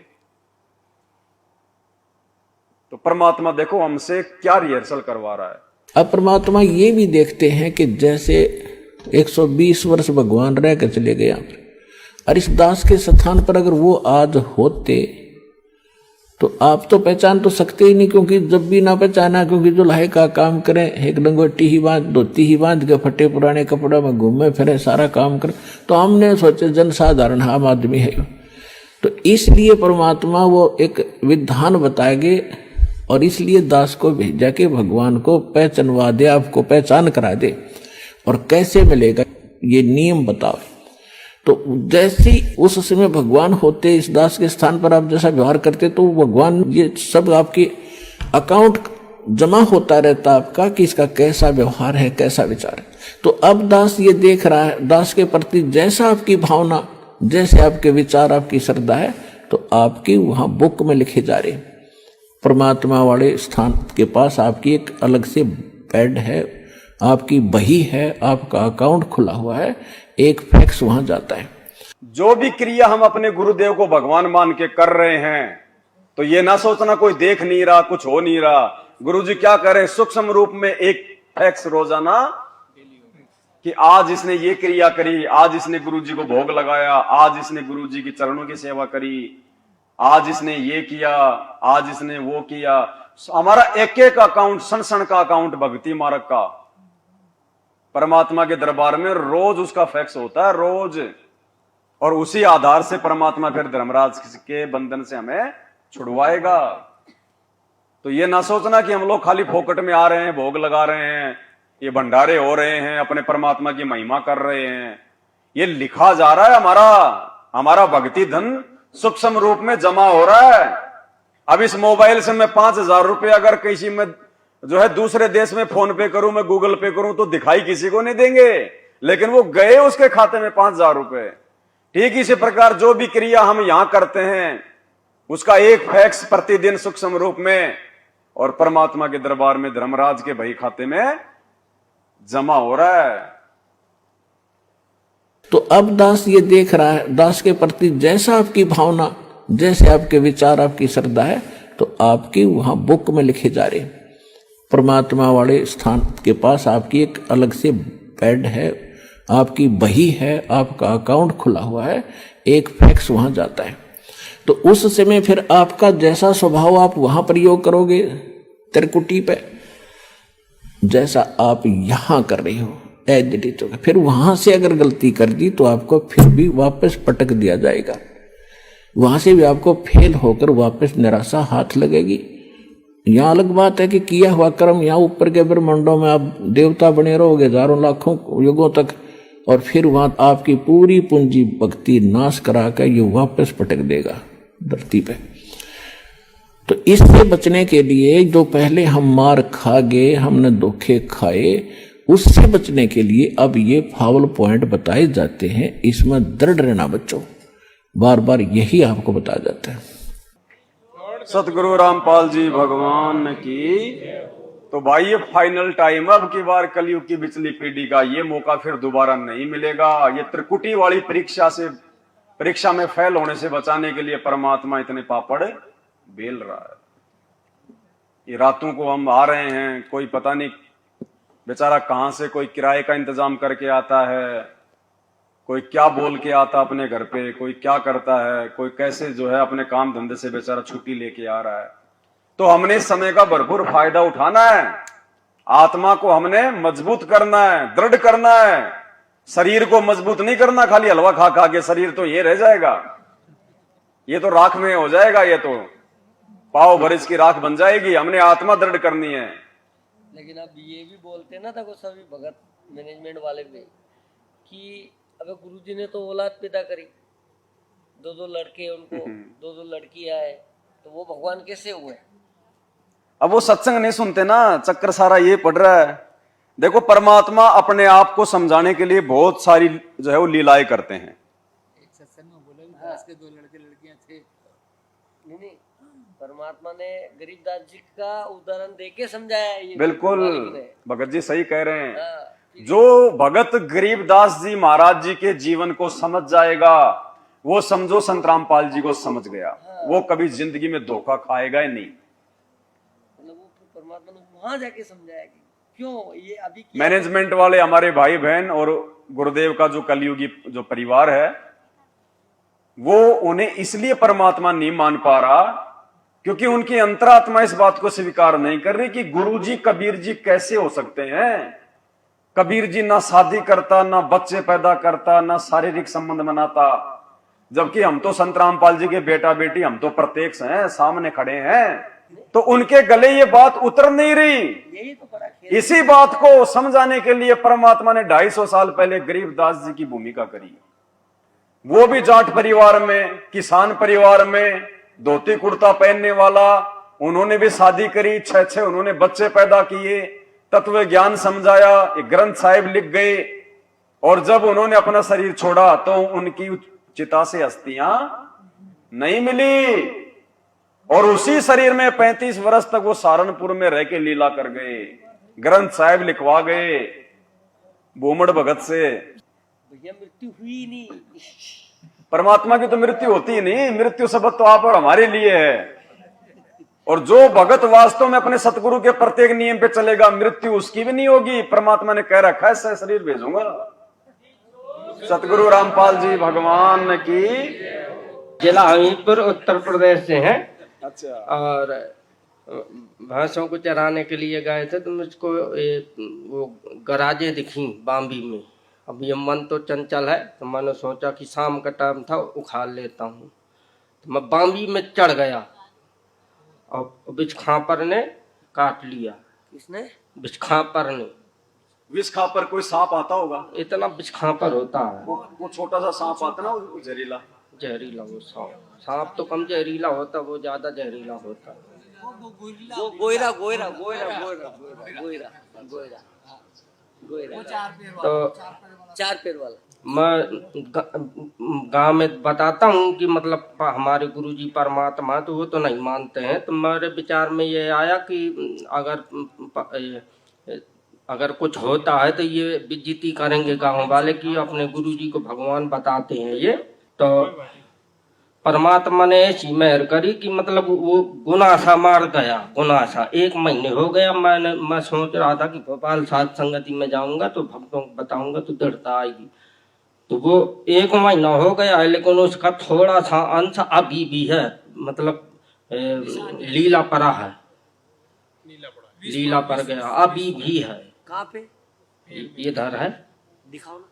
तो परमात्मा देखो हमसे क्या रिहर्सल करवा रहा है। अब परमात्मा ये भी देखते हैं कि जैसे 120 वर्ष भगवान रह कर चले गए यहाँ पर, और इस दास के स्थान पर अगर वो आज होते तो आप तो पहचान तो सकते ही नहीं, क्योंकि जब भी ना पहचाना, क्योंकि जो लाहे का काम करें, एक लंगोटी ही बांध, धोती ही बांध के फटे पुराने कपड़ा में घूमे फिरे, सारा काम करें, तो हमने सोचे जनसाधारण आम आदमी है। तो इसलिए परमात्मा वो एक विधान बताएंगे और इसलिए दास को भेजा कि भगवान को पहचानवा दे, आपको पहचान करा दे, और कैसे मिलेगा ये नियम बताओ। तो जैसे उस समय भगवान होते इस दास के स्थान पर, आप जैसा व्यवहार करते तो भगवान ये सब आपकी अकाउंट जमा होता रहता आपका कि इसका कैसा व्यवहार है, कैसा विचार है। तो अब दास ये देख रहा है, दास के प्रति जैसा आपकी भावना, जैसे आपके विचार, आपकी श्रद्धा है, तो आपकी वहां बुक में लिखे जा रहे। परमात्मा वाले स्थान के पास आपकी एक अलग से बेड है, आपकी बही है, आपका अकाउंट खुला हुआ है, एक फैक्स वहां जाता है। जो भी क्रिया हम अपने गुरुदेव को भगवान मान के कर रहे हैं, तो ये ना सोचना कोई देख नहीं रहा, कुछ हो नहीं रहा। गुरुजी क्या करे, सूक्ष्म रूप में एक फैक्स रोजाना कि आज इसने ये क्रिया करी, आज इसने गुरुजी को भोग लगाया, आज इसने गुरुजी की चरणों की सेवा करी, आज इसने ये किया, आज इसने वो किया। हमारा एक एक अकाउंट, सण सण का अकाउंट भक्ति मार्ग का परमात्मा के दरबार में रोज उसका फैक्स होता है, रोज। और उसी आधार से परमात्मा फिर धर्मराज के बंधन से हमें छुड़वाएगा। तो ये ना सोचना कि हम लोग खाली फोकट में आ रहे हैं, भोग लगा रहे हैं, ये भंडारे हो रहे हैं, अपने परमात्मा की महिमा कर रहे हैं। ये लिखा जा रहा है, हमारा भक्ति धन सूक्ष्म रूप में जमा हो रहा है। अब इस मोबाइल से मैं 5,000 रुपये अगर किसी में जो है दूसरे देश में फोन पे करूं, मैं गूगल पे करूं, तो दिखाई किसी को नहीं देंगे, लेकिन वो गए उसके खाते में 5,000 रुपये। ठीक इसी प्रकार जो भी क्रिया हम यहां करते हैं उसका एक फैक्स प्रतिदिन सूक्ष्म रूप में और परमात्मा के दरबार में धर्मराज के भाई खाते में जमा हो रहा है। तो अब दास ये देख रहा है, दास के प्रति जैसा आपकी भावना, जैसे आपके विचार, आपकी श्रद्धा है, तो आपकी वहां बुक में लिखे जा रहे। परमात्मा वाले स्थान के पास आपकी एक अलग से बेड है, आपकी बही है, आपका अकाउंट खुला हुआ है, एक फैक्स वहां जाता है। तो उस समय फिर आपका जैसा स्वभाव आप वहां प्रयोग करोगे त्रिकुटी पे, जैसा आप यहां कर रहे हो एडिट होगा। फिर वहां से अगर गलती कर दी तो आपको फिर भी वापस पटक दिया जाएगा, वहां से भी आपको फेल होकर वापस निराशा हाथ लगेगी। यहाँ अलग बात है कि किया हुआ कर्म यहाँ ऊपर के ब्रह्मांडों में आप देवता बने रहोगे हजारों लाखों युगों तक, और फिर वहां आपकी पूरी पूंजी भक्ति नाश करा कर ये वापस पटक देगा धरती पे। तो इससे बचने के लिए जो पहले हम मार खा गए, हमने धोखे खाए, उससे बचने के लिए अब ये फाउल पॉइंट बताए जाते हैं। इसमें दृढ़ रहना बच्चों, बार बार यही आपको बताया जाता है। सतगुरु रामपाल जी भगवान की। तो भाई ये फाइनल टाइम, अब की बार कलयुग की बिचली पीढ़ी का ये मौका फिर दोबारा नहीं मिलेगा। ये त्रिकुटी वाली परीक्षा में फेल होने से बचाने के लिए परमात्मा इतने पापड़ बेल रहा है। ये रातों को हम आ रहे हैं, कोई पता नहीं बेचारा कहां से कोई किराए का इंतजाम करके आता है, कोई क्या बोल के आता अपने घर पे, कोई क्या करता है, कोई कैसे जो है अपने काम धंधे से बेचारा छुट्टी लेके आ रहा है। तो हमने इस समय का भरपूर फायदा उठाना है। आत्मा को हमने मजबूत करना है, दृढ़ करना है। शरीर को मजबूत नहीं करना खाली हलवा खा खा के, शरीर तो ये रह जाएगा, ये तो राख में हो जाएगा, ये तो पाव भर इसकी राख बन जाएगी। हमने आत्मा दृढ़ करनी है। लेकिन अब ये भी बोलते हैं ना, देखो सभी भगत मैनेजमेंट वाले भी, कि अबे गुरुजी ने तो औलाद पैदा करी, 2-2 लड़के उनको, 2-2 लड़कियां है, तो वो भगवान कैसे हुए? अब वो सत्संग नहीं सुनते ना, चक्कर सारा ये पड़ रहा है। देखो परमात्मा अपने आप को समझाने के लिए बहुत सारी जो है वो लीलाएं करते हैं। एक सत्संग में बोला भी दास के 2 लड़के लड़कियां थे। नहीं, परमात्मा ने गरीबदास जी का उदाहरण देके समझाया है ये। बिल्कुल भगत जी सही कह रहे हैं। हाँ। जो भगत गरीबदास जी महाराज जी के जीवन को समझ जाएगा, वो समझो संत रामपाल जी को समझ गया। वो कभी जिंदगी में धोखा खाएगा ही नहीं। मतलब वो परमात्मा ने वहां जाके समझाया कि क्यों ये अभी मैनेजमेंट वाले हमारे भाई बहन और गुरुदेव का जो कलयुगी जो परिवार है, वो उन्हें इसलिए परमात्मा नहीं मान पा रहा क्योंकि उनकी अंतरात्मा इस बात को स्वीकार नहीं कर रही कि गुरुजी कबीर जी कैसे हो सकते हैं। कबीर जी ना शादी करता, ना बच्चे पैदा करता, ना शारीरिक संबंध बनाता, जबकि हम तो संत रामपाल जी के बेटा बेटी, हम तो प्रत्यक्ष हैं, सामने खड़े हैं। तो उनके गले ये बात उतर नहीं रही। यही तो फर्क है। इसी बात को समझाने के लिए परमात्मा ने 250 साल पहले गरीबदास जी की भूमिका करी। वो भी जाट परिवार में, किसान परिवार में, धोती कुर्ता पहनने वाला। उन्होंने भी शादी करी, 6 उन्होंने बच्चे पैदा किए, तत्व ज्ञान समझाया, एक ग्रंथ साहिब लिख गए। और जब उन्होंने अपना शरीर छोड़ा तो उनकी चिता से अस्थियां नहीं मिली, और उसी शरीर में 35 वर्ष तक वो सहारनपुर में रह के लीला कर गए, ग्रंथ साहिब लिखवा गए भूमड़ भगत से। भैया मृत्यु हुई नहीं। परमात्मा की तो मृत्यु होती ही नहीं, मृत्यु शब्द तो आप और हमारे लिए है। और जो भगत वास्तव में अपने सतगुरु के प्रत्येक नियम पे चलेगा, मृत्यु उसकी भी नहीं होगी। परमात्मा ने कह रखा है, ऐसा शरीर भेजूंगा। सतगुरु रामपाल जी भगवान की। जिला हमीरपुर उत्तर प्रदेश से हैं। अच्छा। और भैंसों को चराने के लिए गए थे तो मुझको वो गराजे दिखी बाम्बी में। अब ये मन तो चंचल है तो मैंने सोचा कि शाम का टाइम था, उखाड़ लेता हूँ। तो मैं बाम्बी में चढ़ गया और बिचखापर ने काट लिया। किसने? बिचखापर ने। विष खापर कोई सांप आता होगा, इतना बिचखापर होता है। वो छोटा सा सांप आता ना, वो जहरीला। जहरीला वो सांप तो कम जहरीला होता, वो ज्यादा जहरीला होता। वो गोयरा गोयरा गोयरा गोयरा गोयरा गोयरा गोयरा। तो 4 पैर वाला। मैं गांव में बताता हूँ कि मतलब हमारे गुरुजी परमात्मा, तो वो तो नहीं मानते हैं। तो मेरे विचार में ये आया कि अगर कुछ होता है तो ये बेइज्जती करेंगे गांव वाले कि अपने गुरुजी को भगवान बताते हैं ये। तो परमात्मा ने ऐसी मेहर करी कि मतलब वो गुनासा मार गया। गुनासा 1 महीने हो गया। मैं सोच रहा था कि भोपाल साध संगति में जाऊंगा तो भक्तों को बताऊंगा तो दृढ़ता आएगी। तो वो 1 महीना हो गया है, लेकिन उसका थोड़ा सा अंश अभी भी है। मतलब लीला पड़ा है, लीला पड़ गया, अभी भी है। कहाँ पे? इधर है। दिखाओ ना।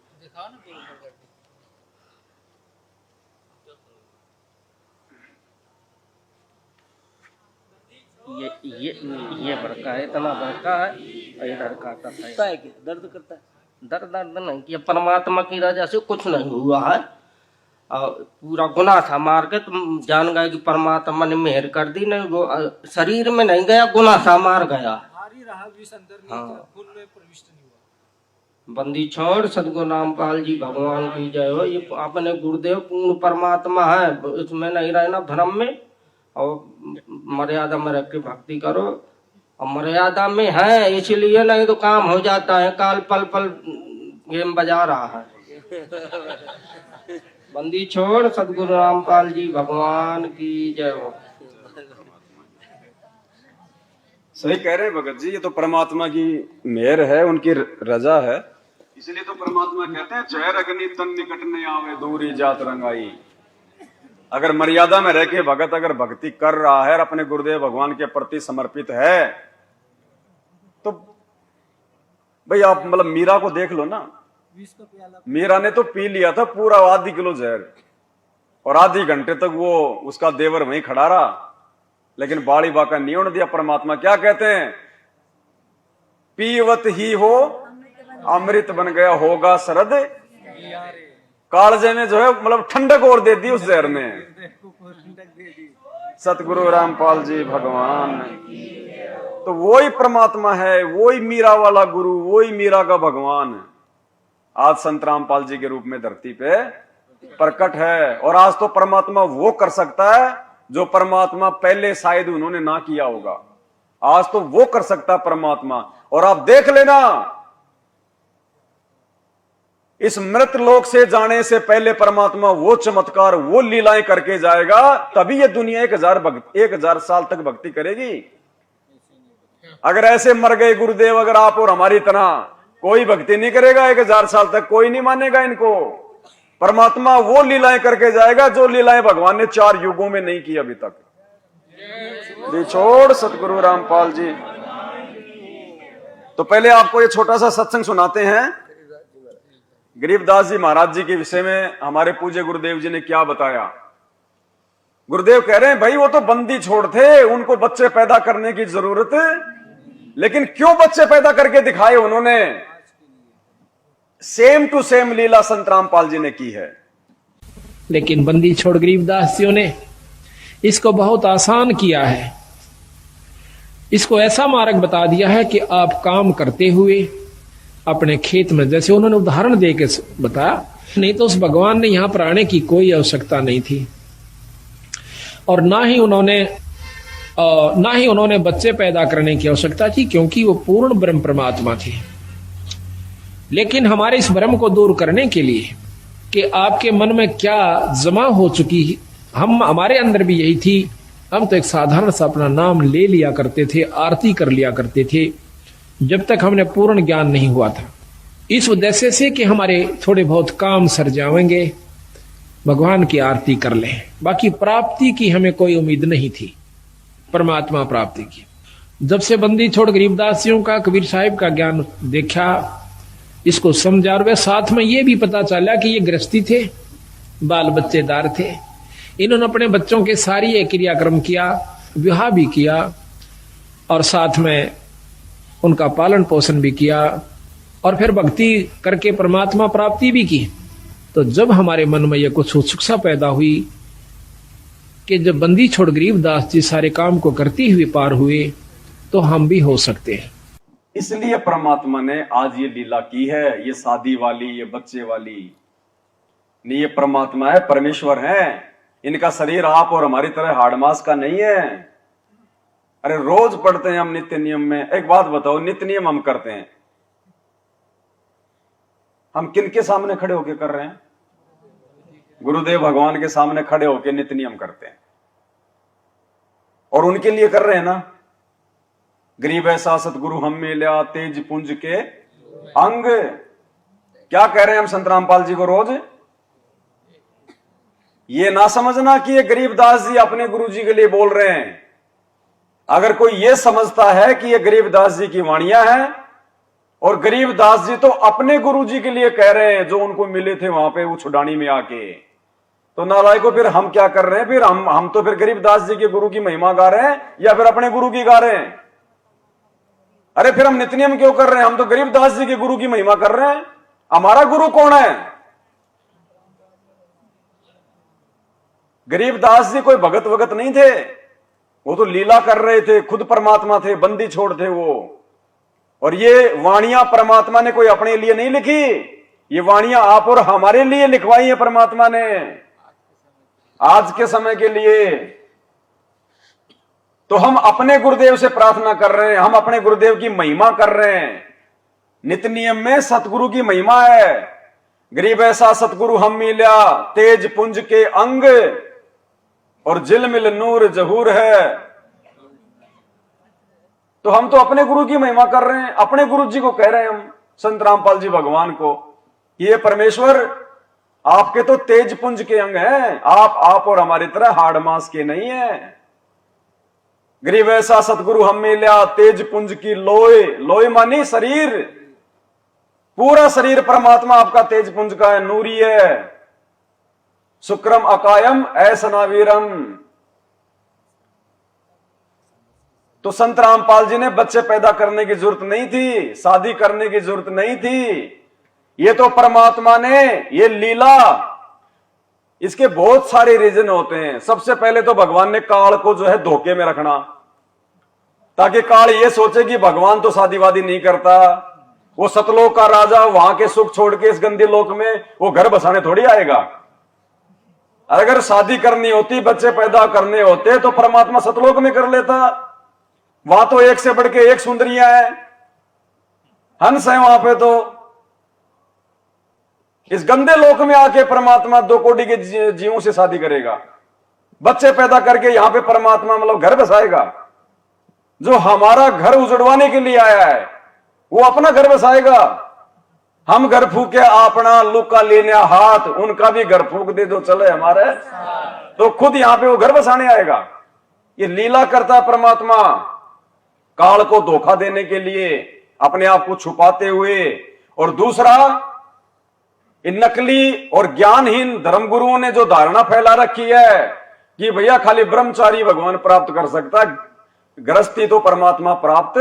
ये बड़का है, इतना बड़का है। इधर काटा करता है क्या? दर्द करता है? दर्द नहीं किया। परमात्मा की रजा से कुछ नहीं हुआ है। और पूरा गुनासा मार के तुम जान गए कि परमात्मा ने मेहर कर दी। नहीं वो शरीर में नहीं गया, गुनासा मार गया। रहा विष अंदर नहीं हाँ। था, खून में प्रविष्ट नहीं हुआ। बंदी छोड़ सदगुरु रामपाल जी भगवान की जय हो। ये अपने गुरुदेव पूर्ण परमात्मा है, इसमें नहीं रहना भ्रम में, और मर्यादा में रख के भक्ति करो। और मर्यादा में है इसलिए, नहीं तो काम हो जाता है। काल पल पल गेम बजा रहा है। बंदी छोड़ सदगुरु रामपाल जी भगवान की जय हो। सही कह रहे हैं भगत जी, ये तो परमात्मा की मेहर है, उनकी रजा है। इसलिए तो परमात्मा कहते हैं जय अग्नि तन निकट न आवे दूरी जात रंगाई। अगर मर्यादा में रह के भगत अगर भक्ति कर रहा है और अपने गुरुदेव भगवान के प्रति समर्पित है, तो भाई आप मतलब मीरा को देख लो ना। मीरा ने तो पी लिया था पूरा आधी किलो जहर, और आधी घंटे तक वो उसका देवर वहीं खड़ा रहा, लेकिन बाड़ी बाका नहीं होने दिया। परमात्मा क्या कहते हैं, पीवत ही हो अमृत बन गया होगा शरद, कालजे में जो है मतलब ठंडक और दे दी उस जहर में। सतगुरु रामपाल जी भगवान, तो वही परमात्मा है, वही मीरा वाला गुरु, वही मीरा का भगवान आज संत रामपाल जी के रूप में धरती पे प्रकट है। और आज तो परमात्मा वो कर सकता है जो परमात्मा पहले शायद उन्होंने ना किया होगा, आज तो वो कर सकता है परमात्मा। और आप देख लेना, इस मृत लोक से जाने से पहले परमात्मा वो चमत्कार, वो लीलाएं करके जाएगा, तभी ये दुनिया 1000 साल तक भक्ति करेगी। अगर ऐसे मर गए गुरुदेव, अगर आप और हमारी तरह, कोई भक्ति नहीं करेगा 1000 साल तक, कोई नहीं मानेगा इनको। परमात्मा वो लीलाएं करके जाएगा जो लीलाएं भगवान ने 4 युगों में नहीं की अभी तक। जी छोड़ सतगुरु रामपाल जी। तो पहले आपको ये छोटा सा सत्संग सुनाते हैं, गरीबदास जी महाराज जी के विषय में हमारे पूज्य गुरुदेव जी ने क्या बताया। गुरुदेव कह रहे हैं भाई वो तो बंदी छोड़ थे, उनको बच्चे पैदा करने की जरूरत, लेकिन क्यों बच्चे पैदा करके दिखाए उन्होंने। सेम टू सेम लीला संत रामपाल जी ने की है। लेकिन बंदी छोड़ गरीबदास जियों ने इसको बहुत आसान किया है। इसको ऐसा मार्ग बता दिया है कि आप काम करते हुए अपने खेत में, जैसे उन्होंने उदाहरण दे के बताया, नहीं तो उस भगवान ने यहां पर आने की कोई आवश्यकता नहीं थी, और ना ही उन्होंने बच्चे पैदा करने की आवश्यकता थी, क्योंकि वो पूर्ण ब्रह्म परमात्मा थे। लेकिन हमारे इस भ्रम को दूर करने के लिए कि आपके मन में क्या जमा हो चुकी, हमारे अंदर भी यही थी। हम तो एक साधारण सा अपना नाम ले लिया करते थे, आरती कर लिया करते थे, जब तक हमने पूर्ण ज्ञान नहीं हुआ था। इस उद्देश्य से कि हमारे थोड़े बहुत काम सर जाएंगे, भगवान की आरती कर लें, बाकी प्राप्ति की हमें कोई उम्मीद नहीं थी, परमात्मा प्राप्ति की। जब से बंदी छोड़ गरीबदासियों का, कबीर साहिब का ज्ञान देखा, इसको समझा, और साथ में ये भी पता चला कि ये गृहस्थी थे, बाल बच्चेदार थे, इन्होंने अपने बच्चों के सारी ये क्रियाक्रम किया, विवाह भी किया, और साथ में उनका पालन पोषण भी किया, और फिर भक्ति करके परमात्मा प्राप्ति भी की। तो जब हमारे मन में यह कुछ उत्सुकता पैदा हुई कि जब बंदी छोड़ गरीबदास जी सारे काम को करते हुए पार हुए, तो हम भी हो सकते हैं। इसलिए परमात्मा ने आज ये लीला की है, ये शादी वाली, ये बच्चे वाली नहीं, ये परमात्मा है, परमेश्वर है। इनका शरीर आप और हमारी तरह हाड़ मास का नहीं है। अरे रोज पढ़ते हैं हम नित्य नियम में। एक बात बताओ, नित्य नियम हम करते हैं, हम किनके सामने खड़े होके कर रहे हैं? गुरुदेव भगवान के सामने खड़े होके नित्य नियम करते हैं, और उनके लिए कर रहे हैं ना। गरीब ऐसा सतगुरु हम मिल्या तेज पुंज के अंग, क्या कह रहे हैं हम संत रामपाल जी को रोज? ये ना समझना कि ये गरीबदास जी अपने गुरु जी के लिए बोल रहे हैं। अगर कोई ये समझता है कि ये गरीबदास जी की वाणियां हैं और गरीबदास जी तो अपने गुरु जी के लिए कह रहे हैं जो उनको मिले थे वहां पे वो छुडानी में आके, तो नालायकों फिर हम क्या कर रहे हैं? फिर हम तो फिर गरीबदास जी के गुरु की महिमा गा रहे हैं या फिर अपने गुरु की गा रहे हैं? अरे फिर हम नित्य नियम क्यों कर रहे हैं? हम तो गरीबदास जी के गुरु की महिमा कर रहे हैं। हमारा गुरु कौन है? गरीबदास जी कोई भगत वगत नहीं थे, वो तो लीला कर रहे थे, खुद परमात्मा थे, बंदी छोड़ थे वो। और ये वाणियां परमात्मा ने कोई अपने लिए नहीं लिखी, ये वाणियां आप और हमारे लिए लिखवाई है परमात्मा ने, आज के समय के लिए। तो हम अपने गुरुदेव से प्रार्थना कर रहे हैं, हम अपने गुरुदेव की महिमा कर रहे हैं। नित्य नियम में सतगुरु की महिमा है। गरीब ऐसा सतगुरु हम मिल्या, तेज पुंज के अंग और जिलमिल नूर जहूर है। तो हम तो अपने गुरु की महिमा कर रहे हैं, अपने गुरु जी को कह रहे हैं हम, संत रामपाल जी भगवान को, ये परमेश्वर आपके तो तेज पुंज के अंग हैं, आप और हमारी तरह हाड़ मांस के नहीं है। गरीब ऐसा सतगुरु हम मिल्या, तेज पुंज की लोय, लोय मानी शरीर, पूरा शरीर परमात्मा आपका तेज पुंज का है, नूरी है। शुक्रम अकायम ऐसनावीरम। तो संत रामपाल जी ने बच्चे पैदा करने की जरूरत नहीं थी, शादी करने की जरूरत नहीं थी। ये तो परमात्मा ने ये लीला, इसके बहुत सारे रीजन होते हैं। सबसे पहले तो भगवान ने काल को जो है धोखे में रखना, ताकि काल ये सोचे कि भगवान तो शादी वादी नहीं करता, वो सतलोक का राजा वहां के सुख छोड़ के इस गंदे लोक में वो घर बसाने थोड़ी आएगा। अगर शादी करनी होती, बच्चे पैदा करने होते, तो परमात्मा सतलोक में कर लेता। वहां तो एक से बढ़ के एक सुंदरियां हैं, हंस है वहां पे। तो इस गंदे लोक में आके परमात्मा 2 कोटि के जीवों से शादी करेगा, बच्चे पैदा करके यहां पे परमात्मा मतलब घर बसाएगा। जो हमारा घर उजड़वाने के लिए आया है वो अपना घर बसाएगा। हम घर फूके अपना, लुका लेने हाथ, उनका भी घर फूक दे दो चले हमारे, तो खुद यहां पे वो घर बसाने आएगा। ये लीला करता परमात्मा, काल को धोखा देने के लिए, अपने आप को छुपाते हुए। और दूसरा, इन नकली और ज्ञानहीन धर्मगुरुओं ने जो धारणा फैला रखी है कि भैया खाली ब्रह्मचारी भगवान प्राप्त कर सकता, गृहस्थी तो परमात्मा प्राप्त,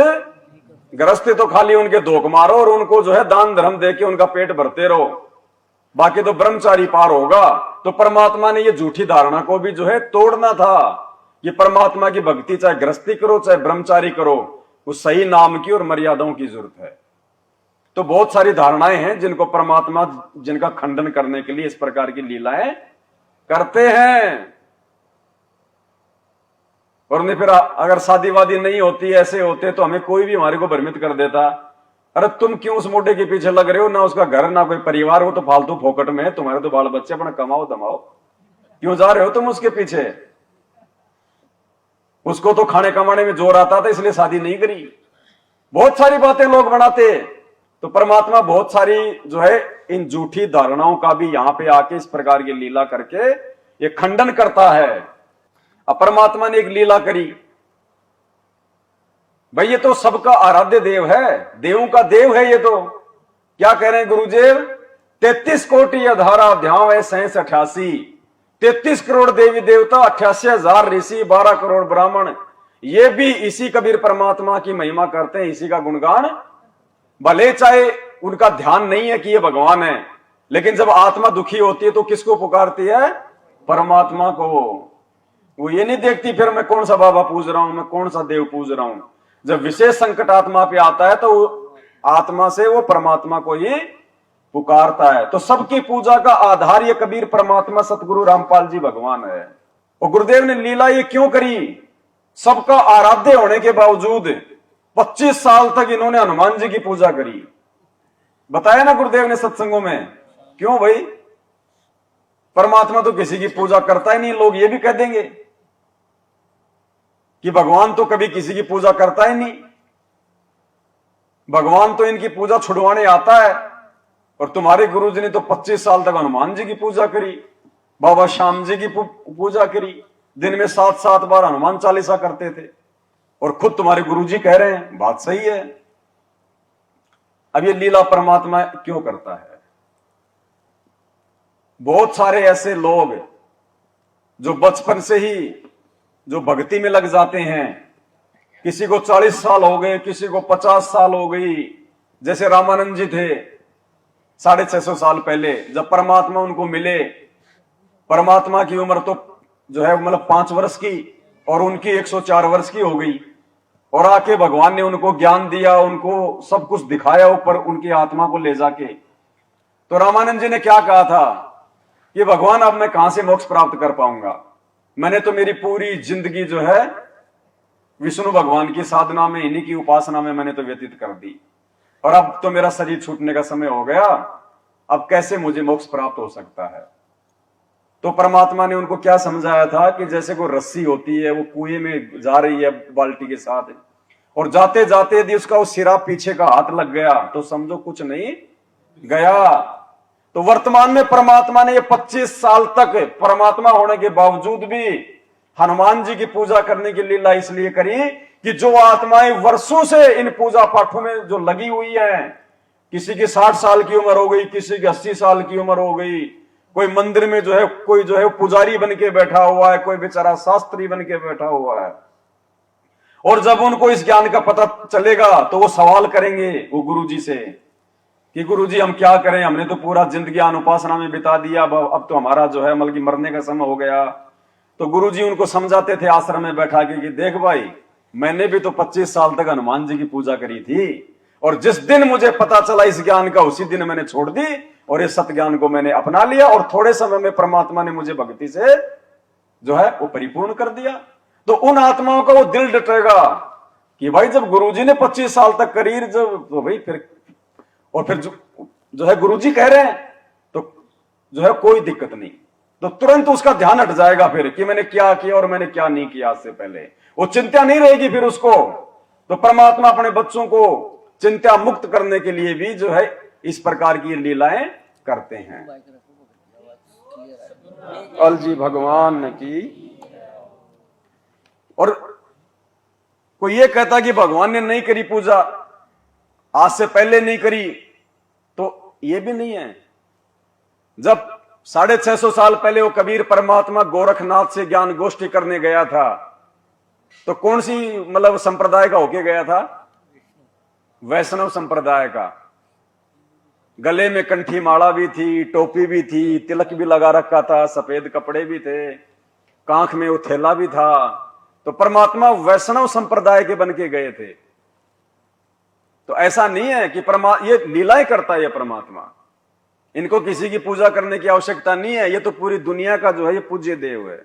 गृहस्थी तो खाली उनके धोख मारो और उनको जो है दान धर्म देके उनका पेट भरते रहो, बाकी तो ब्रह्मचारी पार होगा। तो परमात्मा ने ये झूठी धारणा को भी जो है तोड़ना था। ये परमात्मा की भक्ति चाहे गृहस्थी करो चाहे ब्रह्मचारी करो, उस सही नाम की और मर्यादाओं की जरूरत है। तो बहुत सारी धारणाएं हैं जिनको परमात्मा, जिनका खंडन करने के लिए इस प्रकार की लीलाएं करते हैं। और नहीं फिर अगर शादी वादी नहीं होती, ऐसे होते, तो हमें कोई भी हमारे को भ्रमित कर देता, अरे तुम क्यों उस मोटे के पीछे लग रहे हो, ना उसका घर ना कोई परिवार हो, तो फालतू फोकट में है, तुम्हारे तो बाल बच्चे, अपना कमाओ दमाओ, क्यों जा रहे हो तुम उसके पीछे। उसको तो खाने कमाने में जोर आता था इसलिए शादी नहीं करी। बहुत सारी बातें लोग बनाते। तो परमात्मा बहुत सारी जो है इन झूठी धारणाओं का भी यहां पे आके इस प्रकार की लीला करके ये खंडन करता है। अब परमात्मा ने एक लीला करी, भाई ये तो सबका आराध्य देव है, देवों का देव है ये तो। क्या कह रहे हैं गुरुदेव, 33 कोटि अधारा ध्यान है 88, 33 करोड़ देवी देवता, 88,000 ऋषि, 12 करोड़ ब्राह्मण, ये भी इसी कबीर परमात्मा की महिमा करते हैं, इसी का गुणगान। भले चाहे उनका ध्यान नहीं है कि ये भगवान है, लेकिन जब आत्मा दुखी होती है तो किसको पुकारती है, परमात्मा को। वो ये नहीं देखती फिर मैं कौन सा बाबा पूज रहा हूं, मैं कौन सा देव पूज रहा हूं। जब विशेष संकट आत्मा पे आता है तो आत्मा से वो परमात्मा को ही पुकारता है। तो सबकी पूजा का आधार ये कबीर परमात्मा सतगुरु रामपाल जी भगवान है। और गुरुदेव ने लीला ये क्यों करी, सबका आराध्य होने के बावजूद 25 साल तक इन्होंने हनुमान जी की पूजा करी। बताया ना गुरुदेव ने सत्संगों में, क्यों भाई, परमात्मा तो किसी की पूजा करता ही नहीं। लोग ये भी कह देंगे कि भगवान तो कभी किसी की पूजा करता ही नहीं, भगवान तो इनकी पूजा छुड़वाने आता है। और तुम्हारे गुरुजी ने तो 25 साल तक हनुमान जी की पूजा करी, बाबा श्याम जी की पूजा करी, दिन में 7-7 बार हनुमान चालीसा करते थे, और खुद तुम्हारे गुरुजी कह रहे हैं, बात सही है। अब ये लीला परमात्मा क्यों करता है। बहुत सारे ऐसे लोग जो बचपन से ही जो भक्ति में लग जाते हैं, किसी को 40 साल हो गए, किसी को 50 साल हो गई। जैसे रामानंद जी थे 650 साल पहले, जब परमात्मा उनको मिले, परमात्मा की उम्र तो जो है मतलब 5 वर्ष की और उनकी 104 वर्ष की हो गई। और आके भगवान ने उनको ज्ञान दिया, उनको सब कुछ दिखाया ऊपर उनकी आत्मा को ले जाके। तो रामानंद जी ने क्या कहा था कि भगवान अब मैं कहां से मोक्ष प्राप्त कर पाऊंगा, मैंने तो मेरी पूरी जिंदगी जो है विष्णु भगवान की साधना में, इन्हीं की उपासना में मैंने तो व्यतीत कर दी, और अब तो मेरा शरीर छूटने का समय हो गया, अब कैसे मुझे मोक्ष प्राप्त हो सकता है। तो परमात्मा ने उनको क्या समझाया था कि जैसे कोई रस्सी होती है, वो कुएं में जा रही है बाल्टी के साथ, और जाते जाते यदि उसका वो सिरा पीछे का हाथ लग गया तो समझो कुछ नहीं गया। तो वर्तमान में परमात्मा ने ये 25 साल तक परमात्मा होने के बावजूद भी हनुमान जी की पूजा करने की लीला इसलिए करी कि जो आत्माएं वर्षों से इन पूजा पाठों में जो लगी हुई है, किसी की 60 साल की उम्र हो गई, किसी की 80 साल की उम्र हो गई, कोई मंदिर में जो है कोई जो है पुजारी बन के बैठा हुआ है, कोई बेचारा शास्त्री बन के बैठा हुआ है, और जब उनको इस ज्ञान का पता चलेगा तो वो सवाल करेंगे वो गुरुजी से कि गुरुजी हम क्या करें, हमने तो पूरा जिंदगी अनुपासना में बिता दिया, अब तो हमारा जो है मतलब कि मरने का समय हो गया। तो गुरुजी उनको समझाते थे आश्रम में बैठा के कि देख भाई, मैंने भी तो 25 साल तक हनुमान जी की पूजा करी थी, और जिस दिन मुझे पता चला इस ज्ञान का उसी दिन मैंने छोड़ दी और इस सत्य ज्ञान को मैंने अपना लिया, और थोड़े समय में परमात्मा ने मुझे भक्ति से जो है वो परिपूर्ण कर दिया। तो उन आत्माओं का वो दिल डटेगा कि भाई जब गुरुजी ने 25 साल तक करी, जब तो भाई फिर और फिर जो है गुरुजी कह रहे हैं तो जो है कोई दिक्कत नहीं, तो तुरंत उसका ध्यान हट जाएगा फिर कि मैंने क्या किया और मैंने क्या नहीं किया। आज से पहले वो चिंता नहीं रहेगी फिर उसको। तो परमात्मा अपने बच्चों को चिंता मुक्त करने के लिए भी जो है इस प्रकार की लीलाएं करते हैं। अल जी भगवान की। और कोई ये कहता कि भगवान ने नहीं करी पूजा, आज से पहले नहीं करी, तो ये भी नहीं है। जब 650 साल पहले वो कबीर परमात्मा गोरखनाथ से ज्ञान गोष्ठी करने गया था, तो कौन सी मतलब संप्रदाय का होके गया था? वैष्णव संप्रदाय का। गले में कंठी माला भी थी, टोपी भी थी, तिलक भी लगा रखा था, सफेद कपड़े भी थे, कांख में वो थैला भी था। तो परमात्मा वैष्णव संप्रदाय के बन के गए थे। तो ऐसा नहीं है कि ये लीलाएं करता है ये परमात्मा, इनको किसी की पूजा करने की आवश्यकता नहीं है। ये तो पूरी दुनिया का जो है ये पूज्य देव है।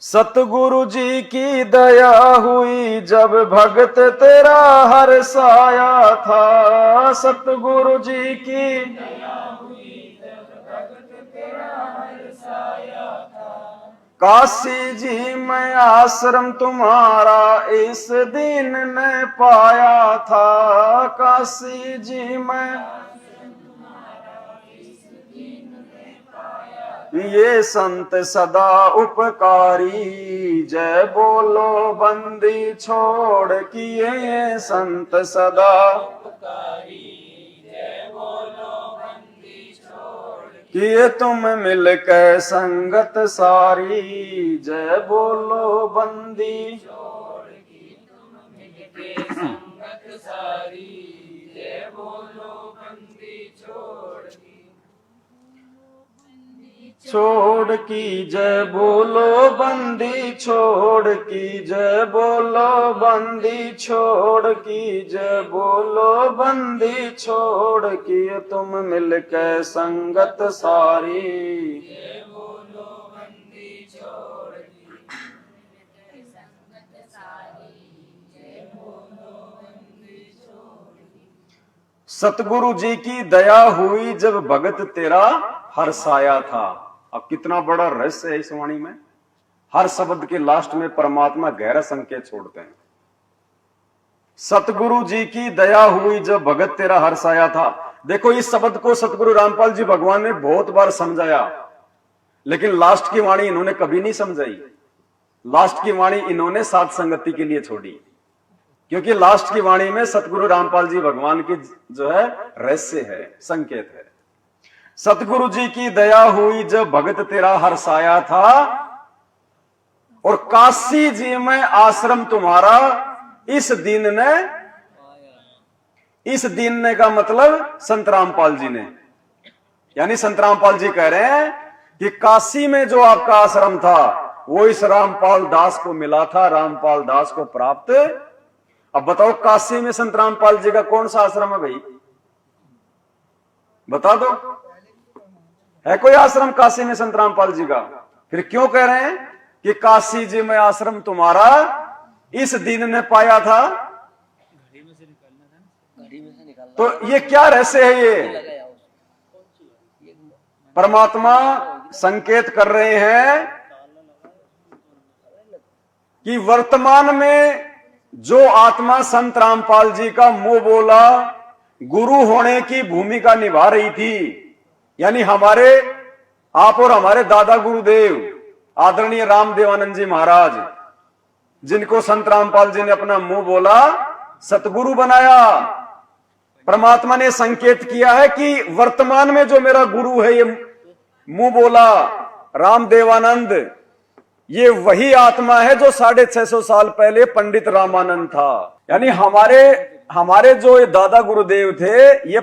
सतगुरु जी की दया हुई जब भगत तेरा हर्षाया था। सतगुरु जी की दया हुई जब भगत तेरा हर्षाया था। काशी जी में आश्रम तुम्हारा इस दिन ने पाया था। काशी जी में ये संत सदा उपकारी। जय बोलो बंदी छोड़ किए ये संत सदा उपकारी। जय बोलो बंदी छोड़ किए तुम मिल के संगत सारी। जय बोलो बंदी छोड़ की तुम मिल के संगत सारी। जय बोलो बंदी छोड़ छोड़ की। जय बोलो बंदी छोड़ की। जय बोलो बंदी छोड़ की। जय बोलो बंदी छोड़ की तुम मिल के संगत सारी। जय बोलो बंदी छोड़ की संगत सारी। जय बोलो बंदी छोड़ की। सतगुरु जी की दया हुई जब भगत तेरा हर्षाया था। अब कितना बड़ा रहस्य है इस वाणी में। हर शब्द के लास्ट में परमात्मा गहरा संकेत छोड़ते हैं। सतगुरु जी की दया हुई जब भगत तेरा हर्षाया था। देखो इस शब्द को सतगुरु रामपाल जी भगवान ने बहुत बार समझाया, लेकिन लास्ट की वाणी इन्होंने कभी नहीं समझाई। लास्ट की वाणी इन्होंने साथ संगति के लिए छोड़ी, क्योंकि लास्ट की वाणी में सतगुरु रामपाल जी भगवान की जो है रहस्य है, संकेत है। सतगुरु जी की दया हुई जब भगत तेरा हर्षाया था। और काशी जी में आश्रम तुम्हारा इस दिन ने, इस दिन ने का मतलब संत रामपाल जी ने, यानी संत रामपाल जी कह रहे हैं कि काशी में जो आपका आश्रम था वो इस रामपाल दास को मिला था, रामपाल दास को प्राप्त। अब बताओ काशी में संत रामपाल जी का कौन सा आश्रम है भाई? बता दो, है कोई आश्रम काशी में संत रामपाल जी का? फिर क्यों कह रहे हैं कि काशी जी में आश्रम तुम्हारा इस दीन ने पाया था? घड़ी में से निकालना। तो ये क्या रहस्य है? ये परमात्मा संकेत कर रहे हैं कि वर्तमान में जो आत्मा संत रामपाल जी का मुंह बोला गुरु होने की भूमिका निभा रही थी, यानी हमारे आप और हमारे दादा गुरुदेव आदरणीय रामदेवानंद जी महाराज, जिनको संत रामपाल जी ने अपना मुंह बोला सतगुरु बनाया, परमात्मा ने संकेत किया है कि वर्तमान में जो मेरा गुरु है, ये मुंह बोला रामदेवानंद, ये वही आत्मा है जो 650 साल पहले पंडित रामानंद था। यानी हमारे जो ये दादा गुरुदेव थे, ये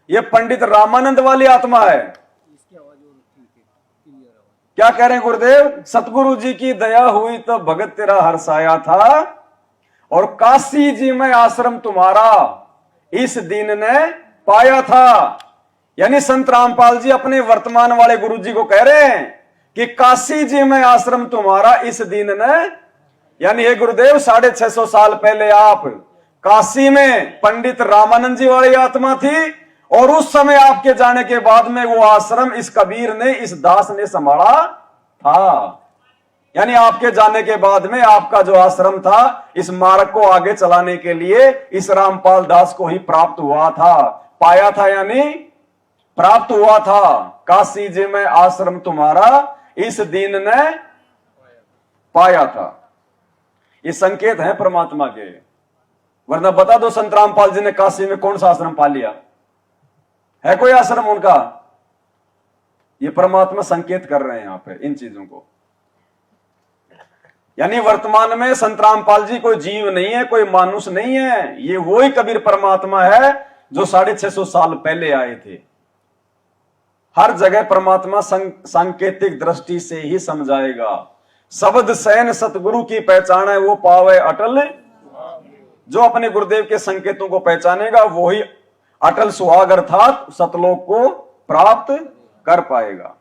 पंडित रामानंद वाली आत्मा है। क्या कह रहे हैं गुरुदेव? सतगुरु जी की दया हुई तो भगत तेरा हर्षाया था, और काशी जी में आश्रम तुम्हारा इस दीन ने पाया था। यानी संत रामपाल जी अपने वर्तमान वाले गुरु जी को कह रहे हैं कि काशी जी में आश्रम तुम्हारा इस दीन ने, यानी हे गुरुदेव 650 साल पहले आप काशी में पंडित रामानंद जी वाली आत्मा थी, और उस समय आपके जाने के बाद में वो आश्रम इस कबीर ने, इस दास ने संभाला था। यानी आपके जाने के बाद में आपका जो आश्रम था, इस मार्ग को आगे चलाने के लिए इस रामपाल दास को ही प्राप्त हुआ था, पाया था, यानी प्राप्त हुआ था। काशी जी में आश्रम तुम्हारा इस दीन ने पाया था। ये संकेत है परमात्मा के। वरना बता दो संत रामपाल जी ने काशी में कौन सा आश्रम पा लिया? है कोई आश्रम उनका? ये परमात्मा संकेत कर रहे हैं यहां पे इन चीजों को। यानी वर्तमान में संत रामपाल जी कोई जीव नहीं है, कोई मानुष नहीं है, ये वही कबीर परमात्मा है जो 650 साल पहले आए थे। हर जगह परमात्मा सांकेतिक दृष्टि से ही समझाएगा। शब्द सैन सतगुरु की पहचान है, वो पावे अटल। जो अपने गुरुदेव के संकेतों को पहचानेगा वो ही अटल सुहाग अर्थात सतलोक को प्राप्त कर पाएगा।